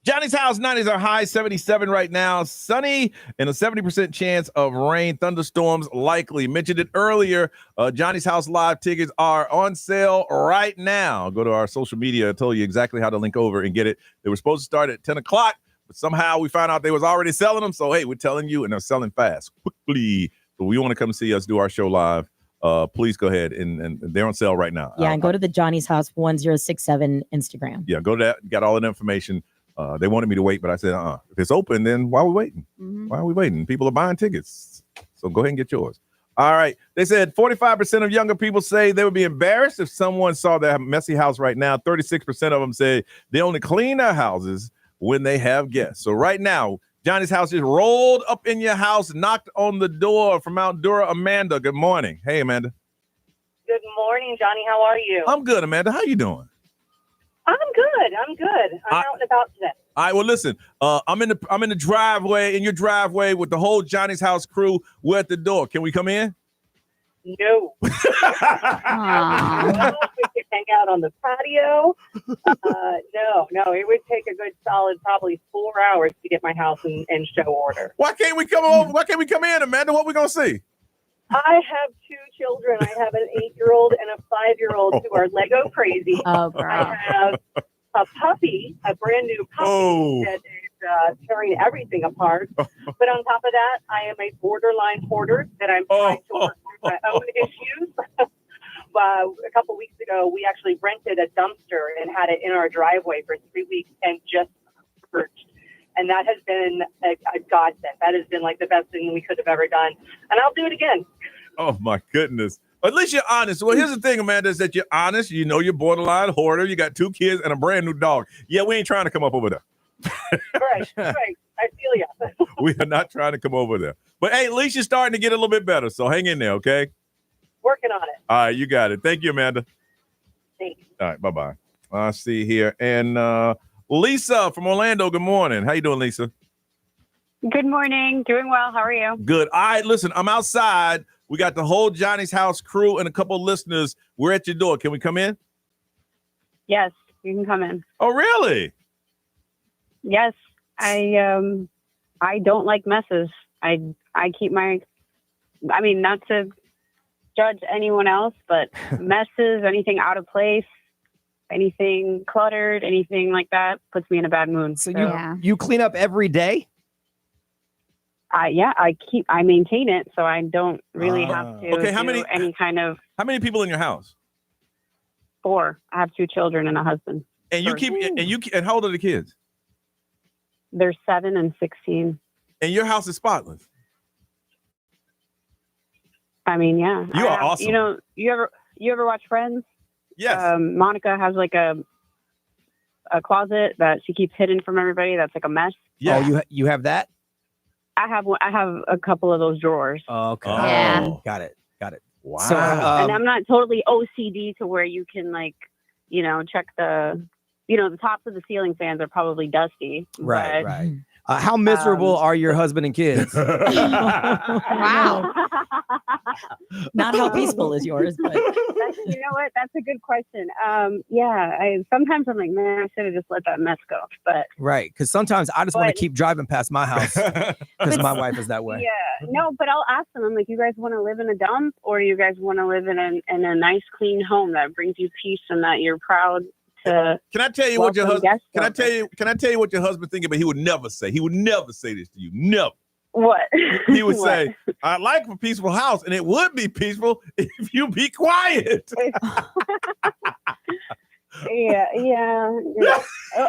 Johnny's house, 90s are high, 77 right now. Sunny and a 70% chance of rain, thunderstorms likely. Mentioned it earlier. Johnny's house live tickets are on sale right now. Go to our social media. I told you exactly how to link over and get it. They were supposed to start at 10 o'clock, but somehow we found out they was already selling them. So, hey, we're telling you, and they're selling fast, quickly. So we want to come see us do our show live. Please go ahead and they're on sale right now. Yeah, and go to the Johnny's House 1067 Instagram. Yeah, go to that. Got all that information. They wanted me to wait, but I said, if it's open, then why are we waiting? Mm-hmm. Why are we waiting? People are buying tickets. So go ahead and get yours. All right. They said 45% of younger people say they would be embarrassed if someone saw their messy house right now. 36% of them say they only clean their houses when they have guests. So right now, Johnny's house just rolled up in your house, knocked on the door from Mount Dura. Amanda, good morning. Hey, Amanda. Good morning, Johnny. How are you? I'm good, Amanda. How you doing? I'm good. I'm out and about today. All right, well, listen, I'm in the driveway, in your driveway with the whole Johnny's house crew. We're at the door. Can we come in? No. We can hang out on the patio. No. It would take a good solid probably 4 hours to get my house in show order. Why can't we come over? Why can't we come in, Amanda? What we gonna see? I have 2 children. I have an 8-year-old and a 5-year-old who are Lego crazy. Oh, I have a puppy, a brand new puppy that is tearing everything apart. But on top of that, I am a borderline hoarder that I'm trying to work through my own issues. A couple weeks ago, we actually rented a dumpster and had it in our driveway for 3 weeks and just purged. And that has been a godsend. That has been like the best thing we could have ever done. And I'll do it again. Oh, my goodness. At least you're honest. Well, here's the thing, Amanda, is that you're honest. You know you're borderline hoarder. You got 2 kids and a brand new dog. Yeah, we ain't trying to come up over there. Right. I feel you. We are not trying to come over there. But, hey, at least you're starting to get a little bit better. So hang in there, okay? Working on it. All right, you got it. Thank you, Amanda. Thanks. All right, bye-bye. I see here. And Lisa from Orlando, good morning. How you doing, Lisa? Good morning. Doing well. How are you? Good. All right, listen, I'm outside. We got the whole Johnny's house crew and a couple of listeners. We're at your door. Can we come in? Yes, you can come in. Oh, really? Yes. I don't like messes. I keep not to judge anyone else, but messes, anything out of place, anything cluttered, anything like that puts me in a bad mood. So you clean up every day? I maintain it, so I don't really have to Okay, how many people in your house? 4. I have 2 children and a husband. And and how old are the kids? They're 7 and 16. And your house is spotless. I mean, yeah. You are awesome. You know, you ever watch Friends? Yes. Monica has like a closet that she keeps hidden from everybody. That's like a mess. Yeah. Oh, you have that? I have a couple of those drawers. Oh, okay. Yeah. Got it. Wow. So, and I'm not totally OCD to where you can check the tops of the ceiling fans are probably dusty. Right. but, Right. How miserable are your husband and kids? Wow. Not how peaceful is yours, but You know what? That's a good question. Sometimes I'm like, man, I should have just let that mess go. But Right. Because sometimes I just want to keep driving past my house because my wife is that way. yeah, no, but I'll ask them. I'm like, you guys want to live in a dump, or you guys want to live in a nice, clean home that brings you peace and that you're proud to? Can I tell you what your welcome husband? guests Can I tell you what your husband thinking? But he would never say. He would never say this to you. Never. What? He would What? say, "I'd like a peaceful house, and it would be peaceful if you be quiet." Yeah.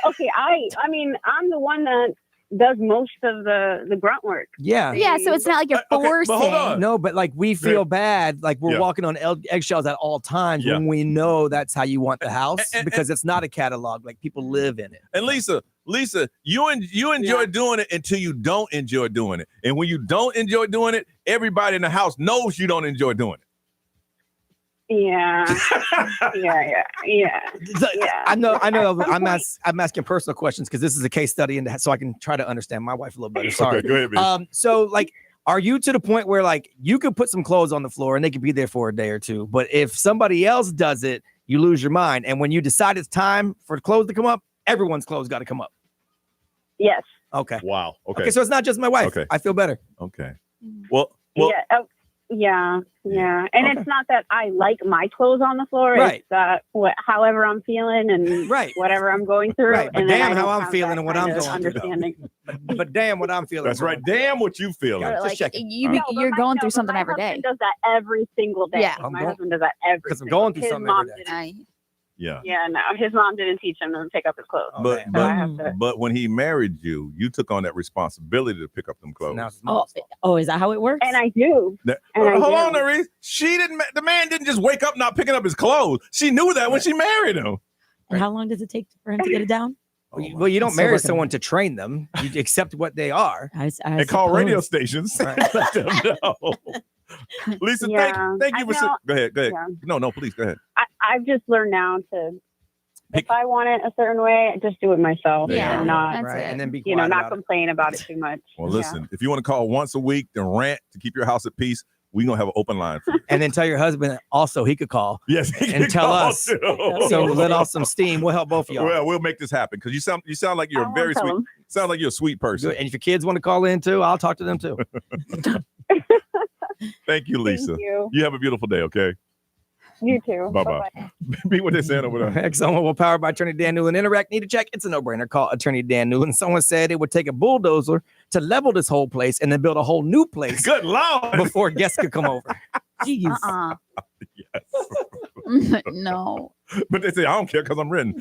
Okay, I mean, I'm the one that does most of the grunt work. Yeah. Yeah, so it's not like you're forcing. No, but like we feel bad, like we're walking on eggshells at all times when we know that's how you want the house because it's not a catalog. Like people live in it. And Lisa, you enjoy doing it until you don't enjoy doing it, and when you don't enjoy doing it, everybody in the house knows you don't enjoy doing it. Yeah. I know. I'm asking personal questions because this is a case study, and so I can try to understand my wife a little better. Sorry. Okay, go ahead, baby. So like, are you to the point where like you could put some clothes on the floor and they could be there for a day or two, but if somebody else does it, you lose your mind, and when you decide it's time for clothes to come up, everyone's clothes got to come up. Yes. Okay. Wow. Okay. Okay, so it's not just my wife. Okay. I feel better. Okay. Well. Yeah. Oh, yeah. And Okay. it's not that I like my clothes on the floor. Right. It's however I'm feeling and whatever I'm going through. Right. But and then damn I how don't I'm have feeling that and what kind I'm of going through. understanding. But damn what I'm feeling. That's right. Damn what you feeling. Or, Just like, checking. you're going through something every day. Does that every single day. Yeah. My husband does that every. 'Cause I'm single going through his something mom every day. didn't- Yeah. Yeah, no, his mom didn't teach him to pick up his clothes. But So I have to. but when he married you, you took on that responsibility to pick up them clothes. Oh, is that how it works? And I do. And I Hold do. on, Nerese. She didn't. The man didn't just wake up not picking up his clothes. She knew that when she married him. And how long does it take for him to get it down? Well, you don't I'm still marry working on someone to train them. You accept what they are. And call radio stations. Let them know. Lisa, Yeah. thank you I for. know- Go ahead. yeah. No, please go ahead. I've just learned now to, if I want it a certain way, just do it myself. There you and go. not, Right, and then be you know, quiet not about it. complain about it too much. Well, listen, if you want to call once a week and rant to keep your house at peace, we're going to have an open line for you. And then tell your husband also he could call. Yes, he and can tell call us. too. So let off some steam. We'll help both of y'all. Well, we'll make this happen because you sound like you're a very tell sweet. him. Sound like you're a sweet person. Good. And if your kids want to call in too, I'll talk to them too. Thank you, Lisa. you. You have a beautiful day. Okay. You too. Bye bye. Be what they're saying over there. Exxon will powered by Attorney Dan Newland. Interact, need a check? It's a no-brainer. Call Attorney Dan Newland. Someone said it would take a bulldozer to level this whole place and then build a whole new place. Good Lord. Before guests could come over. Jeez. No. But they say I don't care because I'm written.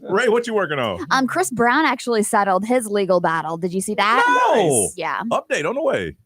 Ray, what you working on? Chris Brown actually settled his legal battle. Did you see that? No. Yeah. Update on the way.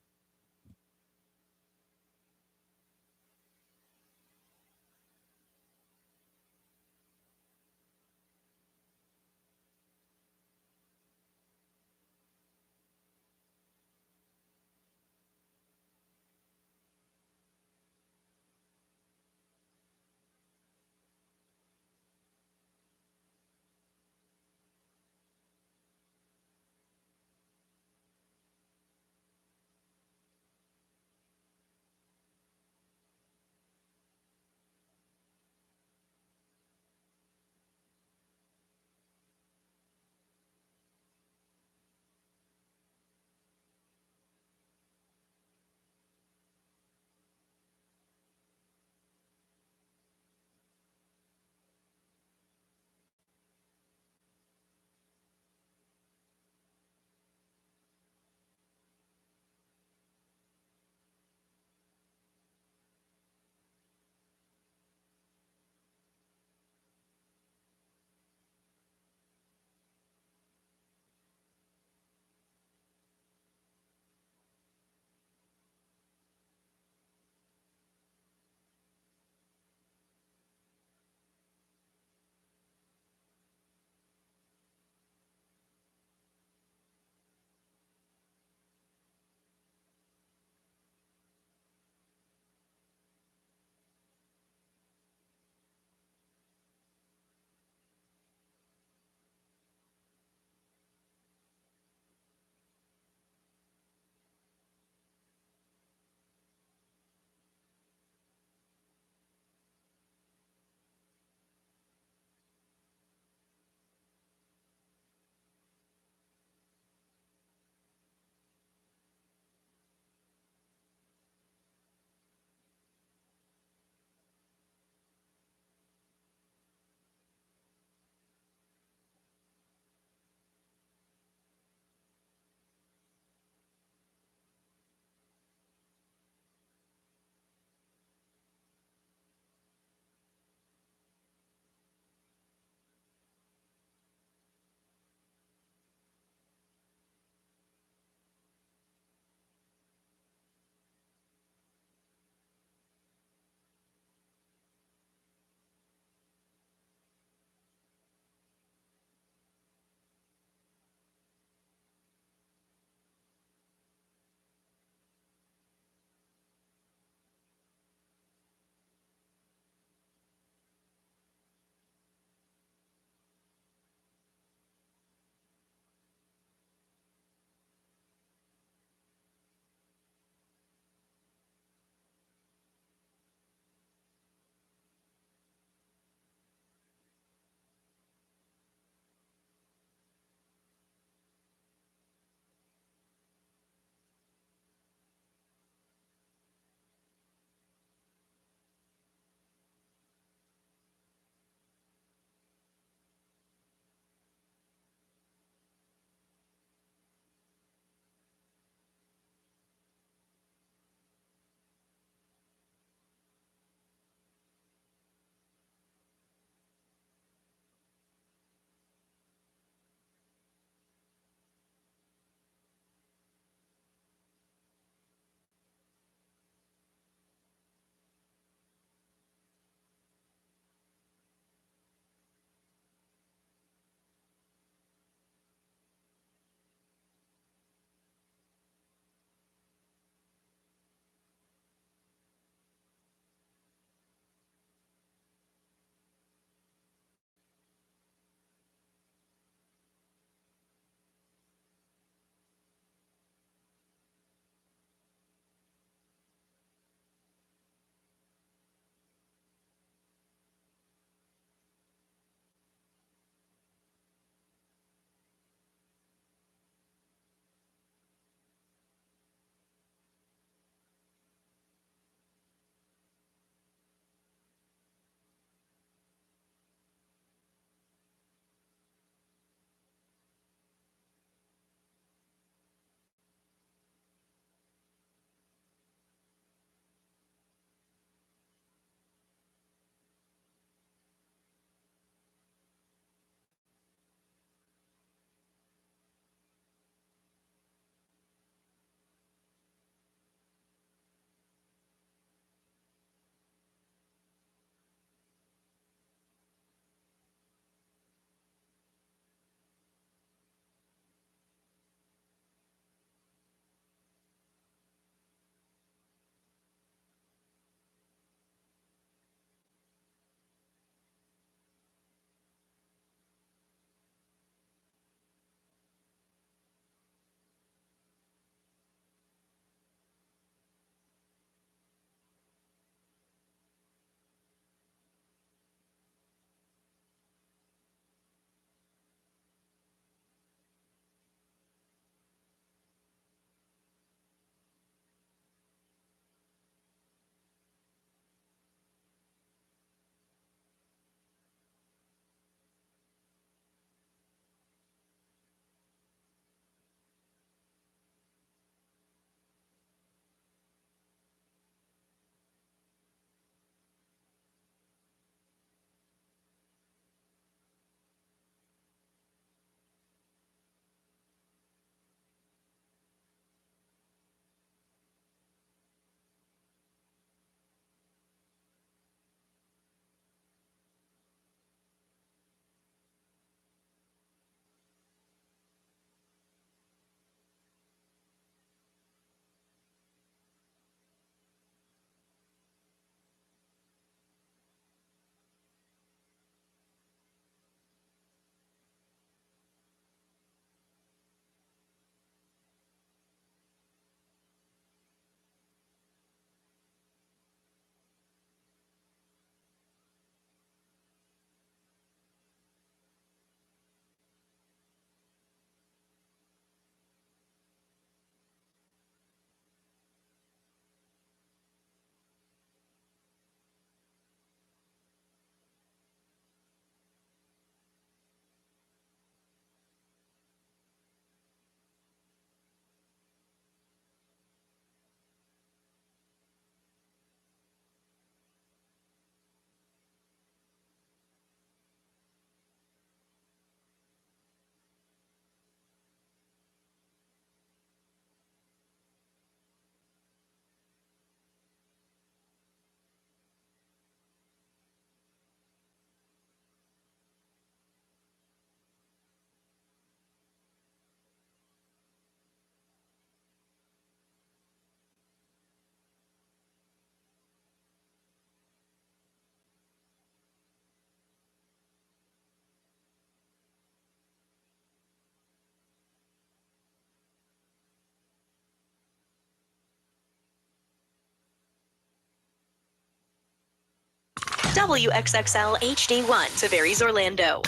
WXXL HD1 Tavares, Orlando.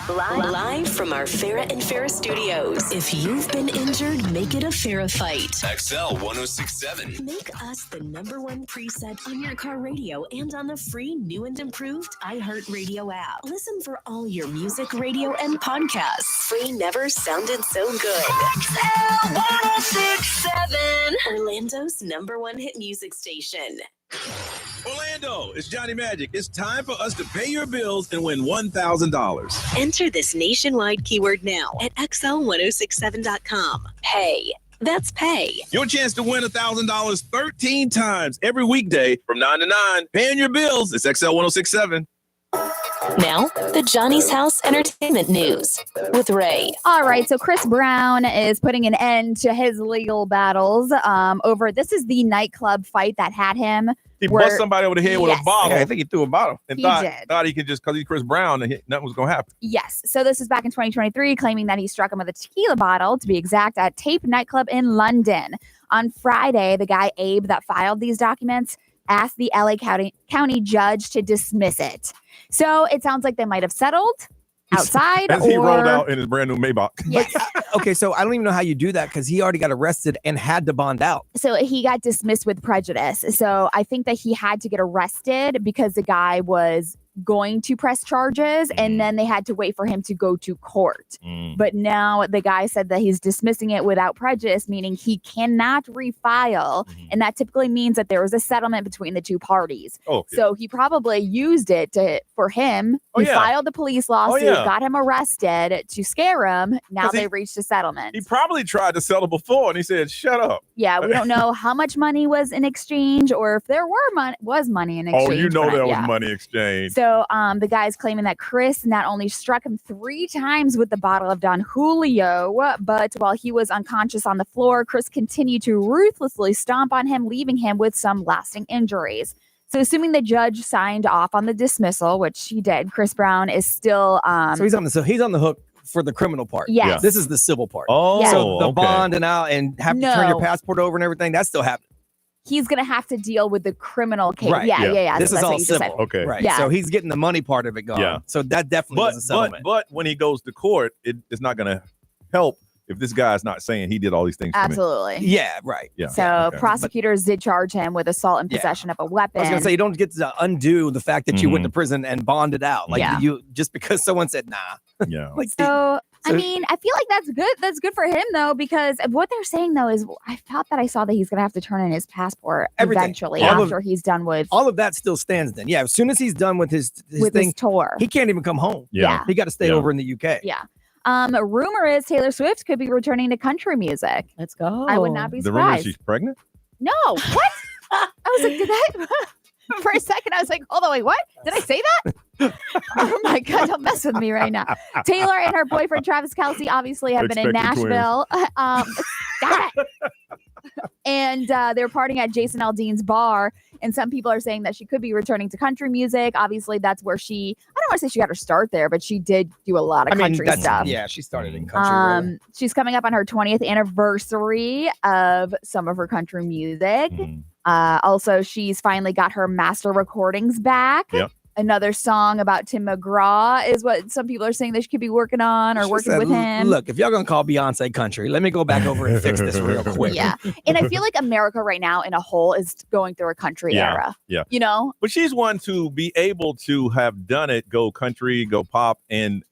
Live from our Farrah and Farrah studios. If you've been injured, make it a Farrah fight. XL 1067. Make us the #1 preset on your car radio and on the free new and improved iHeartRadio app. Listen for all your music, radio, and podcasts. Free never sounded so good. XL 1067. Orlando's #1 hit music station. Orlando, it's Johnny Magic. It's time for us to pay your bills and win $1,000. Enter this nationwide keyword now at XL1067.com. Pay. That's pay. Your chance to win $1,000 13 times every weekday from 9 to 9. Paying your bills. It's XL 1067. Now, the Johnny's House Entertainment News with Ray. All right, so Chris Brown is putting an end to his legal battles over, this is the nightclub fight that had him. He bust somebody over the head with a bottle. Yeah, I think he threw a bottle. And He thought did. he could just, because he's Chris Brown, and nothing was going to happen. Yes. So this is back in 2023, claiming that he struck him with a tequila bottle, to be exact, at Tape nightclub in London. On Friday, the guy, Abe, that filed these documents asked the LA County judge to dismiss it. So it sounds like they might have settled outside. As he rolled out in his brand new Maybach. Yes. Okay, so I don't even know how you do that because he already got arrested and had to bond out. So he got dismissed with prejudice. So I think that he had to get arrested because the guy was going to press charges and then they had to wait for him to go to court. But now the guy said that he's dismissing it without prejudice, meaning he cannot refile. And that typically means that there was a settlement between the two parties. Okay. So he probably used it for him. He filed the police lawsuit, got him arrested to scare him. Now they reached a settlement. He probably tried to settle before, and he said, shut up. Yeah, we don't know how much money was in exchange or if there was money in exchange. Oh, you know but, there yeah. was money exchanged. So the guy's claiming that Chris not only struck him 3 times with the bottle of Don Julio, but while he was unconscious on the floor, Chris continued to ruthlessly stomp on him, leaving him with some lasting injuries. So assuming the judge signed off on the dismissal, which he did, Chris Brown is still So he's on the hook for the criminal part. Yes. This is the civil part. Oh, Yes. So the okay. bond and out and have to turn your No. passport over and everything, that's still happening. he's going to have to deal with the criminal case. Right. Yeah. This So is that's all what you just civil. said. Okay. Right. Yeah. So he's getting the money part of it gone. Yeah. So that definitely was a settlement. But when he goes to court, it's not going to help if this guy's not saying he did all these things for me. Absolutely. Yeah, right. Yeah. So Okay. prosecutors did charge him with assault and possession of a weapon. I was gonna say you don't get to undo the fact that you went Mhm. to prison and bonded out. Like Yeah. you just because someone said nah. Yeah. Like So, I So- mean, I feel like that's good. That's good for him, though, because what they're saying, though, is I thought that I saw that he's going to have to turn in his passport Everything. eventually All of- after he's done with all of that still stands then. Yeah, as soon as he's done with his with thing, his tour. he can't even come home. Yeah. He got to stay Yeah. over in the UK. Yeah. Rumor is Taylor Swift could be returning to country music. Let's go. I would not be The rumor is surprised. she's pregnant? No, what? I was like, did that? For a second, I was like, hold on, wait, what? Did I say that? Oh my God, don't mess with me right now. Taylor and her boyfriend, Travis Kelce, obviously have been in Expecting twins. Nashville. Stop it. And they're partying at Jason Aldean's bar. And some people are saying that she could be returning to country music. Obviously, that's where I don't want to say she got her start there, but she did do a lot of country stuff. Yeah, she started in country. really. She's coming up on her 20th anniversary of some of her country music. Mm-hmm. Also, she's finally got her master recordings back. Yep. Another song about Tim McGraw is what some people are saying that she could be working on or She working said, with him. Look, if y'all gonna call Beyonce country, let me go back over and fix this real quick. Yeah. And I feel like America right now in a whole is going through a country era. Yeah. You know? But she's one to be able to have done it, go country, go pop, and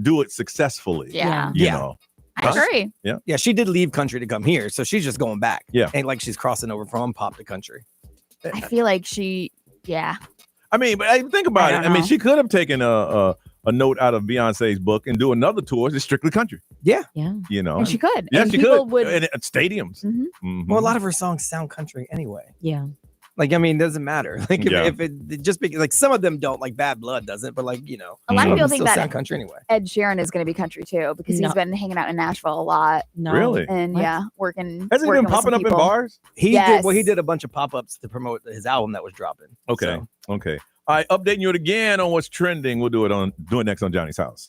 do it successfully. Yeah. You Yeah. know. I agree. Yeah. Yeah, she did leave country to come here, so she's just going back. Yeah. Ain't like she's crossing over from pop to country. I feel like yeah. I mean, but think about I it. don't I mean, know. she could have taken a note out of Beyonce's book and do another tour that's strictly country. Yeah. Yeah. You know. And she could. Yeah, and she people could. would And at stadiums. Mhm. Mhm. Well, a lot of her songs sound country anyway. Yeah. Like, I mean, it doesn't matter. Like, Yeah. if it just because, like, some of them don't, like, Bad Blood doesn't, but, like, you know, A lot of some people them think still that sound country anyway. Ed Sheeran is going to be country too because No. he's been hanging out in Nashville a lot No. Really? and What? working. Hasn't he working been with some popping up in people. bars? He Yes. did a bunch of pop-ups to promote his album that was dropping. Okay. So, Okay. All right. Updating you again on what's trending. We'll do it next on Johnny's House.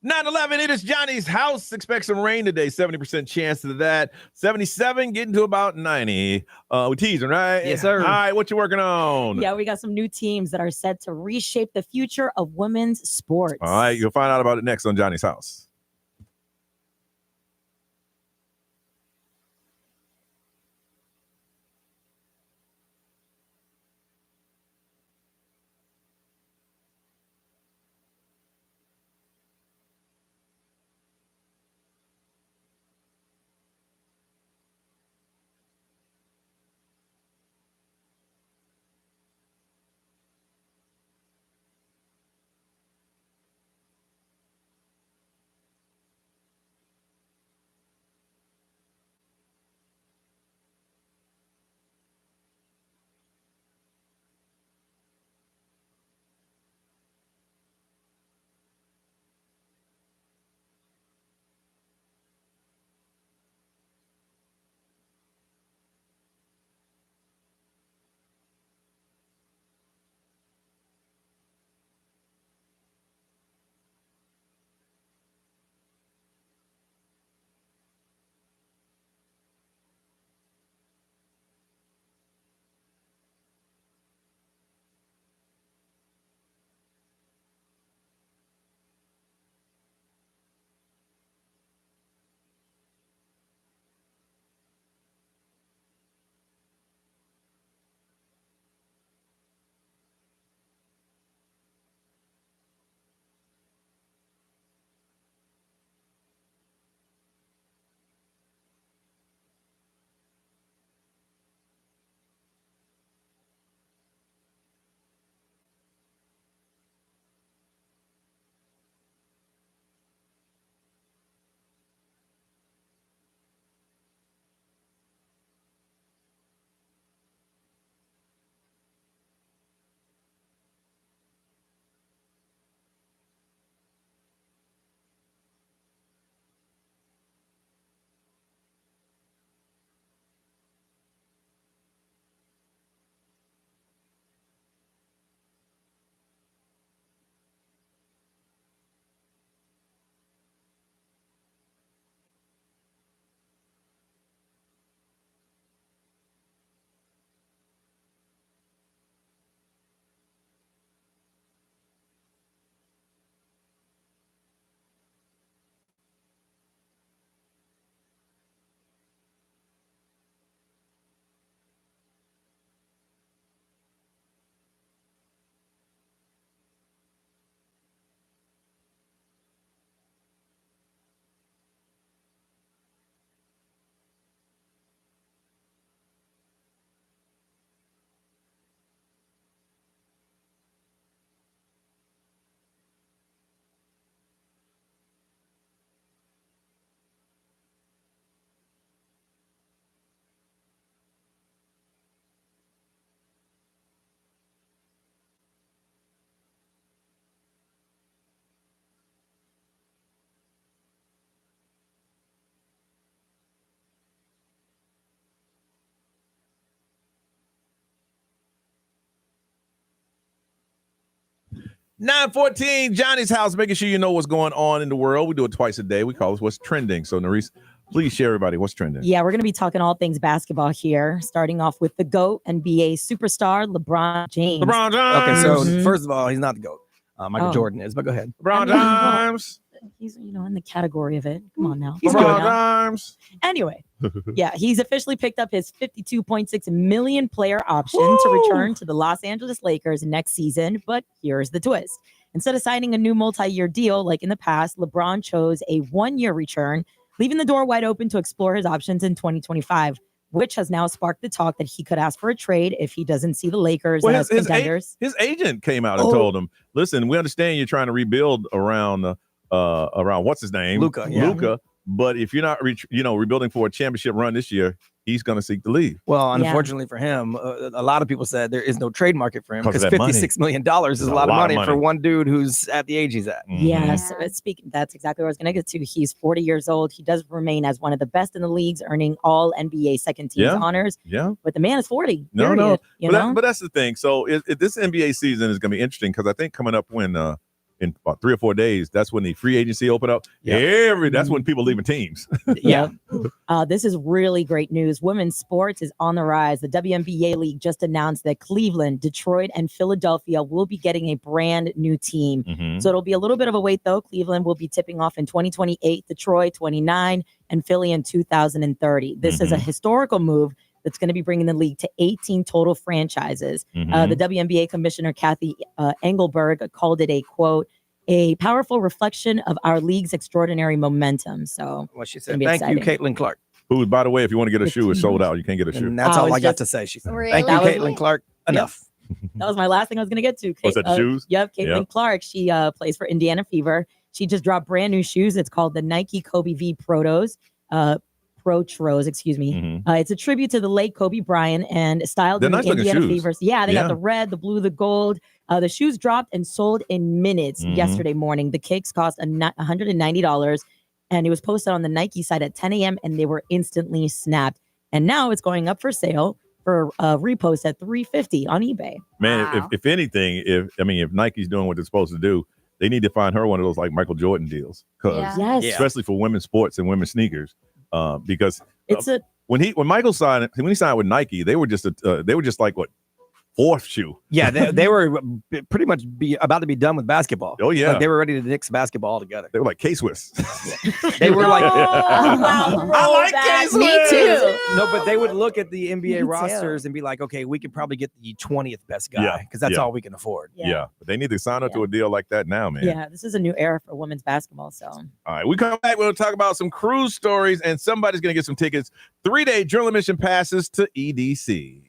9:11, it is Johnny's house. Expect some rain today. 70% chance of that. 77, getting to about 90. We're teasing, right? Yes, sir. All right, what you working on? Yeah, we got some new teams that are set to reshape the future of women's sports. All right, you'll find out about it next on Johnny's house. $9:14, Johnny's house, making sure you know what's going on in the world. We do it twice a day. We call it What's Trending. So, Nerese, please share everybody what's trending. Yeah, we're going to be talking all things basketball here, starting off with the GOAT, NBA superstar, LeBron James. LeBron James. Okay, so first of all, he's not the GOAT. Michael Jordan is, but go ahead. LeBron James. He's, in the category of it. Come on now. LeBron James. Anyway, yeah, he's officially picked up his $52.6 million player option to return to the Los Angeles Lakers next season. But here's the twist. Instead of signing a new multi-year deal like in the past, LeBron chose a one-year return, leaving the door wide open to explore his options in 2025, which has now sparked the talk that he could ask for a trade if he doesn't see the Lakers as contenders. His agent came out and told him, listen, we understand you're trying to rebuild around what's his name? Luka. But if you're not rebuilding for a championship run this year, he's going to seek to leave. Well, unfortunately for him, a lot of people said there is no trade market for him because $56 million is a lot of money for one dude who's at the age he's at. Yeah, so that's exactly what I was going to get to. He's 40 years old. He does remain as one of the best in the leagues, earning all NBA second team honors. Yeah. But the man is 40. No. But that's the thing. So this NBA season is going to be interesting because I think coming up in in about 3 or 4 days, that's when the free agency open up. That's when people leaving teams. Yeah. This is really great news. Women's sports is on the rise. The WNBA League just announced that Cleveland, Detroit, and Philadelphia will be getting a brand new team. Mm-hmm. So it'll be a little bit of a wait, though. Cleveland will be tipping off in 2028, Detroit 29, and Philly in 2030. This is a historical move that's going to be bringing the league to 18 total franchises. The WNBA commissioner, Kathy Engelberg, called it a, quote, a powerful reflection of our league's extraordinary momentum. So well, she said, thank you, Caitlin Clark. Who, by the way, if you want to get a shoe, it's sold out. You can't get a shoe. And that's all I got to say. She said, thank you, Caitlin Clark. Enough. That was my last thing I was going to get to. Was that the shoes? Yep, Caitlin Clark. She plays for Indiana Fever. She just dropped brand new shoes. It's called the Nike Kobe V Protros. Protros, excuse me. It's a tribute to the late Kobe Bryant and styled in the Indiana Fevers. Yeah, they got the red, the blue, the gold. The shoes dropped and sold in minutes yesterday morning. The kicks cost $190, and it was posted on the Nike site at 10 a.m. and they were instantly snapped. And now it's going up for sale for repost at $350 on eBay. Man, if anything, if Nike's doing what they're supposed to do, they need to find her one of those like Michael Jordan deals, because especially for women's sports and women's sneakers, because it's when he signed with Nike, they were just like what, fourth shoe. Yeah, they were pretty much about to be done with basketball. Oh yeah, like they were ready to nix basketball altogether. They were like K-Swiss. They were like, I like K-Swiss. Me too. No, but they would look at the NBA Me rosters too. and be like, okay, we could probably get the 20th best guy because that's all we can afford. Yeah, but they need to sign up to a deal like that now, man. Yeah, this is a new era for women's basketball. So, all right, we come back. We'll talk about some cruise stories, and somebody's going to get some tickets. 3-day journal mission passes to EDC.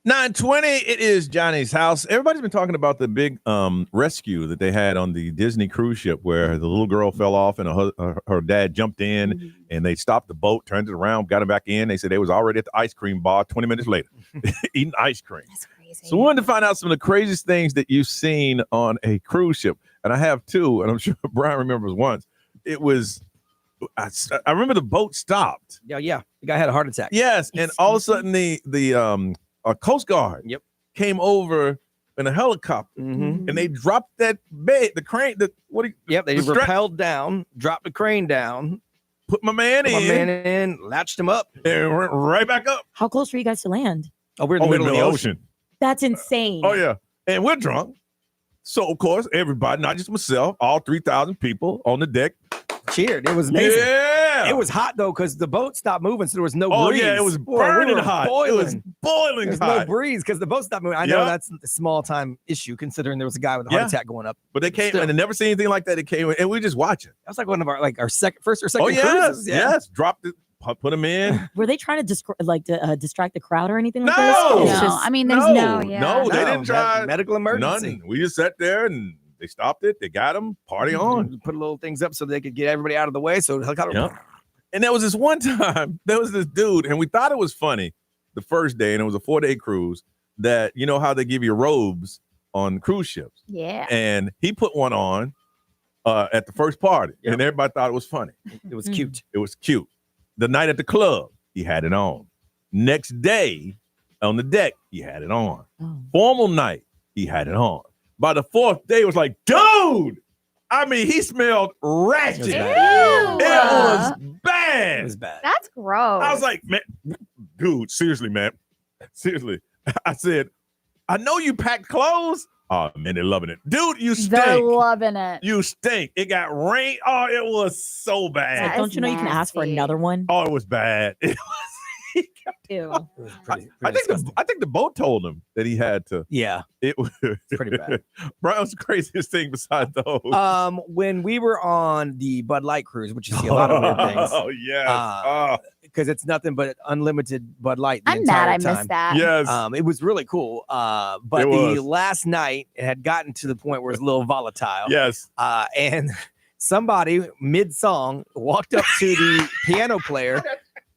9:20, it is Johnny's house. Everybody's been talking about the big rescue that they had on the Disney cruise ship where the little girl fell off and her dad jumped in and they stopped the boat, turned it around, got her back in. They said they was already at the ice cream bar 20 minutes later eating ice cream. That's crazy. So we wanted to find out some of the craziest things that you've seen on a cruise ship. And I have two, and I'm sure Brian remembers once. It was, I remember the boat stopped. Yeah. The guy had a heart attack. Yes, and all of a sudden the Coast Guard came over in a helicopter and they dropped that bed, the crane, they rappelled down, dropped the crane down, put my man in, latched him up, and went right back up. How close were you guys to land? Oh, we're in the middle of the ocean. That's insane. Oh, yeah. And we're drunk. So, of course, everybody, not just myself, all 3,000 people on the deck cheered. It was amazing. Yeah. It was hot, though, because the boat stopped moving, so there was no breeze. Oh, yeah, it was burning hot. Boiling. It was boiling There's hot. no breeze because the boat stopped moving. I know that's a small-time issue, considering there was a guy with a heart attack going up. But they came, and they never seen anything like that. It came, and we just watch it. That was like one of our first or second cruises. Yes. Dropped it, put them in. Were they trying to distract the crowd or anything like No. this? No. I mean, there's No, they didn't try. Medical emergency. None. We just sat there and they stopped it. They got them. Party on. Put little things up so they could get everybody out of the way. So the helicopter. And there was this one time, there was this dude, and we thought it was funny the first day, and it was a 4-day cruise, that you know how they give you robes on cruise ships. Yeah. And he put one on at the first party, and everybody thought it was funny. It was cute. It was cute. The night at the club, he had it on. Next day, on the deck, he had it on. Formal night, he had it on. By the 4th day, it was like, dude! I mean, he smelled ratchet. It was bad. It was bad. That's gross. I was like, man, dude, seriously, man. Seriously. I said, I know you packed clothes. Oh, man, they're loving it. Dude, you stink. They're loving it. You stink. It got rain. Oh, it was so bad. Like, don't you know you can ask for another one? Oh, it was bad. It was. Ew. I think the boat told him that he had to. Yeah. It was pretty bad. Brian, was the craziest thing besides those. When we were on the Bud Light cruise, which you see a lot of weird things. Oh, yes. Because it's nothing but unlimited Bud Light. I'm mad I missed that. Yes. It was really cool. But the last night it had gotten to the point where it was a little volatile. Yes. And somebody mid-song walked up to the piano player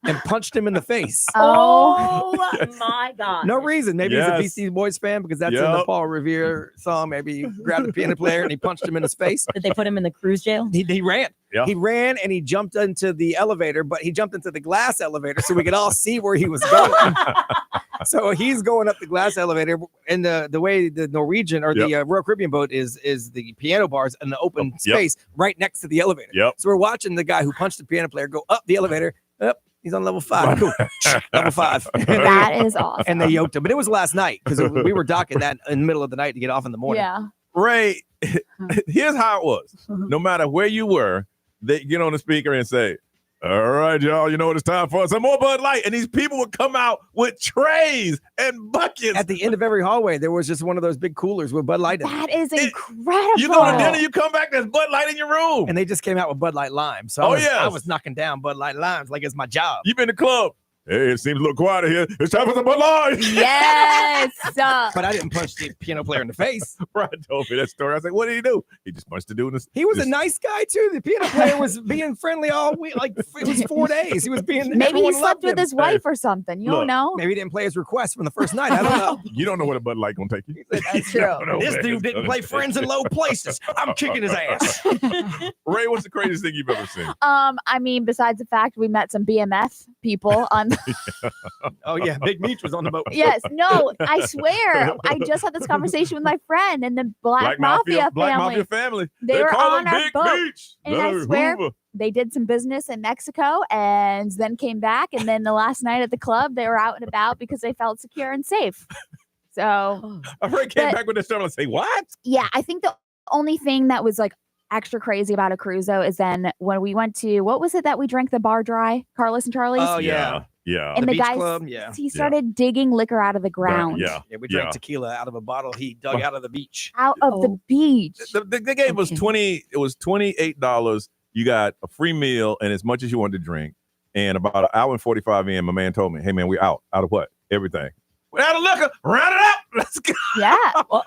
and punched him in the face. Oh my God. No reason. Maybe he's a Beastie Boys fan because that's in the Paul Revere song. Maybe he grabbed the piano player and he punched him in his face. Did they put him in the cruise jail? He ran. Yeah. He ran and he jumped into the elevator, but he jumped into the glass elevator so we could all see where he was going. So he's going up the glass elevator, and the way the Norwegian or the Royal Caribbean boat is the piano bars in the open space right next to the elevator. Yep. So we're watching the guy who punched the piano player go up the elevator. Up. He's on level 5. Cool. Level 5. That is awesome. And they yoked him. But it was last night because we were docking that in the middle of the night to get off in the morning. Yeah. Ray, here's how it was. No matter where you were, they get on the speaker and say, all right, y'all, you know what it's time for? Some more Bud Light. And these people would come out with trays and buckets. At the end of every hallway, there was just one of those big coolers with Bud Light in it. That is incredible. You go to dinner, you come back, there's Bud Light in your room. And they just came out with Bud Light Lime. So I was knocking down Bud Light Limes like it's my job. You've been to the club. Hey, it seems a little quiet here. It's time for some Bud Light. Yes. But I didn't punch the piano player in the face. Brian told me that story. I was like, what did he do? He just punched the dude in the He was a nice guy, too. The piano player was being friendly all week. Like, it was 4 days. He was being Maybe he everyone slept loved with him. his wife or something. You don't know. Maybe he didn't play his request from the first night. I don't know. You don't know what a Bud Light gonna take you. That's true. This dude didn't play Friends in Low Places. I'm kicking his ass. Ray, what's the craziest thing you've ever seen? I mean, besides the fact we met some BMF people on. Oh, yeah. Big Meech was on the boat. Yes. No, I swear. I just had this conversation with my friend and the Black Mafia family. They were call on him our Big boat. Meech. And I swear they did some business in Mexico and then came back. And then the last night at the club, they were out and about because they felt secure and safe. So I heard came back with this stuff and say, what? Yeah, I think the only thing that was like extra crazy about a cruise though is then when we went to, what was it that we drank the bar dry? Carlos and Charlie's? Oh, yeah. Yeah. And the Beach guy, Club, he started digging liquor out of the ground. We drank tequila out of a bottle he dug out of the beach. Out of the beach. They gave us $28. You got a free meal and as much as you wanted to drink. And about an hour and 45 in, my man told me, hey, man, we're out. Out of what? Everything. Without a liquor, round it up. Let's go. Yeah.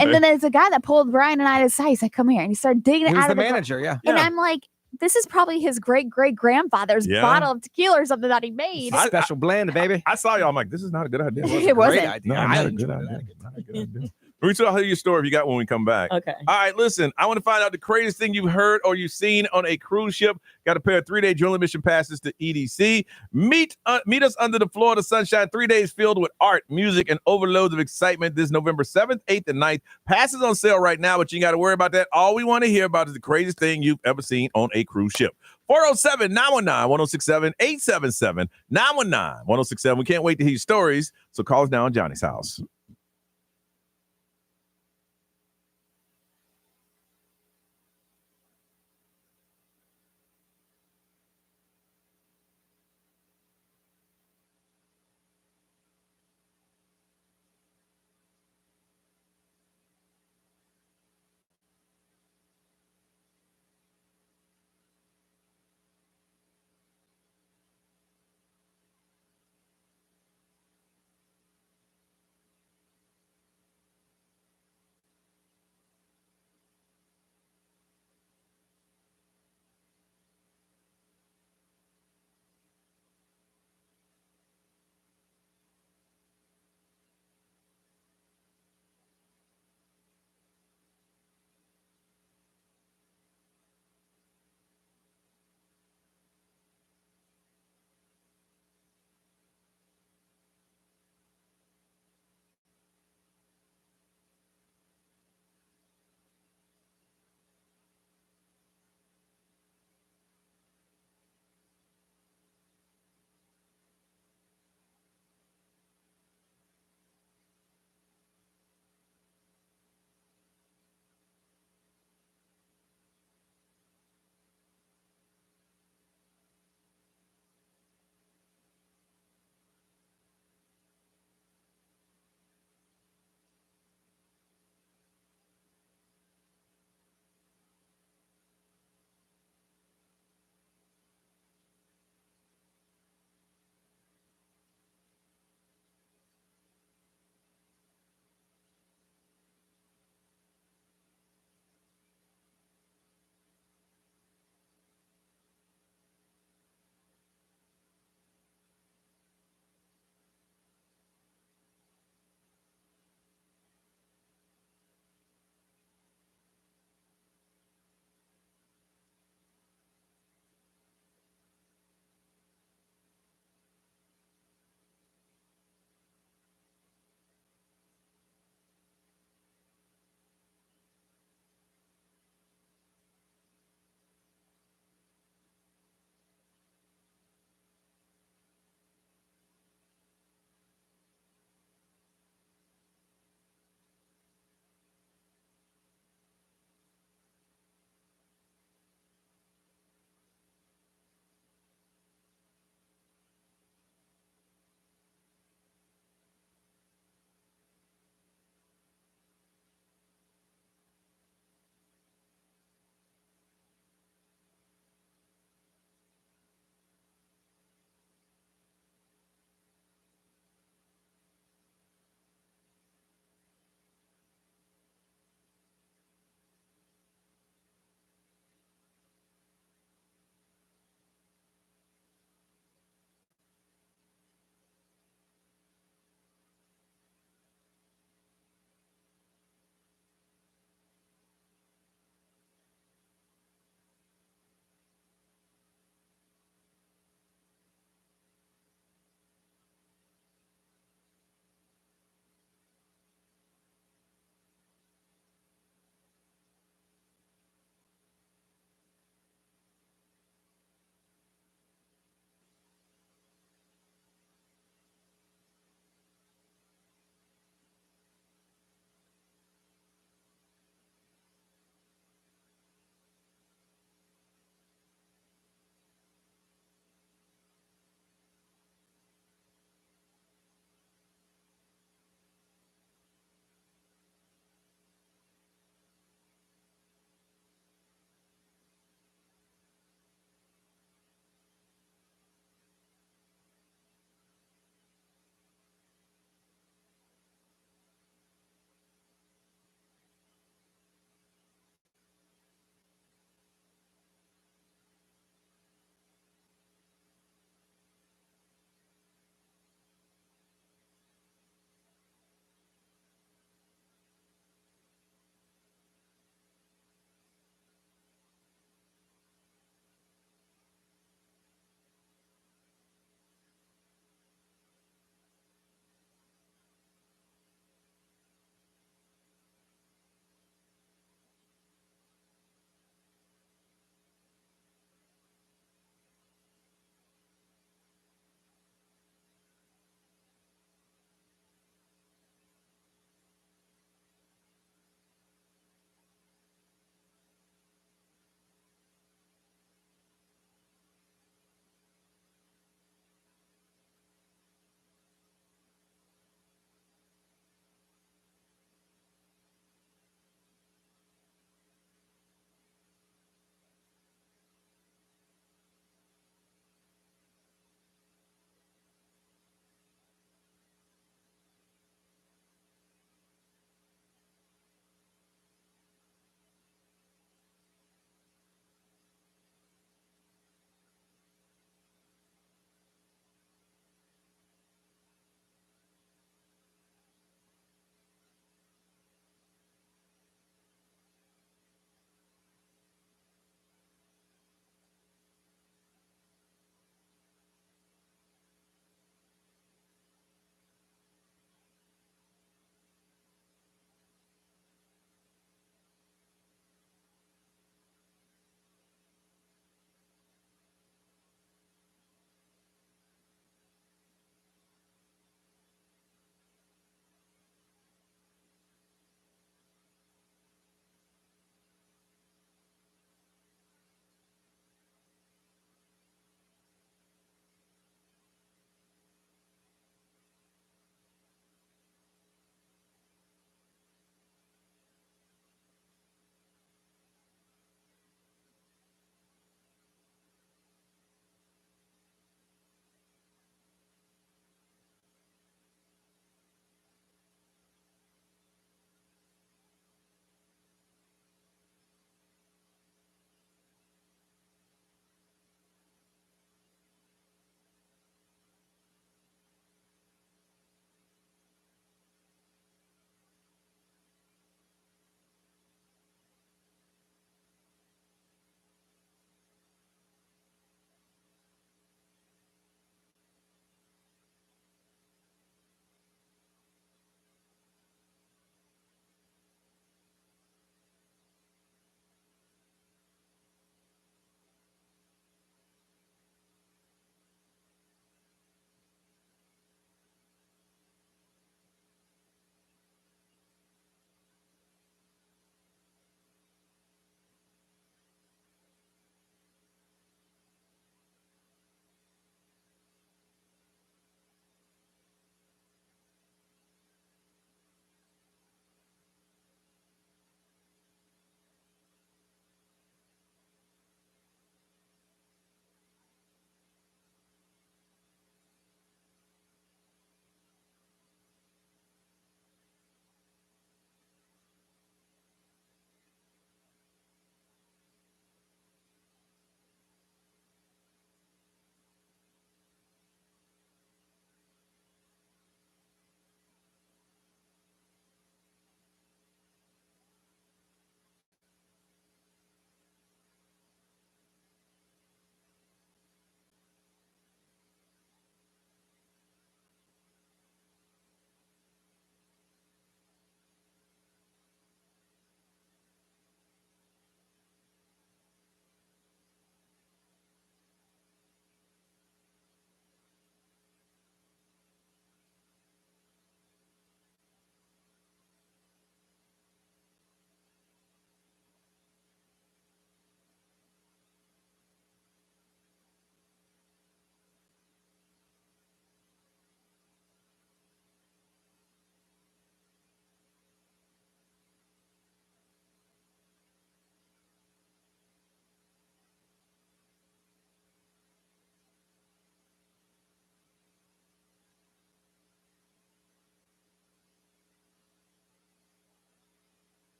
And then there's a guy that pulled Brian and I to the side. He's like, come here. And he started digging He it was out the of the manager, yeah. And I'm like, this is probably his great-great-grandfather's Yeah. bottle of tequila or something that he made. Special blend, baby. I saw y'all. I'm like, this is not a good idea. It wasn't. Great idea. No, I not a enjoyed good that. idea. Not a good idea. We still hear your story if you got when we come back. Okay. All right, listen. I want to find out the craziest thing you've heard or you've seen on a cruise ship. Got a pair of 3-day drilling mission passes to EDC. Meet us under the Florida sunshine. 3 days filled with art, music, and overloads of excitement. This November 7th, 8th, and 9th. Passes on sale right now, but you got to worry about that. All we want to hear about is the craziest thing you've ever seen on a cruise ship. 407-919-1067, 877-919-1067. We can't wait to hear your stories, so call us now on Johnny's House.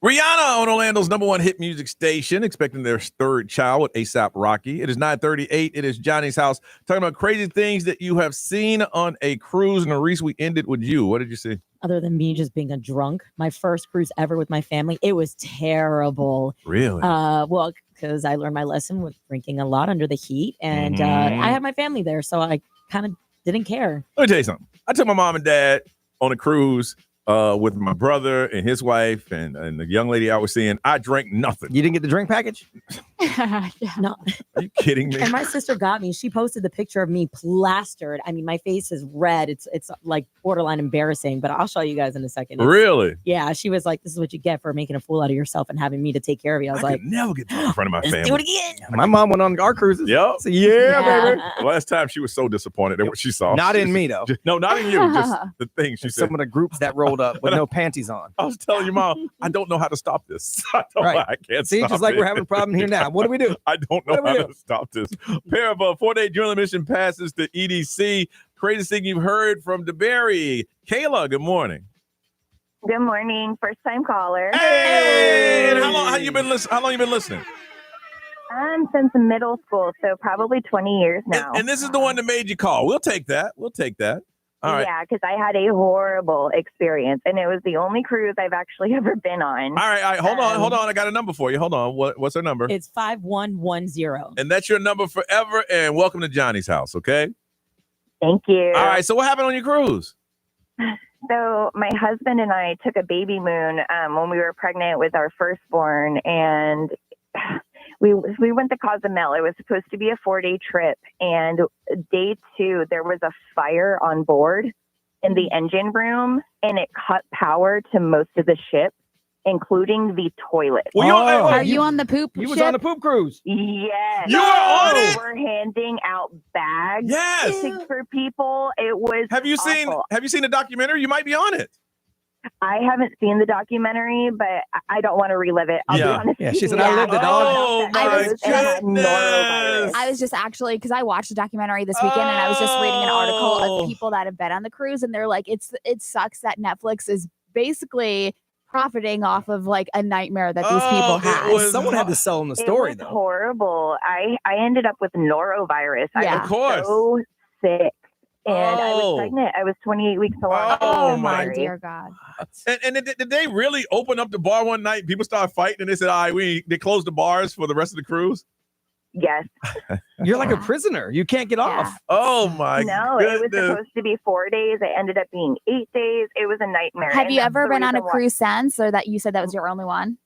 Rihanna on Orlando's #1 hit music station, expecting their third child with A$AP Rocky. It is 9:38. It is Johnny's House, talking about crazy things that you have seen on a cruise. And Reese, we ended with you. What did you see? Other than me just being a drunk, my first cruise ever with my family, it was terrible. Really? Well, because I learned my lesson with drinking a lot under the heat, and I had my family there, so I kind of didn't care. Let me tell you something. I took my mom and dad on a cruise with my brother and his wife and the young lady I was seeing. I drank nothing. You didn't get the drink package? No. Are you kidding me? And my sister got me. She posted the picture of me plastered. I mean, my face is red. It's like borderline embarrassing, but I'll show you guys in a second. Really? Yeah. She was like, "This is what you get for making a fool out of yourself and having me to take care of you." I was like, could never get drunk in front of my family. "Let's do it again." My mom went on our cruises. Yep. So, baby. Last time she was so disappointed at what she saw. Not in me, though. No, not in you. Just the thing she said. Some of the groups that rolled up with no panties on. I was telling your mom, I don't know how to stop this. I can't See, stop just like it. we're having a problem here now. What do we do? I don't know how to stop this. Pair of 4-day journal mission passes to EDC. Craziest thing you've heard from DeBerry. Kayla, good morning. Good morning. First time caller. Hey! And how long you been listening? Since middle school, so probably 20 years now. And this is the one that made you call. We'll take that. All right. Yeah, because I had a horrible experience, and it was the only cruise I've actually ever been on. All right. Hold on. I got a number for you. Hold on. What's her number? It's 5110. And that's your number forever. And welcome to Johnny's House, okay? Thank you. All right. So what happened on your cruise? So my husband and I took a baby moon when we were pregnant with our firstborn, and we went to Cozumel. It was supposed to be a 4-day trip, and day 2 there was a fire on board in the engine room, and it cut power to most of the ship, including the toilet. Are you on the poop You ship? was on the poop cruise. Yes. You were on it? We're handing out bags Yes. for people. It was Have you awful. seen the documentary? You might be on it. I haven't seen the documentary, but I don't want to relive it. I'll be honest. Yeah, she with said, you. I lived it, dog. Oh, I my was- goodness. I was just actually, because I watched the documentary this weekend, and I was just reading an article of people that have been on the cruise, and they're like, it sucks that Netflix is basically profiting off of like a nightmare that these people had. Someone had to sell them the story, It was though. horrible. I ended up with norovirus. Yeah. I Of course. was so sick. And I Oh. was pregnant. I was 28 weeks along. Oh, I'm my sorry. Dear God. And did they really open up the bar one night? People started fighting, and they said, "All right, they closed the bars for the rest of the cruise." Yes. You're like a prisoner. You can't get off. Oh my No, goodness. it was supposed to be 4 days. It ended up being 8 days. It was a nightmare. Have And you that's ever the been on a reason why- cruise since, or that you said that was your only one?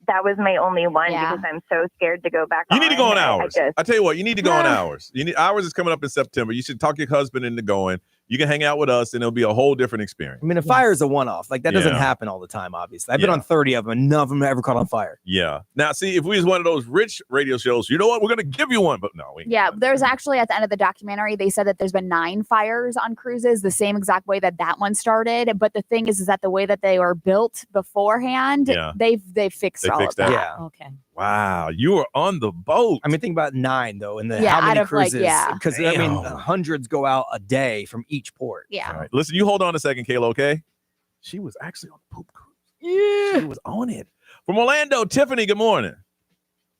That was my only one Yeah. because I'm so scared to go back You need to go on I Hours. just- I tell you what, you need to go on Hours. Hours is coming up in September. You should talk your husband into going. You can hang out with us, and it'll be a whole different experience. I mean, a fire is a one-off. Like, that doesn't Yeah. happen all the time, obviously. I've been on 30 of them, and none of them ever caught on fire. Yeah. Now, see, if we was one of those rich radio shows, you know what? We're going to give you one. But no, we ain't Yeah, there's actually at the end of the documentary, they said that there's been 9 fires on cruises, the same exact way that one started. But the thing is that the way that they were built beforehand, Yeah. they've fixed They all fixed of that. that. Yeah. Okay. Wow, you were on the boat. I mean, think about 9, though, and Yeah, how many out of, like, cruises. yeah. Because, I mean, Damn. hundreds go out a day from each port. Yeah. All right. Listen, you hold on a second, Kayla, okay? She was actually on the poop cruise. Yeah. She was on it. From Orlando, Tiffany, good morning.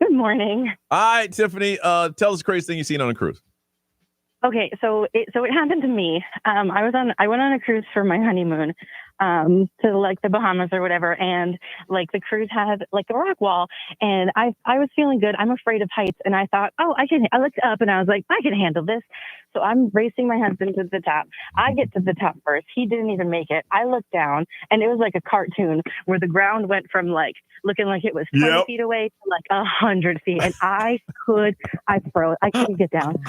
Good morning. All right, Tiffany, tell us the craziest thing you've seen on a cruise. Okay, so it happened to me. I went on a cruise for my honeymoon to like the Bahamas or whatever, and like the cruise had like a rock wall, and I was feeling good. I'm afraid of heights, and I thought, I looked up and I was like, I can handle this. So I'm racing my husband to the top. I get to the top first. He didn't even make it. I looked down, and it was like a cartoon where the ground went from like looking like it was 20 feet away to like 100 feet, and I froze. I couldn't get down.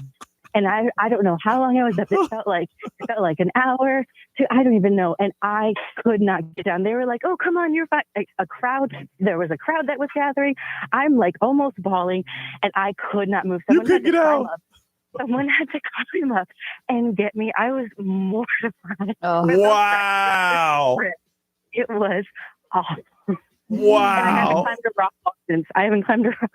And I don't know how long I was up. It felt like an hour. I don't even know. And I could not get down. They were like, "Oh, come on, you're fine." There was a crowd that was gathering. I'm like almost bawling, and I could not move. Someone had to climb up. Someone had to climb up and get me. I was mortified. Oh. Wow. It was awful. Wow. And I haven't climbed a rock wall since. I haven't climbed a rock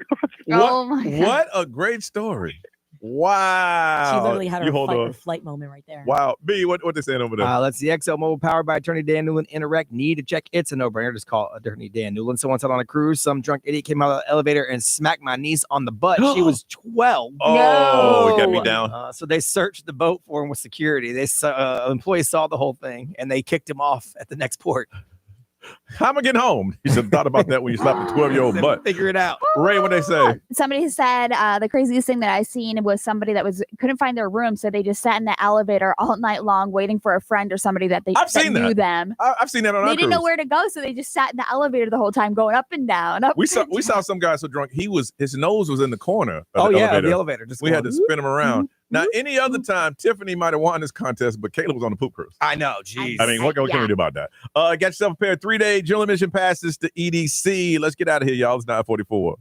wall since. What a great story. Wow. She literally had You her hold fight on. or flight moment right there. Wow. B, what they saying over there? Let's see. ExxonMobil powered by attorney Dan Newland. Interact. Need to check. It's a no-brainer. Just call attorney Dan Newland. Someone said on a cruise, some drunk idiot came out of the elevator and smacked my niece on the butt. She was 12. Oh, it got me down. So they searched the boat for him with security. They employees saw the whole thing and they kicked him off at the next port. How am I getting home? You should have thought about that when you slapped a 12-year-old butt. Figure it out. Ray, what they say? Somebody said the craziest thing that I seen was somebody that couldn't find their room, so they just sat in the elevator all night long waiting for a friend or somebody that knew them. I've seen that on our They didn't know cruise. where to go, so they just sat in the elevator the whole time, going up and down. We saw some guy so drunk his nose was in the corner. Of the elevator. elevator. Just we had to going, spin him around. Now, any other time, Tiffany might have won this contest, but Kayla was on the poop cruise. I know, jeez. I mean, what can we do about that? Get yourself a pair of 3-day general admission passes to EDC. Let's get out of here, y'all. It's 9:44.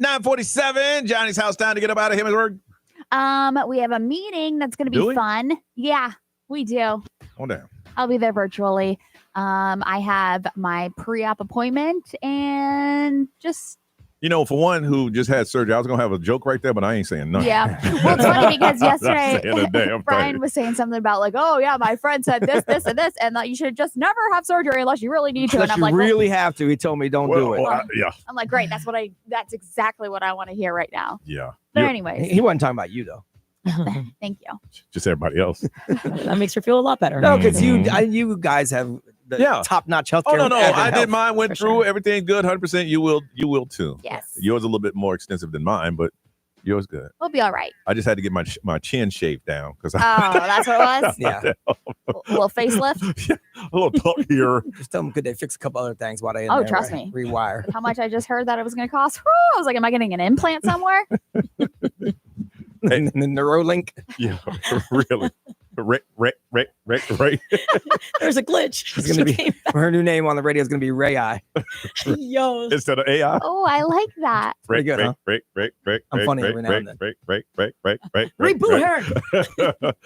$9:47. Johnny's house. Time to get up out of Hemsburg. We have a meeting that's going to Do be we? fun. Yeah, we do. Hold down. I'll be there virtually. I have my pre-op appointment and just For one who just had surgery, I was gonna have a joke right there, but I ain't saying nothing. yeah. Well, it's funny because I'm not yesterday saying a damn Brian thing. was saying something about like, oh yeah, my friend said this, this, and this, and that you should just never have surgery unless you really need to. Unless And I'm you like, really have to. He told me don't do it. Yeah. I'm like, great. That's exactly what I want to hear right now. Yeah. But anyways, He wasn't talking about you though. thank you. Just everybody else. That makes her feel a lot better. No, because you guys have the top-notch healthcare. Oh no, ever I did health. mine. Went through everything good, 100%. You will too. Yes. Yours a little bit more extensive than mine, but Yours good. We'll be all right. I just had to get my chin shaved down because. Oh, that's what it was? Yeah. A little facelift? A little tuck here. Just tell them, could they fix a couple other things while they in Oh, there, trust right? me. Rewire. How much I just heard that it was going to cost. Whew, I was like, am I getting an implant somewhere? And the Neuralink. Yeah, really. Right. There's a glitch. It's gonna be her new name on the radio is gonna be Ray Eye. Yo. Instead of AI. Oh, I like that. Pretty good, huh? Break. I'm funny every now and then. Break. Reboot her. What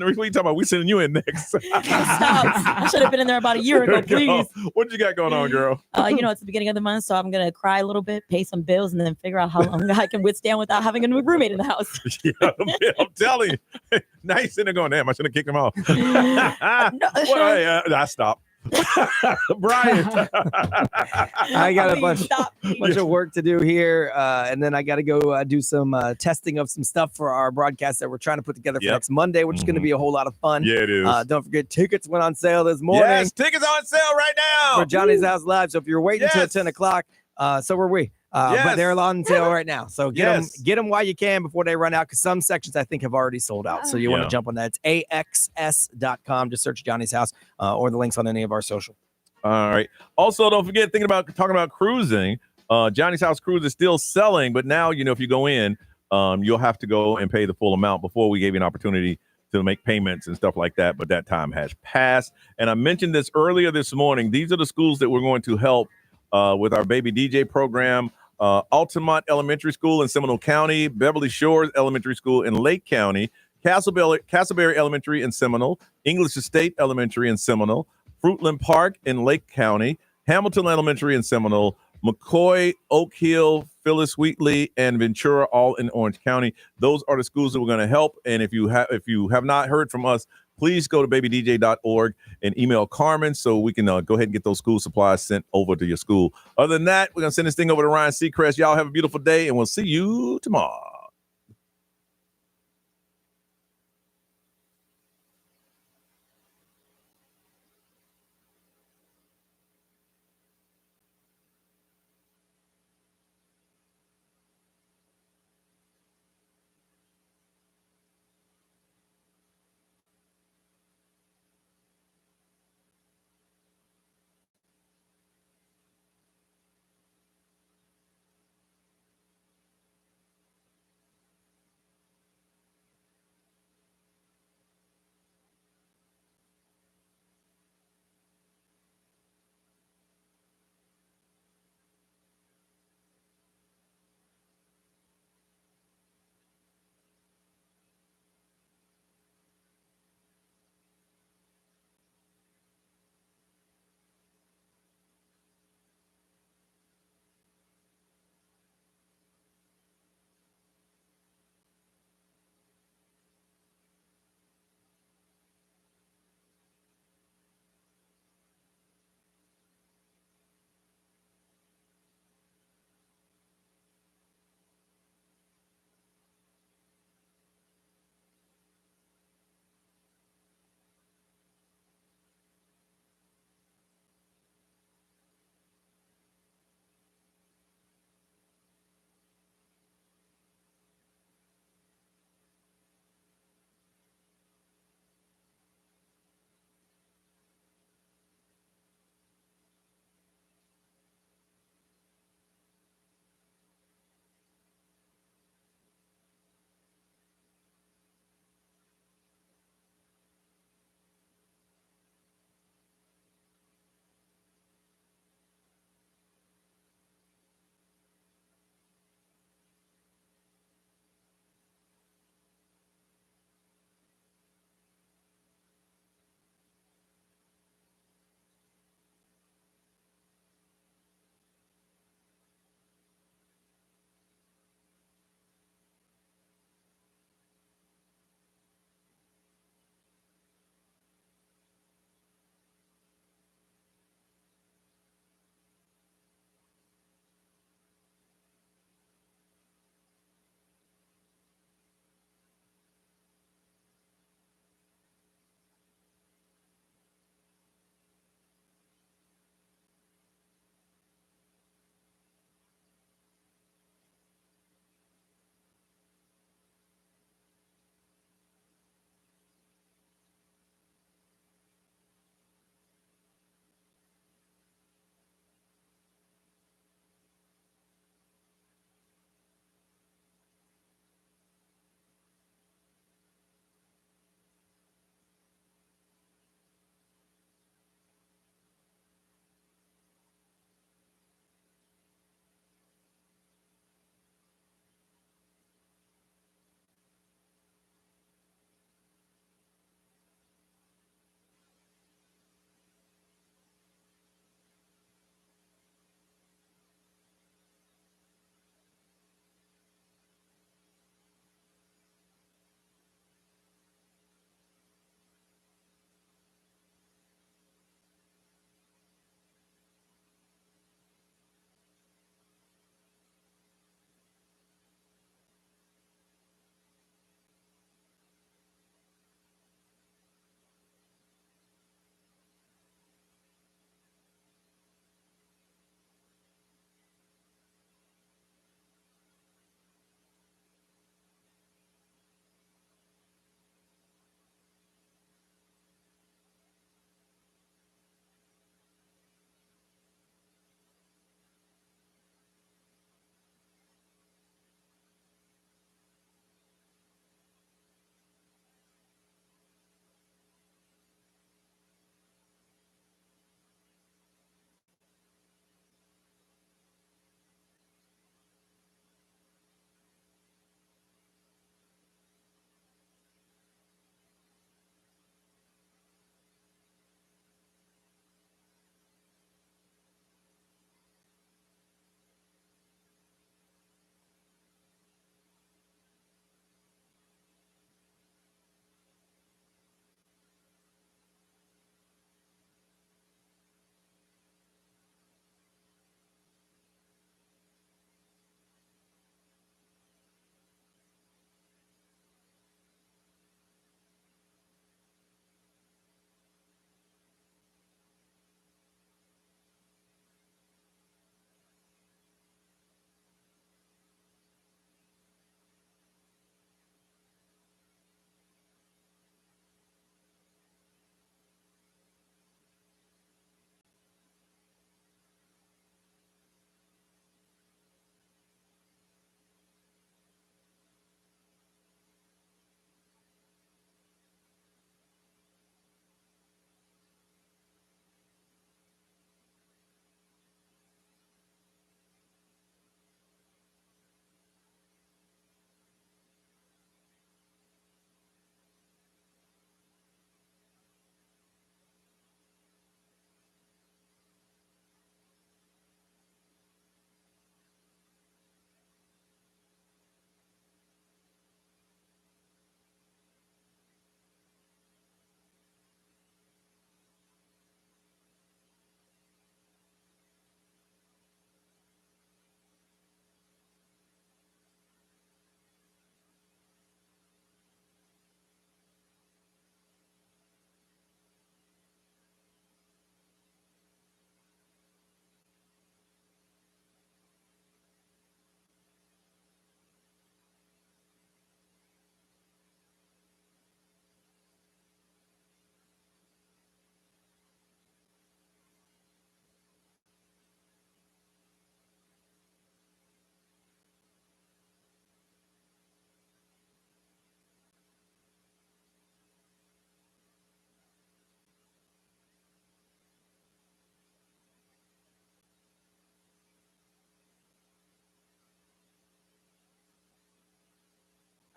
are you talking about? We sending you in next. Stop. I should have been in there about a year ago, please. What you got going on, girl? It's the beginning of the month, so I'm gonna cry a little bit, pay some bills, and then figure out how long I can withstand without having a new roommate in the house. Yeah, I'm telling you. Now you're sitting there going, damn, I should have kicked him off. I stopped. Brian. I got a bunch of work to do here, and then I got to go do some testing of some stuff for our broadcast that we're trying to put together for next Monday, which is going to be a whole lot of fun. Yeah, it is. Don't forget, tickets went on sale this morning. Yes, tickets on sale right now for Johnny's House Live. So if you're waiting until 10 o'clock, so were we. But they're on sale right now. So get them while you can before they run out, because some sections I think have already sold out. So you want to jump on that. It's AXS.com. Just search Johnny's House or the links on any of our social. All right. Also, don't forget, talking about cruising, Johnny's House Cruise is still selling, but now, if you go in, you'll have to go and pay the full amount. Before, we gave you an opportunity to make payments and stuff like that, but that time has passed. And I mentioned this earlier this morning. These are the schools that we're going to help with our Baby DJ program. Altamont Elementary School in Seminole County, Beverly Shores Elementary School in Lake County, Castleberry Elementary in Seminole, English Estate Elementary in Seminole, Fruitland Park in Lake County, Hamilton Elementary in Seminole, McCoy, Oak Hill, Phyllis Wheatley, and Ventura, all in Orange County. Those are the schools that we're going to help. And if you have not heard from us, please go to babydj.org and email Carmen so we can go ahead and get those school supplies sent over to your school. Other than that, we're going to send this thing over to Ryan Seacrest. Y'all have a beautiful day, and we'll see you tomorrow.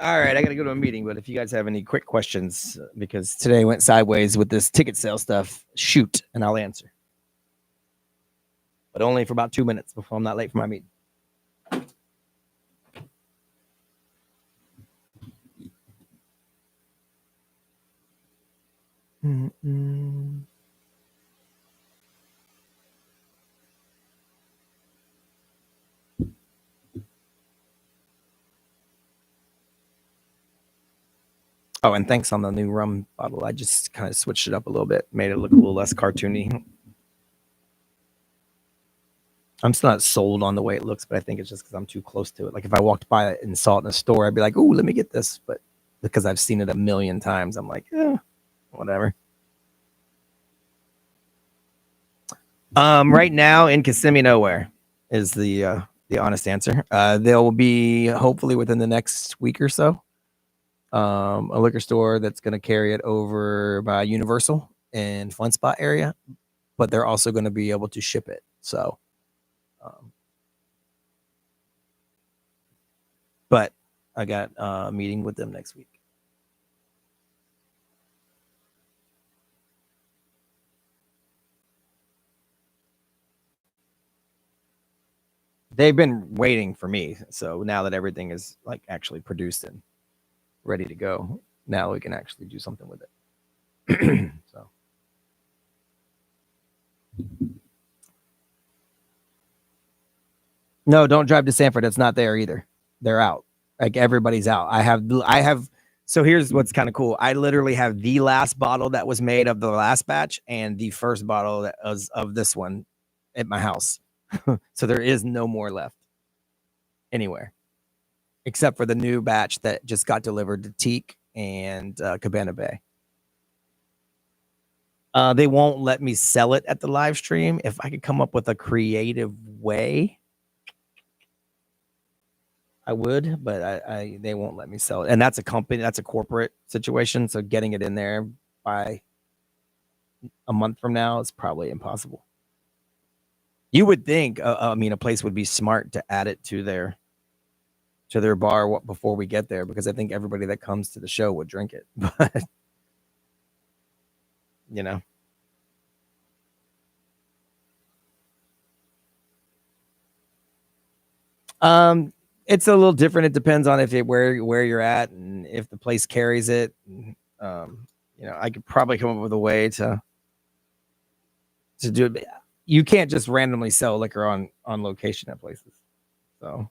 All right, I got to go to a meeting, but if you guys have any quick questions, because today went sideways with this ticket sale stuff, shoot, and I'll answer. But only for about 2 minutes before I'm not late for my meeting. Mm-mm. Oh, and thanks on the new rum bottle. I just kind of switched it up a little bit, made it look a little less cartoony. I'm still not sold on the way it looks, but I think it's just because I'm too close to it. Like if I walked by it and saw it in a store, I'd be like, "Ooh, let me get this." But because I've seen it a million times, I'm like, whatever. Right now in Kissimmee, nowhere is the honest answer. There will be hopefully within the next week or so. A liquor store that's going to carry it over by Universal and Fun Spot area, but they're also going to be able to ship it. So, but I got a meeting with them next week. They've been waiting for me. So now that everything is like actually produced and ready to go, now we can actually do something with it. So. No, don't drive to Sanford. It's not there either. They're out. Like everybody's out. I have. So here's what's kind of cool. I literally have the last bottle that was made of the last batch and the first bottle that was of this one at my house. So there is no more left anywhere, except for the new batch that just got delivered to Teak and Cabana Bay. They won't let me sell it at the live stream. If I could come up with a creative way, I would, but they won't let me sell it. And that's a company, that's a corporate situation. So getting it in there by a month from now is probably impossible. You would think, I mean, a place would be smart to add it to their bar before we get there, because I think everybody that comes to the show would drink it. But you know. It's a little different. It depends on where you're at and if the place carries it. You know, I could probably come up with a way to do it. You can't just randomly sell liquor on location at places. So.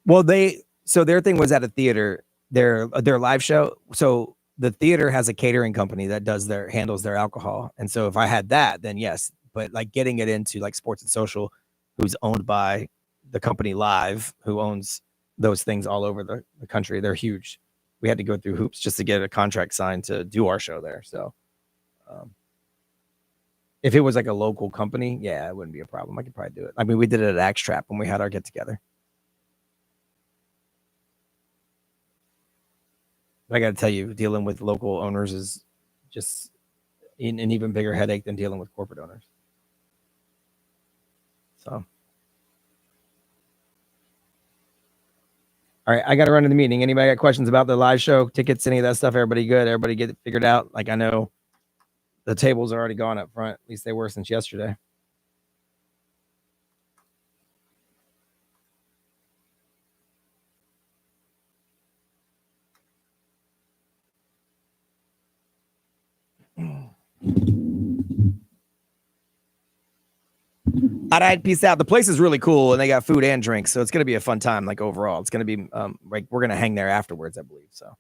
Well, their thing was at a theater, their live show. So the theater has a catering company that handles their alcohol. And so if I had that, then yes. But like getting it into like Sports and Social, who's owned by the company Live, who owns those things all over the country. They're huge. We had to go through hoops just to get a contract signed to do our show there. So if it was like a local company, yeah, it wouldn't be a problem. I could probably do it. I mean, we did it at Axe Trap when we had our get together. I got to tell you, dealing with local owners is just an even bigger headache than dealing with corporate owners. So, all right, I got to run to the meeting. Anybody got questions about the live show, tickets, any of that stuff? Everybody good? Everybody get it figured out? Like I know the tables are already gone up front. At least they were since yesterday. All right, peace out. The place is really cool, and they got food and drinks, so it's gonna be a fun time. Like overall, it's gonna be like we're gonna hang there afterwards, I believe. So.